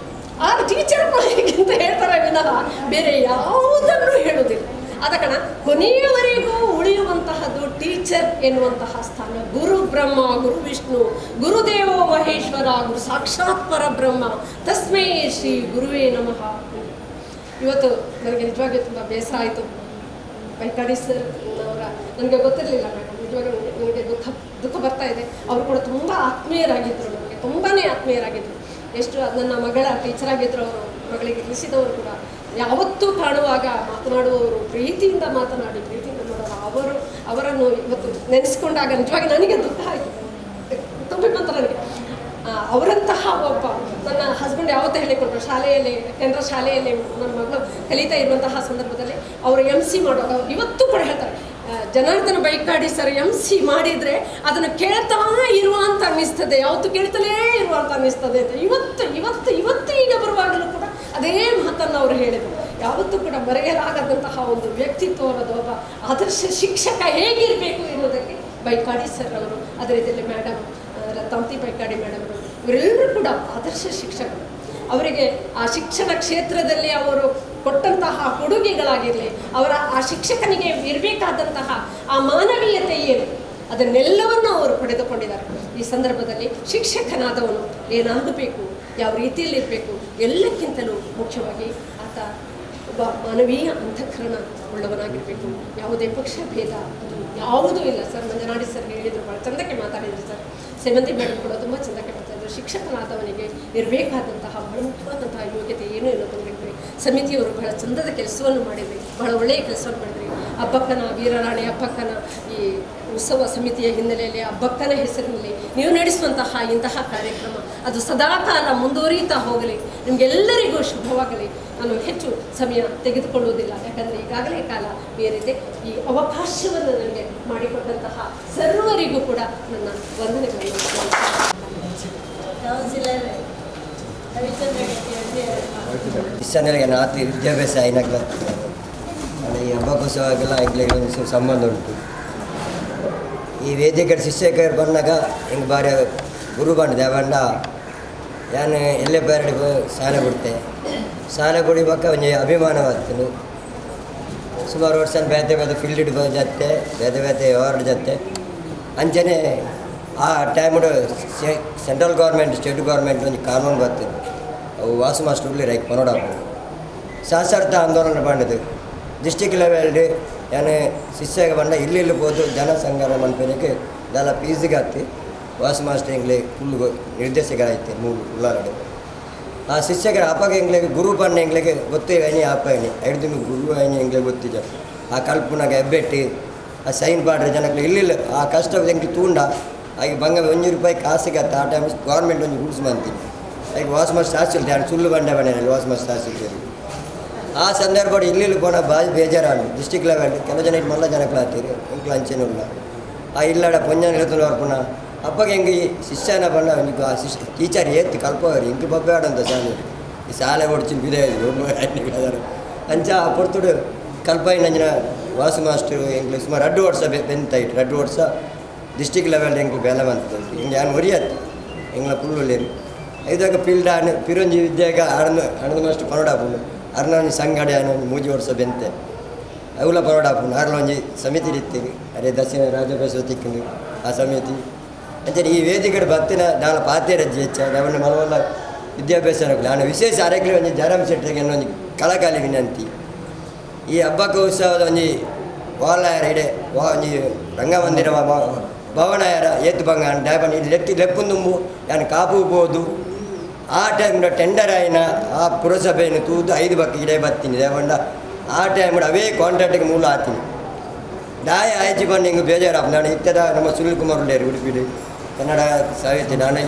ಪಾಯರಿಗೆ ಅಂತ ಹೇಳ್ತಾರೆ ವಿನಃ ಬೇರೆ ಯಾವುದನ್ನು ಹೇಳೋದಿಲ್ಲ. ಆದ ಕಾರಣ ಕೊನೆಯವರೆಗೂ ಉಳಿಯುವಂತಹದ್ದು ಟೀಚರ್ ಎನ್ನುವಂತಹ ಸ್ಥಾನ. ಗುರು ಬ್ರಹ್ಮ, ಗುರು ವಿಷ್ಣು, ಗುರುದೇವೋ ಮಹೇಶ್ವರ, ಗುರು ಸಾಕ್ಷಾತ್ ಪರಬ್ರಹ್ಮ, ತಸ್ಮೈ ಶ್ರೀ ಗುರುವೇ ನಮಃ. ಇವತ್ತು ನನಗೆ ನಿಜವಾಗಿ ತುಂಬ ಬೇಸರ ಆಯಿತು. ಬೈಕಾಡಿ ಸರ್ ಅವರ ನನಗೆ ಗೊತ್ತಿರಲಿಲ್ಲ ಮೇಡಮ್, ನಿಜವಾಗಿ ನನಗೆ ದುಃಖ ಬರ್ತಾ ಇದೆ. ಅವರು ಕೂಡ ತುಂಬ ಆತ್ಮೀಯರಾಗಿದ್ದರು, ನನಗೆ ತುಂಬಾ ಆತ್ಮೀಯರಾಗಿದ್ದರು. ಎಷ್ಟು ನನ್ನ ಮಗಳ ಟೀಚರ್ ಆಗಿದ್ದರು. ಅವರು ಮಗಳಿಗೆ ತಿಳಿಸಿದವರು ಕೂಡ ಯಾವತ್ತೂ ಕಾಣುವಾಗ ಮಾತನಾಡುವವರು, ಪ್ರೀತಿಯಿಂದ ಮಾತನಾಡಿ, ಪ್ರೀತಿಯಿಂದ ಮಾಡೋರು. ಅವರನ್ನು ಇವತ್ತು ನೆನೆಸ್ಕೊಂಡಾಗ ನಿಜವಾಗಿ ನನಗೆ ದುಃಖ ಆಯಿತು, ತುಂಬಿಕೊಂತ ನನಗೆ. ಅವರಂತಹ ಒಬ್ಬ ನನ್ನ ಹಸ್ಬೆಂಡ್ ಯಾವತ್ತೂ ಹೇಳಿಕೊಟ್ರು, ಶಾಲೆಯಲ್ಲಿ, ಕೇಂದ್ರ ಶಾಲೆಯಲ್ಲಿ ನನ್ನ ಮಗಳು ಕಲಿತಾ ಇರುವಂತಹ ಸಂದರ್ಭದಲ್ಲಿ ಅವರು MC ಮಾಡುವಾಗ ಇವತ್ತು ಕೂಡ ಹೇಳ್ತಾರೆ, ಜನಾರ್ದನ ಬೈಕಾಡಿ ಸರ್ MC ಮಾಡಿದರೆ ಅದನ್ನು ಕೇಳ್ತಾ ಇರುವ ಅಂತ ಅನ್ನಿಸ್ತದೆ, ಯಾವತ್ತು ಕೇಳ್ತಲೇ ಇರುವ ಅಂತ ಅನ್ನಿಸ್ತದೆ ಅಂತ ಇವತ್ತು ಈಗ ಬರುವಾಗಲೂ ಕೂಡ ಅದೇ ಮಾತನ್ನು ಅವರು ಹೇಳಿದರು. ಯಾವತ್ತೂ ಕೂಡ ಮರೆಯಲಾಗದಂತಹ ಒಂದು ವ್ಯಕ್ತಿತ್ವದ ಒಬ್ಬ ಆದರ್ಶ ಶಿಕ್ಷಕ ಹೇಗಿರಬೇಕು ಎನ್ನುವುದಕ್ಕೆ ಬೈಕಾಡಿ ಸರ್ ಅವರು, ಅದೇ ರೀತಿಯಲ್ಲಿ ಮೇಡಮ್ ತಂತಿ ಬೈಕಾಡಿ ಮೇಡಮ್ ಅವರು, ಇವರೆಲ್ಲರೂ ಕೂಡ ಆದರ್ಶ ಶಿಕ್ಷಕರು. ಅವರಿಗೆ ಆ ಶಿಕ್ಷಣ ಕ್ಷೇತ್ರದಲ್ಲಿ ಅವರು ಕೊಟ್ಟಂತಹ ಕೊಡುಗೆಗಳಾಗಿರಲಿ, ಅವರ ಆ ಶಿಕ್ಷಕನಿಗೆ ಇರಬೇಕಾದಂತಹ ಆ ಮಾನವೀಯತೆ ಏನು, ಅದನ್ನೆಲ್ಲವನ್ನು ಅವರು ಪಡೆದುಕೊಂಡಿದ್ದಾರೆ. ಈ ಸಂದರ್ಭದಲ್ಲಿ ಶಿಕ್ಷಕನಾದವನು ಏನಾಗಬೇಕು, ಯಾವ ರೀತಿಯಲ್ಲಿರಬೇಕು, ಎಲ್ಲಕ್ಕಿಂತಲೂ ಮುಖ್ಯವಾಗಿ ಆತ ಒಬ್ಬ ಮಾನವೀಯ ಅಂತಃಕರಣ ಉಳ್ಳವನಾಗಿರಬೇಕು. ಯಾವುದೇ ಪಕ್ಷ ಭೇದ ಅದು ಯಾವುದೂ ಇಲ್ಲ. ಸರ್ ಮಂಜನಾಡಿ ಸರ್ ಹೇಳಿದರು, ಭಾಳ ಚಂದಕ್ಕೆ ಮಾತಾಡಿದರು. ಸರ್ ಸೇವಂತಿ ಮೇಡಮ್ ಕೂಡ ತುಂಬ ಚಂದಕ್ಕೆ ಮಾತಾಡಿದರು. ಶಿಕ್ಷಕನಾದವನಿಗೆ ಇರಬೇಕಾದಂತಹ ಬಹಳ ಮುಖ್ಯವಾದಂತಹ ಯೋಗ್ಯತೆ ಏನು ಎನ್ನುವುದಕ್ಕೆ ಸಮಿತಿಯವರು ಬಹಳ ಚಂದದ ಕೆಲಸವನ್ನು ಮಾಡಿದ್ರಿ, ಬಹಳ ಒಳ್ಳೆಯ ಕೆಲಸವನ್ನು ಮಾಡಿದ್ರಿ. ಅಬ್ಬಕ್ಕನ ವೀರರಾಣಿ ಅಬ್ಬಕ್ಕನ ಈ ಉತ್ಸವ ಸಮಿತಿಯ ಹಿನ್ನೆಲೆಯಲ್ಲಿ, ಅಬ್ಬಕ್ಕನ ಹೆಸರಿನಲ್ಲಿ ನೀವು ನಡೆಸುವಂತಹ ಇಂತಹ ಕಾರ್ಯಕ್ರಮ ಅದು ಸದಾಕಾಲ ಮುಂದುವರಿಯುತ್ತಾ ಹೋಗಲಿ, ನಿಮಗೆಲ್ಲರಿಗೂ ಶುಭವಾಗಲಿ. ನಾನು ಹೆಚ್ಚು ಸಮಯ ತೆಗೆದುಕೊಳ್ಳುವುದಿಲ್ಲ, ಯಾಕಂದರೆ ಈಗಾಗಲೇ ಕಾಲ ಬೇರಿದೆ. ಈ ಅವಕಾಶವನ್ನು ನನಗೆ ಮಾಡಿಕೊಟ್ಟಂತಹ ಸರ್ವರಿಗೂ ಕೂಡ ನನ್ನ ವಂದನೆಗಳನ್ನು. ಕೌನ್ಸಿಲರ್ ಇಷ್ಟನೆಲ್ಲ ನಾತಿ ವಿದ್ಯಾಭ್ಯಾಸ ಏನಾಗ್ತದೆ ಈ ಹಬ್ಬಕ್ಕೋಸ್ಕರವಾಗೆಲ್ಲ ಎಂಗ್ಲಿಗೆ ಸಂಬಂಧ ಉಂಟು. ಈ ವೇದಿಕೆ ಶಿಕ್ಷಕರು ಬಂದಾಗ ಹೆಂಗೆ ಬಾರಿ ಗುರು ಬಂದಿದೆ ಬಂಡ ನಾನು ಎಲ್ಲೇ ಬೇರೆ ಶಾಲೆ ಬಿಡ್ತೆ, ಶಾಲೆ ಬಿಡಿಬೇಕ ಒಂದು ಅಭಿಮಾನವಾಗ್ತದೆ. ಸುಮಾರು ವರ್ಷ ಬೇತೆ ಫೀಲ್ಡ್ ಜೊತೆ ಬೇತೆ ವಾರ್ಡ್ ಜೊತೆ ಅಂಚನೆ ಆ time central government state government ಒಂದು ಕಾನೂನು ಬರ್ತದೆ, ಅವು ವಾಸು ಮಾಸ್ಟರ್ಲಿ ರೈಕ್ ಪನೋಡ ಸಾಕ್ಷರತಾ ಆಂದೋಲನ ಬಂದಿದ್ದು ಡಿಸ್ಟಿಕ್ ಲೆವೆಲ್ ಯಾನೆ ಶಿಷ್ಯಗೆ ಬಂದ ಇಲ್ಲಿ ಹೋದು ಜನಸಂಘ ಮಲ್ಪೆನಕ್ಕೆ ದಾಲ ಫೀಸ್ಗೆ ಹತ್ತಿ ವಾಸ್ ಮಾಸ್ಟರ್ ಎಂಗ್ಲೆ ಫುಲ್ ನಿರ್ದೇಶಕರಾಯ್ತು 3 ಉಳ್ಳಾರಡೆ ಆ ಶಿಷ್ಯಕರ ಅಪ್ಪಗೆ ಎಂಗ್ಲೆಗೆ ಗುರು ಪಣ್ಣ ಎಂಗ್ಲೆಗೆ ಗೊತ್ತೇ ಐನಿ ಅಪ್ಪ ಐನಿ 5 ದಿನ ಗುರು ಐನಿ ಎಂಗ್ಲೆ ಗೊತ್ತಿದ್ದ ಆ ಕಲ್ಪನಾಗ ಹೆಬ್ಬೆಟ್ಟಿ ಆ ಸೈನ್ ಪಾಡ್ರೆ ಜನಕ್ಕೆ ಇಲ್ಲಿ ಆ ಕಷ್ಟ ಎಂಗ್ಲಿ ತೂಂಡ ಆಗ ಬಂಗ 1 ರೂಪಾಯಿ ಕಾಸಿಗೆ ಆ ಟೈಮ್ ಗೌರ್ಮೆಂಟ್ ಒಂದು ರೂಲ್ಸ್ ಬಂತೀನಿ ಈಗ ವಾಸ್ ಮಾಸ್ಟರ್ ಶಾಸ್ತ್ರಿ ಯಾರು ಸುಳ್ಳು ಬಂಡೆ ಬನ್ನಲ್ಲಿ ವಾಸ್ ಮಾಸ್ಟರ್ ಶಾಸ್ತ್ರಿ ಆ ಸಂದರ್ಭ ಇಲ್ಲಿ ಪೋನ ಬಾಯಿ ಬೇಜಾರಾಡು ಡಿಸ್ಟಿಕ್ ಲೆವೆಲ್ ಕೆಲವು ಜನ ಇದು ಮಲ್ಲ ಜನಕ್ಕೆ ಹಾಕ್ತೀರಿ ಇಂಕ್ಲ ಅಂಚೆನಿಲ್ಲ ಆ ಇಲ್ಲಾಡ ಪೊಂಜನ ಹೇಳ್ತಾರೆ ಅವ್ರು ಪುನಃ ಅಪ್ಪಗೆ ಹೆಂಗೆ ಶಿಷ್ಯನ ಬಣ್ಣ ಆ ಟೀಚರ್ ಏತ್ತು ಕಲ್ಪವ್ರಿ ಇಂಕ ಬಬ್ಬೆ ಆಡಂತ ಶಾಲೆ ಈ ಶಾಲೆ ಹೊಡ್ಚಿನ ಬಿದೆ ಅಂಚ ಆ ಪೊರ್ತುಡು ಕಲ್ಪಾಯಿ ನಂಜಿನ ವಾಸು ಮಾಸ್ಟರ್ ಎಂಗ್ಲಿ ಸುಮಾರು 2 ವರ್ಷ ಬೆಂತಾಯ್ತು 2 ವರ್ಷ ಡಿಸ್ಟಿಕ್ ಲೆವೆಲ್ ಎಂಗ್ಲಿ ಬೆಲೆ ಬಂತು ಹಿಂಗೆ ಏನು ಒರಿಯತ್ತು ಎಂಗ್ಲ ಪುಲ್ಲುಳ್ಳೇರು ಐದಾಗ ಫೀಲ್ಡ್ ಪಿರಂಜಿ ವಿದ್ಯಾಗ ಹಣದ ಮಾಸ್ಟರ್ ಪನೋಡಾಪುಂಡು ಅರ್ನೊಂದು ಸಂಗಡೆ ಅನ್ನೊಂದು 3 ವರ್ಷ ಬೆಂತೆ ಅವಳ ಪನೋಡಾಪುಂಡು ಅರ್ಲೊಂಜಿ ಸಮಿತಿ ರೀತಿಗೆ ಅದೇ ದಕ್ಷಿಣ ರಾಜಭಾಷೆ ತಿಕ್ಕಿಂದು ಆ ಸಮಿತಿ ಅಂಚೆ ಈ ವೇದಿಕೆ ಬತ್ತಿನ ನಾನು ಪಾತೆ ರಜ್ಜೆ ಹೆಚ್ಚ ಅವನ್ನ ಮಲವಲ್ಲ ವಿದ್ಯಾಭ್ಯಾಸ ನಾನು ವಿಶೇಷ ಆರೋಗ್ಯ ಒಂದು ಜರಂ ಶೆಟ್ಟಿಗೆ ಒಂದು ಕಳಕಾಲಿ ವಿನಂತಿ ಈ ಹಬ್ಬಕ್ಕೆ ಉತ್ಸವದ ಒಂದು ವಾಲಾಯರ ಇಡೆ ಒಂದು ರಂಗಮಂದಿರ ಭವನಾಯರ ಏತು ಬಂಗ ಡಾಬನ್ ಇಲ್ಲಿ ಲೆಪ್ಪುಂದುಂಬು ನಾನು ಕಾಪು ಹೋದು ಆ ಟೈಮ್ನ ಟೆಂಡರ್ ಆಯ್ನ ಆ ಪುರಸಭೆಯನ್ನು ತೂದು 5 ಬಕ್ಕೆ ಇಡೆ ಬರ್ತೀನಿ ದೇವಂಡ ಆ ಟೈಮ್ ಅವೇ ಕಾಂಟ್ರಾಕ್ಟಿಗೆ ಮೂಲ ಆತೀನಿ ಡಾಯ ಆಯ್ಚಿ ಬಂದು ಹಿಂಗೆ ಬೇಜಾರಪ್ಪ ನಾನು ಇತ್ತದ ನಮ್ಮ ಸುನಿಲ್ ಕುಮಾರ್ ಉಳ್ಳೇರು ಉಡುಪಿಲಿ ಕನ್ನಡ ಸಾಹಿತ್ಯ ನಾನು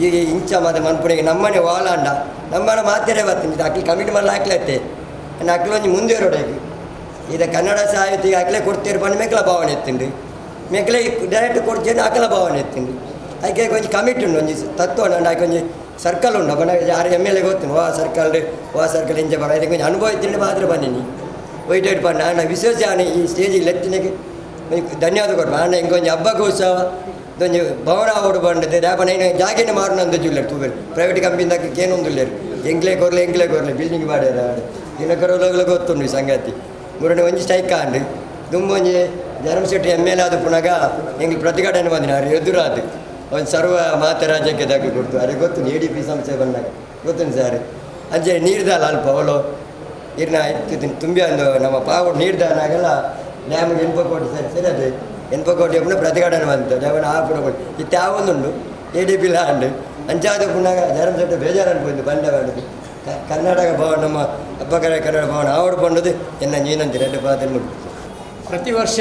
ಈಗ ಇಂಚ ಮತ್ತು ಮನ್ಪುಣಿಗೆ ನಮ್ಮನೆ ವಾಲಾಂಡ ನಮ್ಮನೆ ಮಾತೇನೆ ಬರ್ತೀನಿ ಅಕ್ಲಿ ಕಮಿಟಿ ಮಲ್ಲ ಹಾಕ್ಲತ್ತೆ ನಾನು ಅಕ್ಲಿ ಒಂದು ಮುಂದೆ ರೋಡಾಗಿ ಇದು ಕನ್ನಡ ಸಾಹಿತ್ಯ ಅಕ್ಲೆ ಕೊಡ್ತೀರಿ ಬಂದು ಮೇಕಲ ಭಾವನೆ ಎತ್ತಿಂಡು ಮೇಕಲೆ ಡೈರೆಕ್ಟ್ ಕೊಡ್ತೀನಿ ಅಕಲ ಭಾವನೆ ಎತ್ತಿಂಡು ಅದಕ್ಕೆ ಕೊಂಚ ಕಮಿಟಿ ಉಂಡು ಒಂಜಿ ತತ್ವ ನಾನು ಆಕೆ ಒಂಜಿ ಸರ್ಕಲ್ ಉಂಡು ಬಣ್ಣ ಯಾರು MLA ಗೊತ್ತು ವಾ ಸರ್ಕಲ್ ಇಂಚೆ ಬರ ಇದಕ್ಕೆ ಕೊಂಚ ಅನುಭವ ಇತ್ತಿಂಡು ಮಾತ್ರ ಬನ್ನಿ ವೈಟ್ ಪಣ್ಣ ನಾನು ವಿಶೇಷ ಈ ಸ್ಟೇಜಿಗೆ ಲೆತ್ತಿನಗೆ ಧನ್ಯವಾದ ಕೊಟ್ಟು ಅಣ್ಣ ಹಿಂಗೆ ಒಂದು ಹಬ್ಬಕ್ಕೆ ಉತ್ಸವ ಇದೊಂದು ಭವನ ಓಡು ಬಂದಿದೆ ರ್ಯಾಪನ ಏನು ಜಾಗೇನೆ ಮಾರುನಂದು ಜುಲ್ಲರ್ ತೂಬೆಲ್ ಪ್ರೈವೇಟ್ ಕಂಪ್ನಿದಾಗ ಏನೊಂದುಲ್ಲೇರು ಎಂಗ್ಲೇ ಕೊರ್ಲೆ ಬಿಲ್ಡಿಂಗ್ ಮಾಡ್ಯಾರ ದಿನಕರೋಗ್ಲ ಗೊತ್ತುಂಡು ಈ ಸಂಗತಿ ಮೂರನೇ ಒಂಜಿ ಸ್ಟ್ರೈಕ್ ಆಂಡು ದುಂಬೊಂಜಿ ಧರ್ಮಶೆಟ್ಟಿ MLA ಆದ ಪುನಗ ಎಂಗ್ಲಿ ಪ್ರತಿಭಟನೆ ಬಂದಿನ ಅವ್ರು ಎದುರಾದು ಒಂದು ಸರ್ವ ಮಾತರಾಜ್ಯಕ್ಕೆ ದಾಖಲೆ ಕೊಡ್ತು ಅದೇ ಗೊತ್ತು ADP ಸಂಸ್ಥೆ ಬಂದಾಗ ಗೊತ್ತುಂಟು ಸರ್ ಅಂಚೆ ನೀರ್ದಾಲ ಅಲ್ಪ ಅವಳು ಇರ್ನ ಇತ್ತು ತುಂಬಿ ಒಂದು ನಮ್ಮ ಪಾವು ನೀರ್ದಾನಾಗೆಲ್ಲ ಡ್ಯಾಮ್ಗೆ 80 ಕೋಟಿ ಸರಿ ಅದು 80 ಕೋಟಿ ಪುನಃ ಪ್ರತಿಭಟನೆ ಬಂತು ಡ್ಯಾಮನ ಆ ಪುನಃ ಇತ್ತು ಯಾವೊಂದುಂಡು ADP ಲ್ಯಾಂಡ್ ಅಂಚಾದ ಪುನಃ ಧರ್ಮಶೆಟ್ಟಿ ಬೇಜಾರು ಅನ್ಬೋದು ಬಂಡೆ ಮಾಡೋದು ಕರ್ನಾಟಕ ಭವನ ನಮ್ಮ ಹಬ್ಬಕರ ಕನ್ನಡ ಭವನ ಆವಡು ಬಂಡದು ಎನ್ನ ನೀನಂತೆ 2 ಪಾತ್ರೆ ಮುಟ್ಟು ಪ್ರತಿ ವರ್ಷ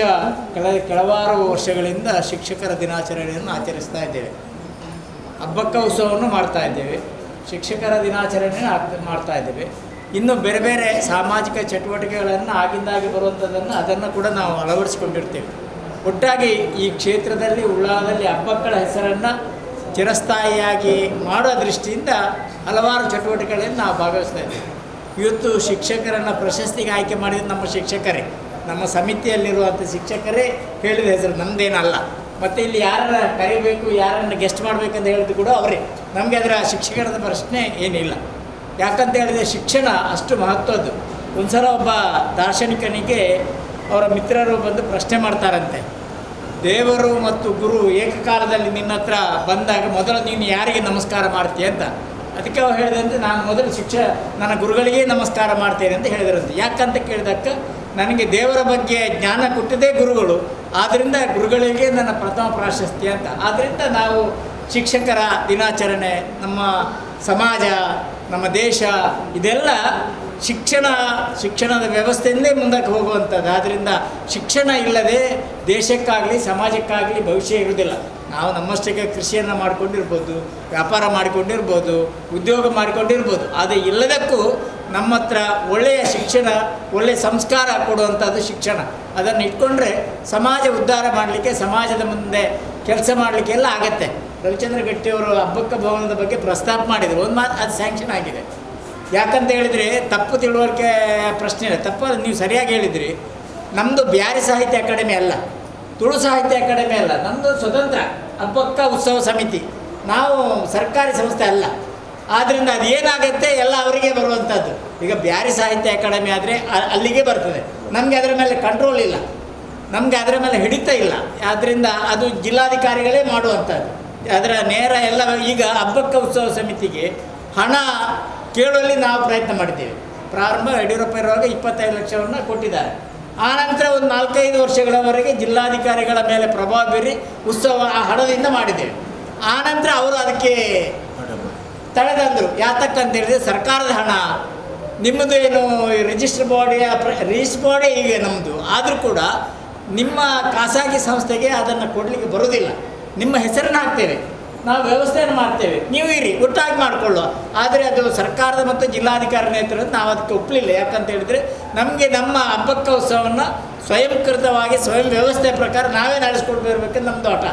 ಕೆಲವಾರು ವರ್ಷಗಳಿಂದ ಶಿಕ್ಷಕರ ದಿನಾಚರಣೆಯನ್ನು ಆಚರಿಸ್ತಾ ಇದ್ದೇವೆ. ಹಬ್ಬಕ್ಕ ಉತ್ಸವವನ್ನು ಮಾಡ್ತಾ ಇದ್ದೇವೆ, ಶಿಕ್ಷಕರ ದಿನಾಚರಣೆಯನ್ನು ಮಾಡ್ತಾ ಇದ್ದೇವೆ. ಇನ್ನು ಬೇರೆ ಬೇರೆ ಸಾಮಾಜಿಕ ಚಟುವಟಿಕೆಗಳನ್ನು ಆಗಿಂದಾಗಿ ಬರುವಂಥದ್ದನ್ನು ಅದನ್ನು ಕೂಡ ನಾವು ಅಳವಡಿಸಿಕೊಂಡಿರ್ತೇವೆ. ಒಟ್ಟಾಗಿ ಈ ಕ್ಷೇತ್ರದಲ್ಲಿ ಉಳ್ಳಾಲದಲ್ಲಿ ಹಬ್ಬಗಳ ಹೆಸರನ್ನು ಚಿರಸ್ಥಾಯಿಯಾಗಿ ಮಾಡುವ ದೃಷ್ಟಿಯಿಂದ ಹಲವಾರು ಚಟುವಟಿಕೆಗಳನ್ನು ನಾವು ಭಾಗವಹಿಸ್ತಾ ಇದ್ದೇವೆ. ಇವತ್ತು ಶಿಕ್ಷಕರನ್ನು ಪ್ರಶಸ್ತಿಗೆ ಆಯ್ಕೆ ಮಾಡಿದ ನಮ್ಮ ಶಿಕ್ಷಕರೇ, ನಮ್ಮ ಸಮಿತಿಯಲ್ಲಿರುವಂಥ ಶಿಕ್ಷಕರೇ ಹೇಳಿದ ಹೆಸರು, ನಮ್ಮದೇನಲ್ಲ. ಮತ್ತು ಇಲ್ಲಿ ಯಾರನ್ನ ಕರಿಬೇಕು, ಯಾರನ್ನು ಗೆಸ್ಟ್ ಮಾಡಬೇಕಂತ ಹೇಳಿದ್ರು ಕೂಡ ಅವರೇ. ನಮಗೆ ಅದರ ಶಿಕ್ಷಕರದ ಪ್ರಶ್ನೆ ಏನಿಲ್ಲ. ಯಾಕಂತ ಹೇಳಿದರೆ ಶಿಕ್ಷಣ ಅಷ್ಟು ಮಹತ್ವದ್ದು. ಒಂದು ಸಲ ಒಬ್ಬ ದಾರ್ಶನಿಕನಿಗೆ ಅವರ ಮಿತ್ರರು ಬಂದು ಪ್ರಶ್ನೆ ಮಾಡ್ತಾರಂತೆ, ದೇವರು ಮತ್ತು ಗುರು ಏಕಕಾಲದಲ್ಲಿ ನಿನ್ನ ಹತ್ರ ಬಂದಾಗ ಮೊದಲು ನೀನು ಯಾರಿಗೆ ನಮಸ್ಕಾರ ಮಾಡ್ತೀಯ ಅಂತ. ಅದಕ್ಕೆ ಅವ್ರು ಹೇಳಿದಂತೆ, ನಾನು ಮೊದಲು ನನ್ನ ಗುರುಗಳಿಗೇ ನಮಸ್ಕಾರ ಮಾಡ್ತೇನೆ ಅಂತ ಹೇಳಿದರಂತೆ. ಯಾಕಂತ ಕೇಳಿದಕ್ಕೆ, ನನಗೆ ದೇವರ ಬಗ್ಗೆ ಜ್ಞಾನ ಕೊಟ್ಟಿದ್ದೇ ಗುರುಗಳು, ಆದ್ದರಿಂದ ಗುರುಗಳಿಗೆ ನನ್ನ ಪ್ರಥಮ ಪ್ರಾಶಸ್ತ್ಯ ಅಂತ. ಆದ್ದರಿಂದ ನಾವು ಶಿಕ್ಷಕರ ದಿನಾಚರಣೆ, ನಮ್ಮ ಸಮಾಜ, ನಮ್ಮ ದೇಶ, ಇದೆಲ್ಲ ಶಿಕ್ಷಣದ ವ್ಯವಸ್ಥೆಯಿಂದೇ ಮುಂದಕ್ಕೆ ಹೋಗುವಂಥದ್ದು. ಆದ್ದರಿಂದ ಶಿಕ್ಷಣ ಇಲ್ಲದೆ ದೇಶಕ್ಕಾಗಲಿ ಸಮಾಜಕ್ಕಾಗಲಿ ಭವಿಷ್ಯ ಇರುವುದಿಲ್ಲ. ನಾವು ನಮ್ಮಷ್ಟಕ್ಕೆ ಕೃಷಿಯನ್ನು ಮಾಡಿಕೊಂಡಿರ್ಬೋದು, ವ್ಯಾಪಾರ ಮಾಡಿಕೊಂಡಿರ್ಬೋದು, ಉದ್ಯೋಗ ಮಾಡಿಕೊಂಡಿರ್ಬೋದು. ಆದರೆ ಎಲ್ಲದಕ್ಕೂ ನಮ್ಮ ಹತ್ರ ಒಳ್ಳೆಯ ಶಿಕ್ಷಣ, ಒಳ್ಳೆಯ ಸಂಸ್ಕಾರ ಕೊಡುವಂಥದ್ದು ಶಿಕ್ಷಣ. ಅದನ್ನು ಇಟ್ಕೊಂಡ್ರೆ ಸಮಾಜ ಉದ್ಧಾರ ಮಾಡಲಿಕ್ಕೆ, ಸಮಾಜದ ಮುಂದೆ ಕೆಲಸ ಮಾಡಲಿಕ್ಕೆ ಎಲ್ಲ ಆಗತ್ತೆ. ರವಿಚಂದ್ರ ಗಟ್ಟಿಯವರು ಹಬ್ಬಕ್ಕ ಭವನದ ಬಗ್ಗೆ ಪ್ರಸ್ತಾಪ ಮಾಡಿದರು. ಒಂದು ಮಾತು, ಅದು ಸ್ಯಾಂಕ್ಷನ್ ಆಗಿದೆ. ಯಾಕಂತ ಹೇಳಿದರೆ ತಪ್ಪು ತಿಳುವಳಿಕೆ ಪ್ರಶ್ನೆ ಇಲ್ಲ, ತಪ್ಪು ನೀವು ಸರಿಯಾಗಿ ಹೇಳಿದ್ರಿ. ನಮ್ಮದು ಬ್ಯಾರಿ ಸಾಹಿತ್ಯ ಅಕಾಡೆಮಿ ಅಲ್ಲ, ತುಳು ಸಾಹಿತ್ಯ ಅಕಾಡೆಮಿ ಅಲ್ಲ, ನಮ್ಮದು ಸ್ವತಂತ್ರ ಹಬ್ಬಕ್ಕ ಉತ್ಸವ ಸಮಿತಿ. ನಾವು ಸರ್ಕಾರಿ ಸಂಸ್ಥೆ ಅಲ್ಲ. ಆದ್ದರಿಂದ ಅದು ಏನಾಗುತ್ತೆ ಎಲ್ಲ ಅವರಿಗೆ ಬರುವಂಥದ್ದು. ಈಗ ಬ್ಯಾರಿ ಸಾಹಿತ್ಯ ಅಕಾಡೆಮಿ ಆದರೆ ಅಲ್ಲಿಗೆ ಬರ್ತದೆ. ನಮಗೆ ಅದರ ಮೇಲೆ ಕಂಟ್ರೋಲ್ ಇಲ್ಲ, ನಮಗೆ ಅದರ ಮೇಲೆ ಹಿಡಿತ ಇಲ್ಲ. ಆದ್ದರಿಂದ ಅದು ಜಿಲ್ಲಾಧಿಕಾರಿಗಳೇ ಮಾಡುವಂಥದ್ದು. ಅದರ ನೇರ ಎಲ್ಲ. ಈಗ ಹಬ್ಬಕ್ಕ ಉತ್ಸವ ಸಮಿತಿಗೆ ಹಣ ಕೇಳುವಲ್ಲಿ ನಾವು ಪ್ರಯತ್ನ ಮಾಡಿದ್ದೇವೆ. ಪ್ರಾರಂಭ ಯಡಿಯೂರಪ್ಪ ಇರುವಾಗ 25 ಲಕ್ಷವನ್ನು ಕೊಟ್ಟಿದ್ದಾರೆ. ಆನಂತರ ಒಂದು 4-5 ವರ್ಷಗಳವರೆಗೆ ಜಿಲ್ಲಾಧಿಕಾರಿಗಳ ಮೇಲೆ ಪ್ರಭಾವ ಬೀರಿ ಉತ್ಸವ ಆ ಹಣದಿಂದ ಮಾಡಿದ್ದೇವೆ. ಆನಂತರ ಅವರು ಅದಕ್ಕೆ ತಡೆದಂದರು. ಯಾತಕ್ಕಂತ ಹೇಳಿದರೆ ಸರ್ಕಾರದ ಹಣ, ನಿಮ್ಮದು ಏನು ರಿಜಿಸ್ಟರ್ ಬಾಡಿ ಈಗ ನಮ್ಮದು, ಆದರೂ ಕೂಡ ನಿಮ್ಮ ಖಾಸಗಿ ಸಂಸ್ಥೆಗೆ ಅದನ್ನು ಕೊಡಲಿಕ್ಕೆ ಬರೋದಿಲ್ಲ. ನಿಮ್ಮ ಹೆಸರನ್ನು ಹಾಕ್ತೇವೆ, ನಾವು ವ್ಯವಸ್ಥೆಯನ್ನು ಮಾಡ್ತೇವೆ, ನೀವು ಇರಿ, ಒಟ್ಟಾಗಿ ಮಾಡಿಕೊಳ್ಳುವ. ಆದರೆ ಅದು ಸರ್ಕಾರದ ಮತ್ತು ಜಿಲ್ಲಾಧಿಕಾರಿ ನೇತೃತ್ವದ ನಾವು ಅದಕ್ಕೆ ಒಪ್ಪಲಿಲ್ಲ. ಯಾಕಂತ ಹೇಳಿದರೆ ನಮಗೆ ನಮ್ಮ ಹಬ್ಬಕ್ಕ ಉತ್ಸವವನ್ನು ಸ್ವಯಂಕೃತವಾಗಿ ಸ್ವಯಂ ವ್ಯವಸ್ಥೆ ಪ್ರಕಾರ ನಾವೇ ನಡೆಸ್ಕೊಂಡು ಬರಬೇಕಂತ ನಮ್ಮದು ಆಟ.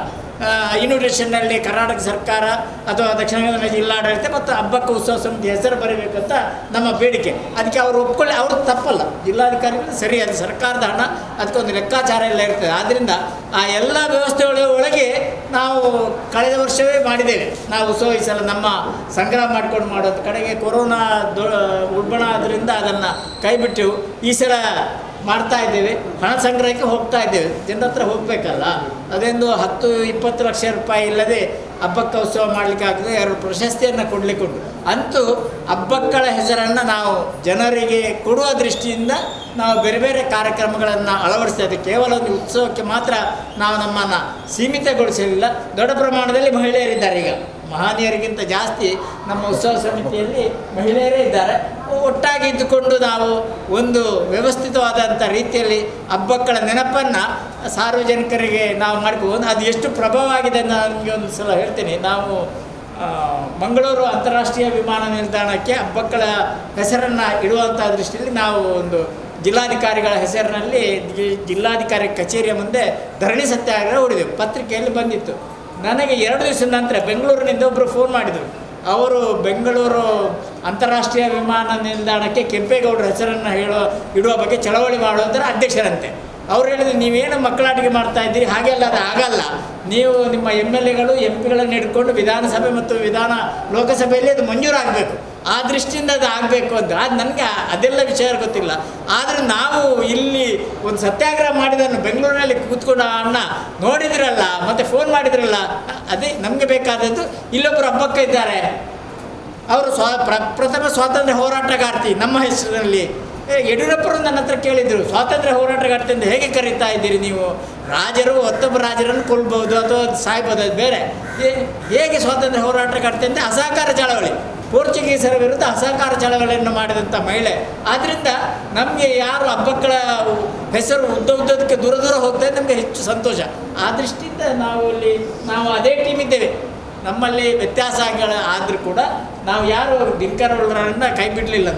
ಇನ್ವಿಟೇಷನ್ನಲ್ಲಿ ಕರ್ನಾಟಕ ಸರ್ಕಾರ ಅಥವಾ ದಕ್ಷಿಣ ಕನ್ನಡ ಜಿಲ್ಲಾಡಳಿತ ಮತ್ತು ಹಬ್ಬಕ್ಕ ಉತ್ಸವ ಸಮಿತಿ ಹೆಸರು ಬರೀಬೇಕಂತ ನಮ್ಮ ಬೇಡಿಕೆ. ಅದಕ್ಕೆ ಅವರು ಒಪ್ಕೊಳ್ಳಿ, ಅವರು ತಪ್ಪಲ್ಲ, ಜಿಲ್ಲಾಧಿಕಾರಿಗಳು ಸರಿ, ಅದು ಸರ್ಕಾರದ ಹಣ, ಅದಕ್ಕೊಂದು ಲೆಕ್ಕಾಚಾರ ಎಲ್ಲ ಇರ್ತದೆ. ಆದ್ದರಿಂದ ಆ ಎಲ್ಲ ವ್ಯವಸ್ಥೆಗಳ ಒಳಗೆ ನಾವು ಕಳೆದ ವರ್ಷವೇ ಮಾಡಿದ್ದೇವೆ. ನಾವು ಉತ್ಸವ ಈ ಸಲ ನಮ್ಮ ಸಂಗ್ರಹ ಮಾಡಿಕೊಂಡು ಮಾಡೋದು ಕಡೆಗೆ ಕೊರೋನಾ ಉಲ್ಬಣ ಆದ್ದರಿಂದ ಅದನ್ನು ಕೈಬಿಟ್ಟೆವು. ಈ ಸಲ ಮಾಡ್ತಾ ಇದ್ದೇವೆ, ಹಣ ಸಂಗ್ರಹಕ್ಕೆ ಹೋಗ್ತಾ ಇದ್ದೇವೆ. ಜನರ ಹತ್ರ ಹೋಗಬೇಕಲ್ಲ, ಅದೊಂದು 10-20 ಲಕ್ಷ ರೂಪಾಯಿ ಇಲ್ಲದೆ ಹಬ್ಬಕ್ಕ ಉತ್ಸವ ಮಾಡಲಿಕ್ಕೆ ಆಗ್ತದೆ. ಯಾರು ಪ್ರಶಸ್ತಿಯನ್ನು ಕೊಡಲಿಕ್ಕೆ ಉಂಟು. ಅಂತೂ ಹಬ್ಬಕ್ಕಳ ಹೆಸರನ್ನು ನಾವು ಜನರಿಗೆ ಕೊಡುವ ದೃಷ್ಟಿಯಿಂದ ನಾವು ಬೇರೆ ಬೇರೆ ಕಾರ್ಯಕ್ರಮಗಳನ್ನು ಅಳವಡಿಸ್ತಾ ಇದ್ದೇವೆ. ಕೇವಲ ಒಂದು ಉತ್ಸವಕ್ಕೆ ಮಾತ್ರ ನಾವು ನಮ್ಮನ್ನು ಸೀಮಿತಗೊಳಿಸಲಿಲ್ಲ. ದೊಡ್ಡ ಪ್ರಮಾಣದಲ್ಲಿ ಮಹಿಳೆಯರಿದ್ದಾರೆ. ಈಗ ಮಹನೀಯರಿಗಿಂತ ಜಾಸ್ತಿ ನಮ್ಮ ಉತ್ಸವ ಸಮಿತಿಯಲ್ಲಿ ಮಹಿಳೆಯರೇ ಇದ್ದಾರೆ. ಒಟ್ಟಾಗಿ ಇದ್ದುಕೊಂಡು ನಾವು ಒಂದು ವ್ಯವಸ್ಥಿತವಾದಂಥ ರೀತಿಯಲ್ಲಿ ಹಬ್ಬಕ್ಕಳ ನೆನಪನ್ನು ಸಾರ್ವಜನಿಕರಿಗೆ ನಾವು ಮಾಡ್ಬೋದು. ಅದು ಎಷ್ಟು ಪ್ರಭಾವ ಆಗಿದೆ ನಾನು ನಿಮಗೆ ಒಂದು ಸಲ ಹೇಳ್ತೀನಿ. ನಾವು ಮಂಗಳೂರು ಅಂತಾರಾಷ್ಟ್ರೀಯ ವಿಮಾನ ನಿಲ್ದಾಣಕ್ಕೆ ಹಬ್ಬಕ್ಕಳ ಹೆಸರನ್ನು ಇಡುವಂಥ ದೃಷ್ಟಿಯಲ್ಲಿ ನಾವು ಒಂದು ಜಿಲ್ಲಾಧಿಕಾರಿಗಳ ಹೆಸರಿನಲ್ಲಿ ಜಿಲ್ಲಾಧಿಕಾರಿ ಕಚೇರಿಯ ಮುಂದೆ ಧರಣಿ ಸತ್ಯಾಗ್ರಹ ಹೂಡಿದೆವು. ಪತ್ರಿಕೆಯಲ್ಲಿ ಬಂದಿತ್ತು. ನನಗೆ 2 ದಿವಸದ ನಂತರ ಬೆಂಗಳೂರಿನಿಂದ ಒಬ್ಬರು ಫೋನ್ ಮಾಡಿದರು. ಅವರು ಬೆಂಗಳೂರು ಅಂತಾರಾಷ್ಟ್ರೀಯ ವಿಮಾನ ನಿಲ್ದಾಣಕ್ಕೆ ಕೆಂಪೇಗೌಡರ ಹೆಸರನ್ನು ಇಡುವ ಬಗ್ಗೆ ಚಳವಳಿ ಮಾಡುವುದರ ಅಧ್ಯಕ್ಷರಂತೆ. ಅವ್ರು ಹೇಳಿದ್ರು, ನೀವೇನು ಮಕ್ಕಳಾಟಿಕೆ ಮಾಡ್ತಾ ಇದ್ದೀರಿ, ಹಾಗೆಲ್ಲ ಅದು ಆಗಲ್ಲ. ನೀವು ನಿಮ್ಮ MLAಗಳು MP ಗಳನ್ನು ಹಿಡ್ಕೊಂಡು ವಿಧಾನಸಭೆ ಮತ್ತು ಲೋಕಸಭೆಯಲ್ಲಿ ಅದು ಮಂಜೂರಾಗಬೇಕು. ಆ ದೃಷ್ಟಿಯಿಂದ ಅದು ಆಗಬೇಕು ಅಂತ. ಅದು ನನಗೆ ಅದೆಲ್ಲ ವಿಷಯ ಗೊತ್ತಿಲ್ಲ. ಆದರೆ ನಾವು ಇಲ್ಲಿ ಒಂದು ಸತ್ಯಾಗ್ರಹ ಮಾಡಿದನ್ನು ಬೆಂಗಳೂರಿನಲ್ಲಿ ಕೂತ್ಕೊಂಡು ಅಣ್ಣ ನೋಡಿದ್ರಲ್ಲ, ಮತ್ತು ಫೋನ್ ಮಾಡಿದ್ರಲ್ಲ, ಅದೇ ನಮಗೆ ಬೇಕಾದದ್ದು. ಇಲ್ಲೊಬ್ಬರು ಹಬ್ಬಕ್ಕ ಇದ್ದಾರೆ, ಅವರು ಪ್ರಥಮ ಸ್ವಾತಂತ್ರ್ಯ ಹೋರಾಟಗಾರ್ತಿ ನಮ್ಮ ಹೆಸರಿನಲ್ಲಿ. ಯಡಿಯೂರಪ್ಪರು ನನ್ನ ಹತ್ರ ಕೇಳಿದರು, ಸ್ವಾತಂತ್ರ್ಯ ಹೋರಾಟಗಾರ್ತಿ ಅಂತ ಹೇಗೆ ಕರೀತಾ ಇದ್ದೀರಿ ನೀವು? ರಾಜರು ಮತ್ತೊಬ್ಬ ರಾಜರನ್ನು ಕೊಲ್ಬೋದು ಅಥವಾ ಸಾಯ್ಬೋದು, ಅದು ಬೇರೆ. ಹೇಗೆ ಸ್ವಾತಂತ್ರ್ಯ ಹೋರಾಟಗಾರ್ತಿ ಅಂದರೆ ಅಸಹಕಾರ ಚಳವಳಿ, ಪೋರ್ಚುಗೀಸರ ವಿರುದ್ಧ ಅಸಹಕಾರ ಚಳವಳಿಯನ್ನು ಮಾಡಿದಂಥ ಮಹಿಳೆ. ಆದ್ದರಿಂದ ನಮಗೆ ಯಾರು ಹಬ್ಬಕ್ಕಳ ಹೆಸರು ಉದ್ದಕ್ಕೆ ದೂರ ಹೋಗ್ತದೆ, ನಮಗೆ ಹೆಚ್ಚು ಸಂತೋಷ. ಆ ದೃಷ್ಟಿಯಿಂದ ನಾವು ಅದೇ ಟೀಮ್ ಇದ್ದೇವೆ. ನಮ್ಮಲ್ಲಿ ವ್ಯತ್ಯಾಸಗಳ ಆದರೂ ಕೂಡ ನಾವು ಯಾರು ದಿನಕರ್ ಅವರನ್ನು ಕೈ ಬಿಡಲಿಲ್ಲ.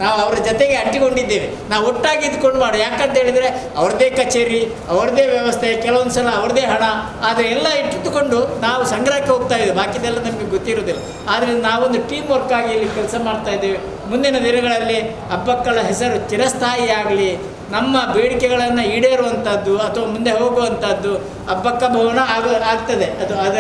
ನಾವು ಅವರ ಜೊತೆಗೆ ಅಂಟಿಕೊಂಡಿದ್ದೇವೆ. ನಾವು ಒಟ್ಟಾಗಿ ಇದ್ಕೊಂಡು ಮಾಡಿ. ಯಾಕಂತ ಹೇಳಿದರೆ ಅವ್ರದ್ದೇ ಕಚೇರಿ, ಅವ್ರದ್ದೇ ವ್ಯವಸ್ಥೆ, ಕೆಲವೊಂದು ಸಲ ಅವ್ರದ್ದೇ ಹಣ, ಆದರೆ ಎಲ್ಲ ಇಟ್ಟುಕೊಂಡು ನಾವು ಸಂಗ್ರಹಕ್ಕೆ ಹೋಗ್ತಾ ಇದ್ದೇವೆ. ಬಾಕಿದೆಲ್ಲ ನಮಗೆ ಗೊತ್ತಿರೋದಿಲ್ಲ. ಆದ್ದರಿಂದ ನಾವೊಂದು ಟೀಮ್ ವರ್ಕ್ ಆಗಿ ಇಲ್ಲಿ ಕೆಲಸ ಮಾಡ್ತಾ ಇದ್ದೇವೆ. ಮುಂದಿನ ದಿನಗಳಲ್ಲಿ ಹಬ್ಬಕ್ಕಳ ಹೆಸರು ಚಿರಸ್ಥಾಯಿಯಾಗಲಿ, ನಮ್ಮ ಬೇಡಿಕೆಗಳನ್ನು ಈಡೇರುವಂಥದ್ದು ಅಥವಾ ಮುಂದೆ ಹೋಗುವಂಥದ್ದು ಹಬ್ಬಕ್ಕ ಭವನ ಆಗ್ತದೆ.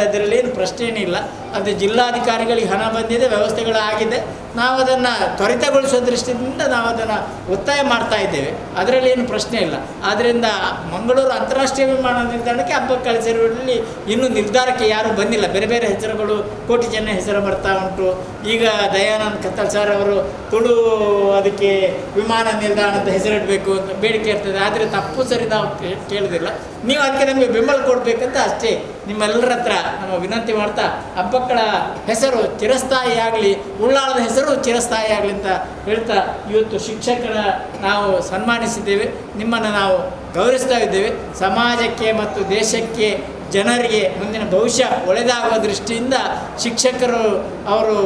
ಅದರಲ್ಲಿ ಏನು ಪ್ರಶ್ನೆ ಏನಿಲ್ಲ. ಅದು ಜಿಲ್ಲಾಧಿಕಾರಿಗಳಿಗೆ ಹಣ ಬಂದಿದೆ, ವ್ಯವಸ್ಥೆಗಳಾಗಿದೆ. ನಾವು ಅದನ್ನು ತ್ವರಿತಗೊಳಿಸೋ ದೃಷ್ಟಿಯಿಂದ ನಾವು ಅದನ್ನು ಒತ್ತಾಯ ಮಾಡ್ತಾ ಇದ್ದೇವೆ. ಅದರಲ್ಲಿ ಏನು ಪ್ರಶ್ನೆ ಇಲ್ಲ. ಆದ್ದರಿಂದ ಮಂಗಳೂರು ಅಂತಾರಾಷ್ಟ್ರೀಯ ವಿಮಾನ ನಿಲ್ದಾಣಕ್ಕೆ ಹಬ್ಬಕ್ಕಳ ಹೆಸರುಗಳಲ್ಲಿ ಇನ್ನೂ ನಿರ್ಧಾರಕ್ಕೆ ಯಾರೂ ಬಂದಿಲ್ಲ. ಬೇರೆ ಬೇರೆ ಹೆಸರುಗಳು, ಕೋಟಿ ಚೆನ್ನೈ ಹೆಸರು ಬರ್ತಾ ಉಂಟು. ಈಗ ದಯಾನಂದ್ ಕತ್ತಲ್ ಸರ್ ಅವರು ತುಳು ಅದಕ್ಕೆ ವಿಮಾನ ನಿಲ್ದಾಣದ ಹೆಸರಿಡಬೇಕು ಅಂತ ಬೇಡಿಕೆ ಇರ್ತದೆ. ಆದರೆ ತಪ್ಪು ಸರಿ ನಾವು ಕೇಳೋದಿಲ್ಲ. ನೀವು ಅದಕ್ಕೆ ನಮಗೆ ಬೆಂಬಲ ಕೊಡಬೇಕಂತ ಅಷ್ಟೇ ನಿಮ್ಮೆಲ್ಲರ ಹತ್ರ ನಮ್ಮ ವಿನಂತಿ ಮಾಡ್ತಾ, ಹಬ್ಬಕ್ಕಳ ಹೆಸರು ಚಿರಸ್ಥಾಯಿಯಾಗಲಿ, ಉಳ್ಳಾಳದ ಹೆಸರು ಚಿರಸ್ಥಾಯಿಯಾಗಲಿ ಅಂತ ಹೇಳ್ತಾ, ಇವತ್ತು ಶಿಕ್ಷಕರ ನಾವು ಸನ್ಮಾನಿಸಿದ್ದೇವೆ. ನಿಮ್ಮನ್ನು ನಾವು ಗೌರವಿಸ್ತಾ ಇದ್ದೇವೆ. ಸಮಾಜಕ್ಕೆ ಮತ್ತು ದೇಶಕ್ಕೆ, ಜನರಿಗೆ ಮುಂದಿನ ಭವಿಷ್ಯ ಒಳ್ಳೆಯದಾಗುವ ದೃಷ್ಟಿಯಿಂದ ಶಿಕ್ಷಕರು ಅವರು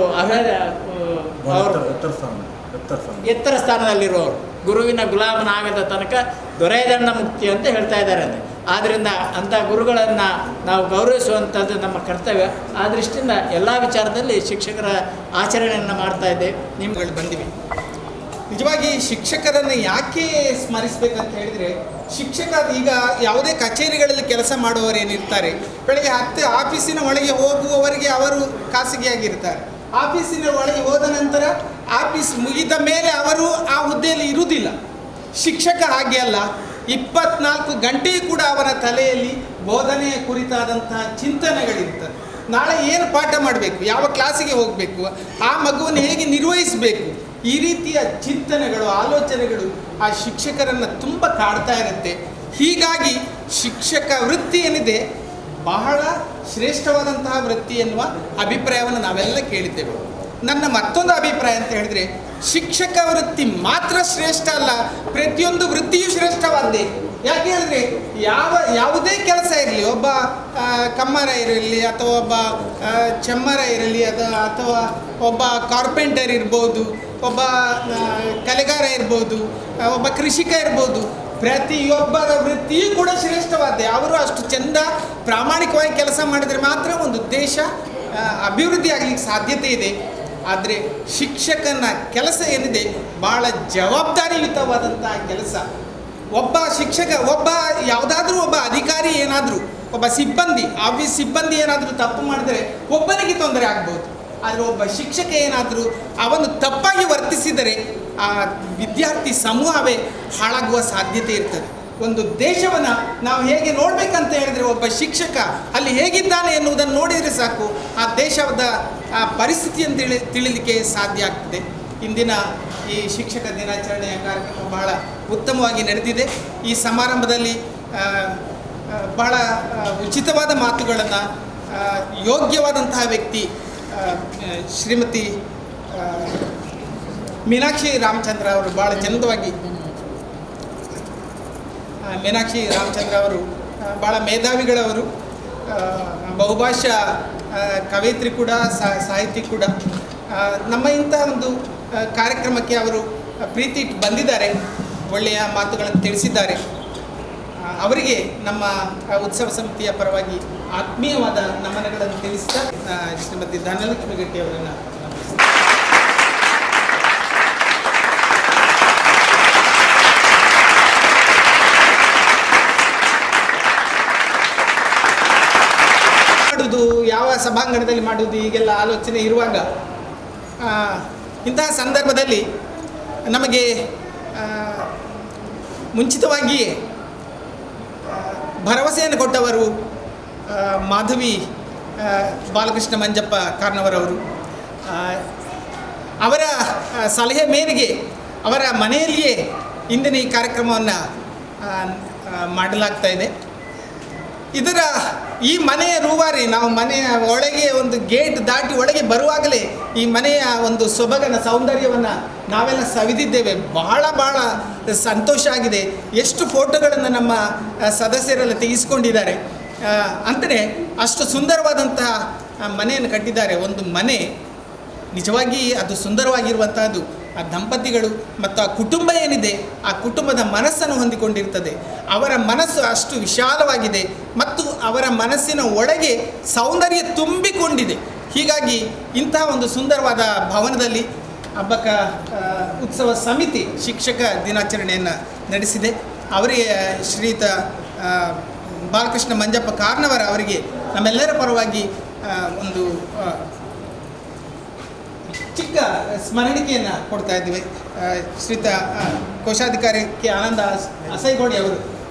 ಎತ್ತರ ಸ್ಥಾನದಲ್ಲಿರುವವರು, ಗುರುವಿನ ಗುಲಾಮನಾಗದ ತನಕ ದೊರೆಯದಣ್ಣ ಮುಕ್ತಿ ಅಂತ ಹೇಳ್ತಾ ಇದ್ದಾರೆ. ಆದ್ದರಿಂದ ಅಂಥ ಗುರುಗಳನ್ನು ನಾವು ಗೌರವಿಸುವಂಥದ್ದು ನಮ್ಮ ಕರ್ತವ್ಯ. ಆ ದೃಷ್ಟಿಯಿಂದ ಎಲ್ಲ ವಿಚಾರದಲ್ಲಿ ಶಿಕ್ಷಕರ ಆಚರಣೆಯನ್ನು ಮಾಡ್ತಾ ಇದ್ದೇವೆ. ನಿಮ್ಗಳು ಬಂದಿವೆ. ನಿಜವಾಗಿ ಶಿಕ್ಷಕರನ್ನು ಯಾಕೆ ಸ್ಮರಿಸಬೇಕಂತ ಹೇಳಿದರೆ, ಈಗ ಯಾವುದೇ ಕಚೇರಿಗಳಲ್ಲಿ ಕೆಲಸ ಮಾಡುವವರೇನಿರ್ತಾರೆ, ಬೆಳಗ್ಗೆ 10 ಆಫೀಸಿನ ಒಳಗೆ ಹೋಗುವವರೆಗೆ ಅವರು ಖಾಸಗಿಯಾಗಿರ್ತಾರೆ. ಆಫೀಸಿನ ಒಳಗೆ ಹೋದ ನಂತರ ಆಫೀಸ್ ಮುಗಿದ ಮೇಲೆ ಅವರು ಆ ಹುದ್ದೆಯಲ್ಲಿ ಇರುವುದಿಲ್ಲ. ಶಿಕ್ಷಕ ಹಾಗೆ ಅಲ್ಲ, 24 ಗಂಟೆಯೂ ಕೂಡ ಅವರ ತಲೆಯಲ್ಲಿ ಬೋಧನೆಯ ಕುರಿತಾದಂತಹ ಚಿಂತನೆಗಳಿರ್ತದೆ. ನಾಳೆ ಏನು ಪಾಠ ಮಾಡಬೇಕು, ಯಾವ ಕ್ಲಾಸಿಗೆ ಹೋಗಬೇಕು, ಆ ಮಗುವನ್ನು ಹೇಗೆ ನಿರ್ವಹಿಸಬೇಕು, ಈ ರೀತಿಯ ಚಿಂತನೆಗಳು, ಆಲೋಚನೆಗಳು ಆ ಶಿಕ್ಷಕರನ್ನು ತುಂಬ ಕಾಡ್ತಾ ಇರುತ್ತೆ. ಹೀಗಾಗಿ ಶಿಕ್ಷಕ ವೃತ್ತಿ ಏನಿದೆ ಬಹಳ ಶ್ರೇಷ್ಠವಾದಂತಹ ವೃತ್ತಿ ಎನ್ನುವ ಅಭಿಪ್ರಾಯವನ್ನು ನಾವೆಲ್ಲ ಕೇಳಿದ್ದೇವೆ. ನನ್ನ ಮತ್ತೊಂದು ಅಭಿಪ್ರಾಯ ಅಂತ ಹೇಳಿದರೆ, ಶಿಕ್ಷಕ ವೃತ್ತಿ ಮಾತ್ರ ಶ್ರೇಷ್ಠ ಅಲ್ಲ, ಪ್ರತಿಯೊಂದು ವೃತ್ತಿಯೂ ಶ್ರೇಷ್ಠವಾದ್ದೇ. ಯಾಕೆ ಹೇಳಿದ್ರೆ ಯಾವುದೇ ಕೆಲಸ ಇರಲಿ, ಒಬ್ಬ ಕಮ್ಮರ ಇರಲಿ ಅಥವಾ ಒಬ್ಬ ಚೆಮ್ಮರ ಇರಲಿ ಅಥವಾ ಒಬ್ಬ ಕಾರ್ಪೆಂಟರ್ ಇರ್ಬೋದು, ಒಬ್ಬ ಕಲೆಗಾರ ಇರ್ಬೋದು, ಒಬ್ಬ ಕೃಷಿಕ ಇರ್ಬೋದು, ಪ್ರತಿಯೊಬ್ಬರ ವೃತ್ತಿಯೂ ಕೂಡ ಶ್ರೇಷ್ಠವಾದ್ದೆ. ಅವರು ಅಷ್ಟು ಚೆಂದ ಪ್ರಾಮಾಣಿಕವಾಗಿ ಕೆಲಸ ಮಾಡಿದರೆ ಮಾತ್ರ ಒಂದು ದೇಶ ಅಭಿವೃದ್ಧಿ ಆಗಲಿಕ್ಕೆ ಸಾಧ್ಯತೆ ಇದೆ. ಆದರೆ ಶಿಕ್ಷಕನ ಕೆಲಸ ಏನಿದೆ ಭಾಳ ಜವಾಬ್ದಾರಿಯುತವಾದಂತಹ ಕೆಲಸ. ಒಬ್ಬ ಶಿಕ್ಷಕ, ಯಾವುದಾದ್ರೂ ಒಬ್ಬ ಅಧಿಕಾರಿ ಏನಾದರೂ, ಒಬ್ಬ ಸಿಬ್ಬಂದಿ, ಆಫೀಸ್ ಸಿಬ್ಬಂದಿ ಏನಾದರೂ ತಪ್ಪು ಮಾಡಿದರೆ ಒಬ್ಬನಿಗೆ ತೊಂದರೆ ಆಗ್ಬೋದು. ಆದರೆ ಒಬ್ಬ ಶಿಕ್ಷಕ ಏನಾದರೂ ಅವನು ತಪ್ಪಾಗಿ ವರ್ತಿಸಿದರೆ ಆ ವಿದ್ಯಾರ್ಥಿ ಸಮೂಹವೇ ಹಾಳಾಗುವ ಸಾಧ್ಯತೆ ಇರ್ತದೆ. ಒಂದು ದೇಶವನ್ನು ನಾವು ಹೇಗೆ ನೋಡಬೇಕಂತ ಹೇಳಿದರೆ ಒಬ್ಬ ಶಿಕ್ಷಕ ಅಲ್ಲಿ ಹೇಗಿದ್ದಾನೆ ಎನ್ನುವುದನ್ನು ನೋಡಿದರೆ ಸಾಕು ಆ ದೇಶದ ಪರಿಸ್ಥಿತಿಯನ್ನು ತಿಳಿಲಿಕ್ಕೆ ಸಾಧ್ಯ ಆಗ್ತದೆ. ಇಂದಿನ ಈ ಶಿಕ್ಷಕ ದಿನಾಚರಣೆಯ ಕಾರ್ಯಕ್ರಮ ಬಹಳ ಉತ್ತಮವಾಗಿ ನಡೆದಿದೆ. ಈ ಸಮಾರಂಭದಲ್ಲಿ ಬಹಳ ಉಚಿತವಾದ ಮಾತುಗಳನ್ನು ಯೋಗ್ಯವಾದಂತಹ ವ್ಯಕ್ತಿ ಶ್ರೀಮತಿ ಮೀನಾಕ್ಷಿ ರಾಮಚಂದ್ರ ಅವರು ಭಾಳ ಚಂದವಾಗಿ, ಮೀನಾಕ್ಷಿ ರಾಮಚಂದ್ರ ಅವರು ಭಾಳ ಮೇಧಾವಿಗಳವರು, ಬಹುಭಾಷಾ ಕವಯಿತ್ರಿ ಕೂಡ, ಸಾಹಿತಿ ಕೂಡ. ನಮ್ಮ ಇಂಥ ಒಂದು ಕಾರ್ಯಕ್ರಮಕ್ಕೆ ಅವರು ಪ್ರೀತಿ ಇಟ್ಟು ಬಂದಿದ್ದಾರೆ, ಒಳ್ಳೆಯ ಮಾತುಗಳನ್ನು ತಿಳಿಸಿದ್ದಾರೆ. ಅವರಿಗೆ ನಮ್ಮ ಉತ್ಸವ ಸಮಿತಿಯ ಪರವಾಗಿ ಆತ್ಮೀಯವಾದ ನಮನಗಳನ್ನು ತಿಳಿಸ್ತಾ ಶ್ರೀಮತಿ ಧನಲಕ್ಷ್ಮಿ ಗಟ್ಟಿ ಅವರನ್ನು ಮಾಡುವುದು, ಯಾವ ಸಭಾಂಗಣದಲ್ಲಿ ಮಾಡುವುದು, ಹೀಗೆಲ್ಲ ಆಲೋಚನೆ ಇರುವಾಗ ಇಂತಹ ಸಂದರ್ಭದಲ್ಲಿ ನಮಗೆ ಮುಂಚಿತವಾಗಿಯೇ ಭರವಸೆಯನ್ನು ಕೊಟ್ಟವರು ಮಾಧವಿ ಬಾಲಕೃಷ್ಣ ಮಂಜಪ್ಪ ಕಾರ್ನವರವರು. ಅವರ ಸಲಹೆ ಮೇರೆಗೆ ಅವರ ಮನೆಯಲ್ಲಿಯೇ ಇಂದಿನ ಈ ಕಾರ್ಯಕ್ರಮವನ್ನು ಮಾಡಲಾಗ್ತಾ ಇದೆ. ಈ ಮನೆಯ ರೂವಾರಿ, ನಾವು ಮನೆಯ ಒಳಗೆ ಒಂದು ಗೇಟ್ ದಾಟಿ ಒಳಗೆ ಬರುವಾಗಲೇ ಈ ಮನೆಯ ಒಂದು ಸೊಬಗನ ಸೌಂದರ್ಯವನ್ನು ನಾವೆಲ್ಲ ಸವಿದಿದ್ದೇವೆ. ಬಹಳ ಸಂತೋಷ ಆಗಿದೆ. ಎಷ್ಟು ಫೋಟೋಗಳನ್ನು ನಮ್ಮ ಸದಸ್ಯರೆಲ್ಲ ತೆಗೆಸಿಕೊಂಡಿದ್ದಾರೆ. ಅಂದರೆ ಅಷ್ಟು ಸುಂದರವಾದಂತಹ ಮನೆಯನ್ನು ಕಟ್ಟಿದ್ದಾರೆ. ಒಂದು ಮನೆ ನಿಜವಾಗಿ ಅದು ಸುಂದರವಾಗಿರುವಂತಹದ್ದು. ಆ ದಂಪತಿಗಳು ಮತ್ತು ಆ ಕುಟುಂಬ ಏನಿದೆ, ಆ ಕುಟುಂಬದ ಮನಸ್ಸನ್ನು ಹೊಂದಿಕೊಂಡಿರ್ತದೆ. ಅವರ ಮನಸ್ಸು ಅಷ್ಟು ವಿಶಾಲವಾಗಿದೆ ಮತ್ತು ಅವರ ಮನಸ್ಸಿನ ಒಳಗೆ ಸೌಂದರ್ಯ ತುಂಬಿಕೊಂಡಿದೆ. ಹೀಗಾಗಿ ಇಂತಹ ಒಂದು ಸುಂದರವಾದ ಭವನದಲ್ಲಿ ಹಬ್ಬಕ್ಕ ಉತ್ಸವ ಸಮಿತಿ ಶಿಕ್ಷಕ ದಿನಾಚರಣೆಯನ್ನು ನಡೆಸಿದೆ. ಅವರಿಗೆ ಶ್ರೀಯುತ ಬಾಲಕೃಷ್ಣ ಮಂಜಪ್ಪ ಕಾರ್ನವರ ಅವರಿಗೆ ನಮ್ಮೆಲ್ಲರ ಪರವಾಗಿ ಒಂದು ಚಿಕ್ಕ ಸ್ಮರಣಿಕೆಯನ್ನು ಕೊಡ್ತಾ ಇದ್ದೀವಿ. ಶ್ರೀಯುತ ಕೋಶಾಧಿಕಾರಿ ಕೆ ಆನಂದ ಅಸೈಗೋಡಿ ಅವರು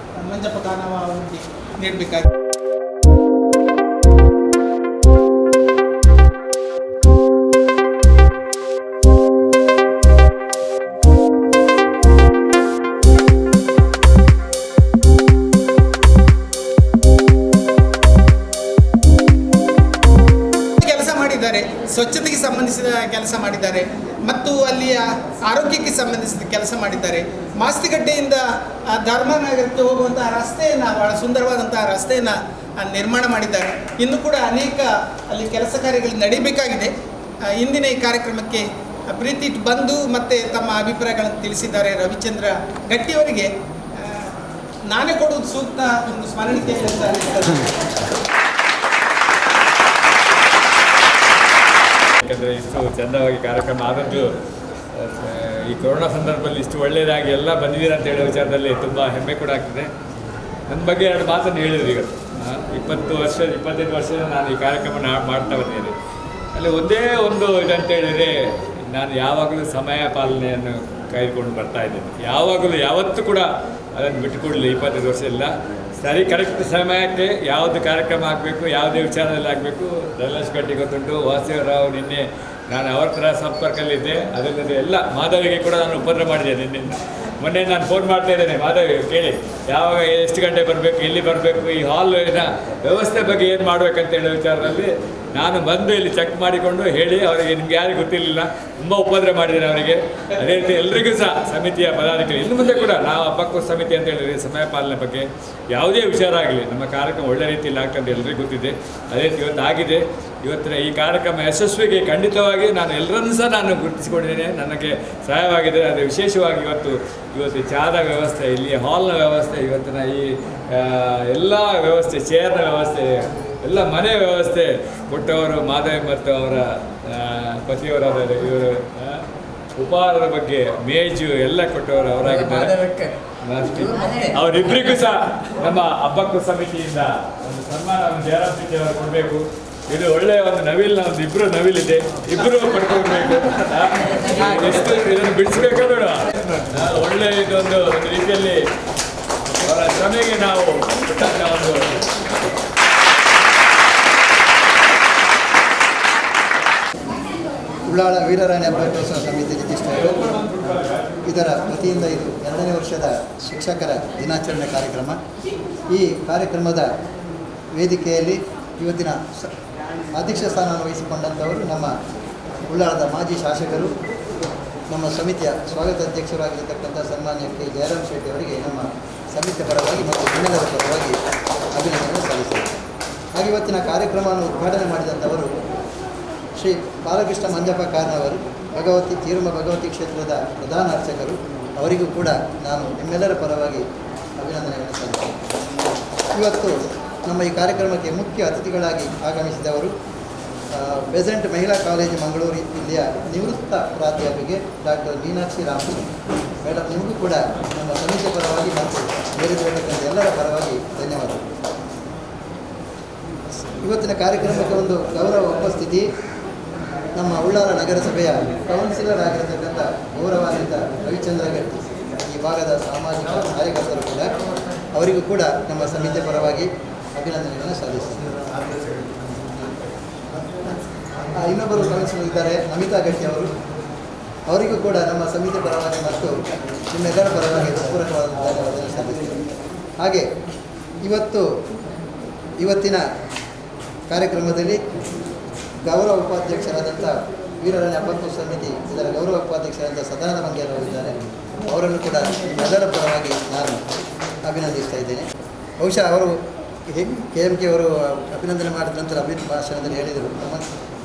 ಮಂಜಪ್ಪ ಕಾರ್ನವ ಅವರಿಗೆ ನೀಡಬೇಕಾಗಿ. ಸ್ವಚ್ಛತೆಗೆ ಸಂಬಂಧಿಸಿದ ಕೆಲಸ ಮಾಡಿದ್ದಾರೆ ಮತ್ತು ಅಲ್ಲಿಯ ಆರೋಗ್ಯಕ್ಕೆ ಸಂಬಂಧಿಸಿದ ಕೆಲಸ ಮಾಡಿದ್ದಾರೆ. ಮಾಸ್ತಿಗಡ್ಡೆಯಿಂದ ಧರ್ಮನಗರಕ್ಕೆ ಹೋಗುವಂತಹ ರಸ್ತೆಯನ್ನು, ಭಾಳ ಸುಂದರವಾದಂತಹ ರಸ್ತೆಯನ್ನು ನಿರ್ಮಾಣ ಮಾಡಿದ್ದಾರೆ. ಇನ್ನು ಕೂಡ ಅನೇಕ ಅಲ್ಲಿ ಕೆಲಸ ಕಾರ್ಯಗಳು ನಡೀಬೇಕಾಗಿದೆ. ಇಂದಿನ ಈ ಕಾರ್ಯಕ್ರಮಕ್ಕೆ ಪ್ರೀತಿ ಇಟ್ಟು ಬಂದು ಮತ್ತು ತಮ್ಮ ಅಭಿಪ್ರಾಯಗಳನ್ನು ತಿಳಿಸಿದ್ದಾರೆ ರವಿಚಂದ್ರ ಗಟ್ಟಿಯವರಿಗೆ ನಾನೇ ಕೊಡುವುದು ಸೂಕ್ತ ಒಂದು ಸ್ಮರಣಿಕೆ ಅಂತ ಅನಿಸ್ತದೆ. ಯಾಕಂದರೆ ಇಷ್ಟು ಚಂದವಾಗಿ ಕಾರ್ಯಕ್ರಮ ಆದದ್ದು ಈ ಕೊರೋನಾ ಸಂದರ್ಭದಲ್ಲಿ ಇಷ್ಟು ಒಳ್ಳೆಯದಾಗಿ ಎಲ್ಲ ಬಂದಿದ್ದೀರ ಅಂತ ಹೇಳೋ ವಿಚಾರದಲ್ಲಿ ತುಂಬ ಹೆಮ್ಮೆ ಕೂಡ ಆಗ್ತದೆ. ನನ್ನ ಬಗ್ಗೆ ಎರಡು ಮಾತನ್ನು ಹೇಳಿದ್ರು. ಈಗ 25 ವರ್ಷ ನಾನು ಈ ಕಾರ್ಯಕ್ರಮ ಮಾಡ್ತಾ ಬಂದಿದ್ದೇನೆ. ಅಲ್ಲಿ ಒಂದೇ ಒಂದು ಇದಂತ ಹೇಳಿದರೆ, ನಾನು ಯಾವಾಗಲೂ ಸಮಯ ಪಾಲನೆಯನ್ನು ಕಾಯ್ದುಕೊಂಡು ಬರ್ತಾ ಇದ್ದೇನೆ. ಯಾವಾಗಲೂ ಯಾವತ್ತೂ ಕೂಡ ಅದನ್ನು ಬಿಟ್ಟುಕೊಡಲಿ. 25 ವರ್ಷ ಇಲ್ಲ, ಸರಿ ಕರೆಕ್ಟ್ ಸಮಯಕ್ಕೆ ಯಾವುದು ಕಾರ್ಯಕ್ರಮ ಆಗಬೇಕು, ಯಾವುದೇ ವಿಚಾರದಲ್ಲಿ ಆಗಬೇಕು ಧನಲಕ್ಷ್ಮಿ ಗಟ್ಟಿಗೆ ಗೊತ್ತುಂಟು. ವಾಸುದೇವರಾವ್ ನಿನ್ನೆ ನಾನು ಅವ್ರ ಥರ ಸಂಪರ್ಕದಲ್ಲಿದ್ದೆ. ಅದಲ್ಲದೆ ಎಲ್ಲ ಮಾಧವಿಗೆ ಕೂಡ ನಾನು ಉಪದ್ರ ಮಾಡಿದ್ದೇನೆ. ಮೊನ್ನೆ ನಾನು ಫೋನ್ ಮಾಡ್ತಾ ಇದ್ದೇನೆ, ಮಾಧವಿ ಕೇಳಿ ಯಾವಾಗ ಎಷ್ಟು ಗಂಟೆ ಬರಬೇಕು, ಎಲ್ಲಿ ಬರಬೇಕು, ಈ ಹಾಲಿನ ವ್ಯವಸ್ಥೆ ಬಗ್ಗೆ ಏನು ಮಾಡಬೇಕಂತ ಹೇಳೋ ವಿಚಾರದಲ್ಲಿ ನಾನು ಬಂದು ಇಲ್ಲಿ ಚೆಕ್ ಮಾಡಿಕೊಂಡು ಹೇಳಿ ಅವರಿಗೆ, ನಿಮ್ಗೆ ಯಾರಿಗೂ ಗೊತ್ತಿರಲಿಲ್ಲ, ತುಂಬ ಉಪದ್ರ ಮಾಡಿದ್ದೇನೆ ಅವರಿಗೆ. ಅದೇ ರೀತಿ ಎಲ್ರಿಗೂ ಸಹ ಸಮಿತಿಯ ಪದಾಧಿಕಾರಿ ಇನ್ನು ಮುಂದೆ ಕೂಡ ನಾವು ಹಬ್ಬಕ್ಕೂ ಸಮಿತಿ ಅಂತ ಹೇಳಿದ್ರೆ ಸಮಯ ಪಾಲನೆ ಬಗ್ಗೆ ಯಾವುದೇ ವಿಚಾರ ಆಗಲಿ ನಮ್ಮ ಕಾರ್ಯಕ್ರಮ ಒಳ್ಳೆ ರೀತಿಯಲ್ಲಿ ಆಗ್ತದೆ ಎಲ್ರಿಗೂ ಗೊತ್ತಿದೆ. ಅದೇ ರೀತಿ ಇವತ್ತು ಆಗಿದೆ. ಇವತ್ತಿನ ಈ ಕಾರ್ಯಕ್ರಮ ಯಶಸ್ವಿಗೆ ಖಂಡಿತವಾಗಿ ನಾನು ಎಲ್ಲರನ್ನೂ ಸಹ ನಾನು ಗುರುತಿಸಿಕೊಂಡಿದ್ದೇನೆ, ನನಗೆ ಸಹಾಯವಾಗಿದೆ. ಅದು ವಿಶೇಷವಾಗಿ ಇವತ್ತು ಚಾದ ವ್ಯವಸ್ಥೆ, ಇಲ್ಲಿ ಹಾಲ್ನ ವ್ಯವಸ್ಥೆ, ಇವತ್ತಿನ ಈ ಎಲ್ಲ ವ್ಯವಸ್ಥೆ, ಚೇರ್ನ ವ್ಯವಸ್ಥೆ, ಎಲ್ಲ ಮನೆ ವ್ಯವಸ್ಥೆ ಕೊಟ್ಟವರು ಮಾಧವಿ ಮತ್ತು ಅವರ ಪತಿಯವರಾದ ಇವರು ಉಪಹಾರದ ಬಗ್ಗೆ ಮೇಜು ಎಲ್ಲ ಕೊಟ್ಟವರು ಅವರಾಗಿದ್ದಾರೆ. ಅವರಿಬ್ಬರಿಗೂ ಸಹ ನಮ್ಮ ಹಬ್ಬಕ್ಕೂ ಸಮಿತಿಯಿಂದ ಒಂದು ಸನ್ಮಾನ ಜಯರಾಮ್ ಅವರು ಕೊಡಬೇಕು. ಇದು ಒಳ್ಳೆಯ ಒಂದು ನವಿಲ್ನ ಒಂದು ಇಬ್ಬರು ನವಿಲಿದೆ, ಇಬ್ಬರು ಪಡ್ಕೊಳ್ಬೇಕು. ಎಷ್ಟು ಇದನ್ನು ಬಿಡಿಸ್ಬೇಕಾ ಬೇಡ, ಒಳ್ಳೆಯ ಇದೊಂದು ರೀತಿಯಲ್ಲಿ ಅವರ ಶ್ರಮೆಗೆ ನಾವು ಒಂದು ಉಳ್ಳಾಳ ವೀರರಾಣಿ ಹಬ್ಬಕ್ಕೋತ್ಸವ ಸಮಿತಿ ರಿಜಿಸ್ಟ್ರಾರು ಇದರ ವತಿಯಿಂದ ಇದು 2ನೇ ವರ್ಷದ ಶಿಕ್ಷಕರ ದಿನಾಚರಣೆ ಕಾರ್ಯಕ್ರಮ. ಈ ಕಾರ್ಯಕ್ರಮದ ವೇದಿಕೆಯಲ್ಲಿ ಇವತ್ತಿನ ಅಧ್ಯಕ್ಷ ಸ್ಥಾನವನ್ನು ವಹಿಸಿಕೊಂಡಂಥವರು ನಮ್ಮ ಉಳ್ಳಾಳದ ಮಾಜಿ ಶಾಸಕರು, ನಮ್ಮ ಸಮಿತಿಯ ಸ್ವಾಗತ ಅಧ್ಯಕ್ಷರಾಗಿರತಕ್ಕಂಥ ಸನ್ಮಾನ್ಯ ಕೆ ಜಯರಾಮ್ ಶೆಟ್ಟಿ ಅವರಿಗೆ ನಮ್ಮ ಸಮಿತಿಯ ಪರವಾಗಿ ಮತ್ತು ಜಿಲ್ಲೆಯ ಪರವಾಗಿ ಅಭಿನಂದನೆ ಸಲ್ಲಿಸಿದರು. ಹಾಗೆ ಇವತ್ತಿನ ಕಾರ್ಯಕ್ರಮವನ್ನು ಉದ್ಘಾಟನೆ ಮಾಡಿದಂಥವರು ಶ್ರೀ ಬಾಲಕೃಷ್ಣ ಮಂಜಪ್ಪ ಕಾರ್ನವರು, ತಿರುಮ ಭಗವತಿ ಕ್ಷೇತ್ರದ ಪ್ರಧಾನ ಅರ್ಚಕರು. ಅವರಿಗೂ ಕೂಡ ನಾನು ನಿಮ್ಮೆಲ್ಲರ ಪರವಾಗಿ ಅಭಿನಂದನೆಗಳನ್ನು ಸಲ್ಲಿಸ್ತೇನೆ. ಇವತ್ತು ನಮ್ಮ ಈ ಕಾರ್ಯಕ್ರಮಕ್ಕೆ ಮುಖ್ಯ ಅತಿಥಿಗಳಾಗಿ ಆಗಮಿಸಿದವರು ಬೆಸೆಂಟ್ ಮಹಿಳಾ ಕಾಲೇಜು ಮಂಗಳೂರು ಇಲ್ಲಿಯ ನಿವೃತ್ತ ಪ್ರಾಧ್ಯಾಪಕಿ ಡಾಕ್ಟರ್ ಮೀನಾಕ್ಷಿ ರಾಮಚಂದ್ರ ಮೇಡಮ್. ನಿಮಗೂ ಕೂಡ ನಮ್ಮ ಸಮಿತಿಯ ಪರವಾಗಿ ಮತ್ತು ಬೇರೆದಿರತಕ್ಕಂಥ ಎಲ್ಲರ ಪರವಾಗಿ ಧನ್ಯವಾದಗಳು. ಇವತ್ತಿನ ಕಾರ್ಯಕ್ರಮಕ್ಕೆ ಒಂದು ಗೌರವ ಉಪಸ್ಥಿತಿ ನಮ್ಮ ಉಳ್ಳಾಲ ನಗರಸಭೆಯ ಕೌನ್ಸಿಲರ್ ಆಗಿರತಕ್ಕಂಥ ಗೌರವಾನ್ವಿತ ರವಿಚಂದ್ರ ಗಟ್ಟಿ, ಈ ಭಾಗದ ಸಾಮಾಜಿಕ ಕಾರ್ಯಕರ್ತರು ಕೂಡ, ಅವರಿಗೂ ಕೂಡ ನಮ್ಮ ಸಮಿತಿಯ ಪರವಾಗಿ ಅಭಿನಂದನೆಗಳನ್ನು ಸಲ್ಲಿಸಿದ್ದಾರೆ. ಇನ್ನೊಬ್ಬರು ಕೌನ್ಸಿಲರ್ ಇದ್ದಾರೆ ನಮಿತಾ ಗಟ್ಟಿ ಅವರು, ಅವರಿಗೂ ಕೂಡ ನಮ್ಮ ಸಮಿತಿಯ ಪರವಾಗಿ ಮತ್ತು ನಿಮ್ಮೆಲ್ಲರ ಪರವಾಗಿ ಪೂರಕವಾದ ಧನ್ಯವಾದಗಳನ್ನು ಸಲ್ಲಿಸಿದ್ದಾರೆ. ಹಾಗೆ ಇವತ್ತಿನ ಕಾರ್ಯಕ್ರಮದಲ್ಲಿ ಗೌರವ ಉಪಾಧ್ಯಕ್ಷರಾದಂಥ ವೀರರಾಣಿ ಹಬ್ಬಕ್ಕೂ ಸಮಿತಿ ಇದರ ಗೌರವ ಉಪಾಧ್ಯಕ್ಷರಾದಂಥ ಸದಾನಂದ ಮಂಗೇರ್ ಅವರಿದ್ದಾರೆ. ಅವರನ್ನು ಕೂಡ ಎಲ್ಲರ ಪರವಾಗಿ ನಾನು ಅಭಿನಂದಿಸ್ತಾ ಇದ್ದೇನೆ. ಬಹುಶಃ ಅವರು KMK ಅವರು ಅಭಿನಂದನೆ ಮಾಡಿದ ನಂತರ ಭಾಷಣದಲ್ಲಿ ಹೇಳಿದರು,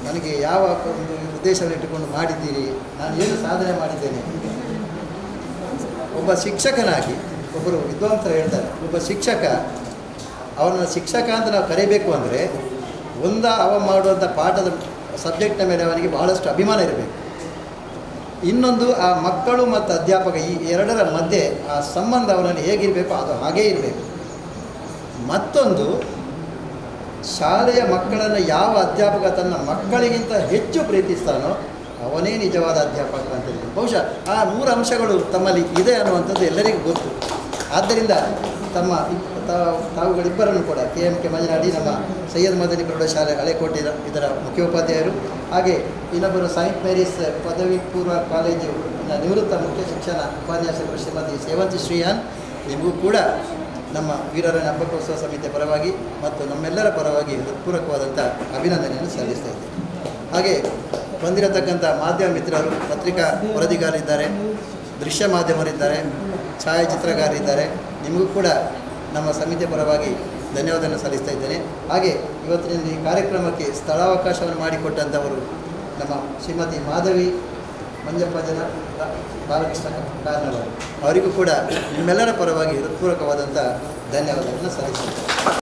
ನನಗೆ ಯಾವ ಒಂದು ಉದ್ದೇಶವನ್ನು ಇಟ್ಟುಕೊಂಡು ಮಾಡಿದ್ದೀರಿ, ನಾನು ಏನು ಸಾಧನೆ ಮಾಡಿದ್ದೇನೆ. ಒಬ್ಬ ಶಿಕ್ಷಕನಾಗಿ ಒಬ್ಬರು ವಿದ್ವಾಂಸರು ಹೇಳ್ತಾರೆ, ಒಬ್ಬ ಶಿಕ್ಷಕ ಅವನ ಶಿಕ್ಷಕ ಅಂತ ನಾವು ಕರೀಬೇಕು ಅಂದರೆ ಅವ ಮಾಡುವಂಥ ಪಾಠದ ಸಬ್ಜೆಕ್ಟ್ನ ಮೇಲೆ ಅವನಿಗೆ ಬಹಳಷ್ಟು ಅಭಿಮಾನ ಇರಬೇಕು. ಇನ್ನೊಂದು ಆ ಮಕ್ಕಳು ಮತ್ತು ಅಧ್ಯಾಪಕ ಈ ಎರಡರ ಮಧ್ಯೆ ಆ ಸಂಬಂಧ ಅವನಲ್ಲಿ ಹೇಗಿರಬೇಕು ಅದು ಹಾಗೇ ಇರಬೇಕು. ಮತ್ತೊಂದು, ಶಾಲೆಯ ಮಕ್ಕಳನ್ನು ಯಾವ ಅಧ್ಯಾಪಕ ತನ್ನ ಮಕ್ಕಳಿಗಿಂತ ಹೆಚ್ಚು ಪ್ರೀತಿಸ್ತಾನೋ ಅವನೇ ನಿಜವಾದ ಅಧ್ಯಾಪಕ ಅಂತ ಹೇಳಿ ಬಹುಶಃ ಆ 3 ಅಂಶಗಳು ತಮ್ಮಲ್ಲಿ ಇದೆ ಅನ್ನುವಂಥದ್ದು ಎಲ್ಲರಿಗೂ ಗೊತ್ತು. ಆದ್ದರಿಂದ ತಾವುಗಳಿಬ್ಬರನ್ನು ಕೂಡ KMK ಮಂಜನಾಡಿ, ನಮ್ಮ ಸೈಯದ್ ಮದನಿ ಪ್ರೌಢಶಾಲೆ ಹಳೆಕೋಟೆ ಇದರ ಮುಖ್ಯೋಪಾಧ್ಯಾಯರು, ಹಾಗೆ ಇನ್ನೊಬ್ಬರು ಸೈಂಟ್ ಮೇರೀಸ್ ಪದವಿ ಪೂರ್ವ ಕಾಲೇಜು ನಿವೃತ್ತ ಮುಖ್ಯ ಶಿಕ್ಷಣ ಉಪನ್ಯಾಸಕರು ಶ್ರೀಮತಿ ಸೇವಂತಿ ಶ್ರೀಯಾನ್, ನಿಮಗೂ ಕೂಡ ನಮ್ಮ ವೀರರಾಣಿ ಹಬ್ಬಕ್ಕೋತ್ಸವ ಸಮಿತಿಯ ಪರವಾಗಿ ಮತ್ತು ನಮ್ಮೆಲ್ಲರ ಪರವಾಗಿ ಹೃತ್ಪೂರ್ವಕವಾದಂಥ ಅಭಿನಂದನೆಯನ್ನು ಸಲ್ಲಿಸ್ತಾ ಇದ್ದೇನೆ. ಹಾಗೆ ಬಂದಿರತಕ್ಕಂಥ ಮಾಧ್ಯಮ ಮಿತ್ರರು, ಪತ್ರಿಕಾ ವರದಿಗಾರರಿದ್ದಾರೆ, ದೃಶ್ಯ ಮಾಧ್ಯಮರಿದ್ದಾರೆ, ಛಾಯಾಚಿತ್ರಗಾರರಿದ್ದಾರೆ, ನಿಮಗೂ ಕೂಡ ನಮ್ಮ ಸಮಿತಿಯ ಪರವಾಗಿ ಧನ್ಯವಾದವನ್ನು ಸಲ್ಲಿಸ್ತಾ ಇದ್ದೇನೆ. ಹಾಗೆ ಇವತ್ತಿನ ಈ ಕಾರ್ಯಕ್ರಮಕ್ಕೆ ಸ್ಥಳಾವಕಾಶವನ್ನು ಮಾಡಿಕೊಟ್ಟಂಥವರು ನಮ್ಮ ಶ್ರೀಮತಿ ಮಾಧವಿ ಮಂಜಪ್ಪ ಬಾಲಕೃಷ್ಣ ಕಾರ್ನವರು, ಅವರಿಗೂ ಕೂಡ ನಿಮ್ಮೆಲ್ಲರ ಪರವಾಗಿ ಹೃತ್ಪೂರ್ವಕವಾದಂಥ ಧನ್ಯವಾದಗಳನ್ನು ಸಲ್ಲಿಸುತ್ತೇನೆ.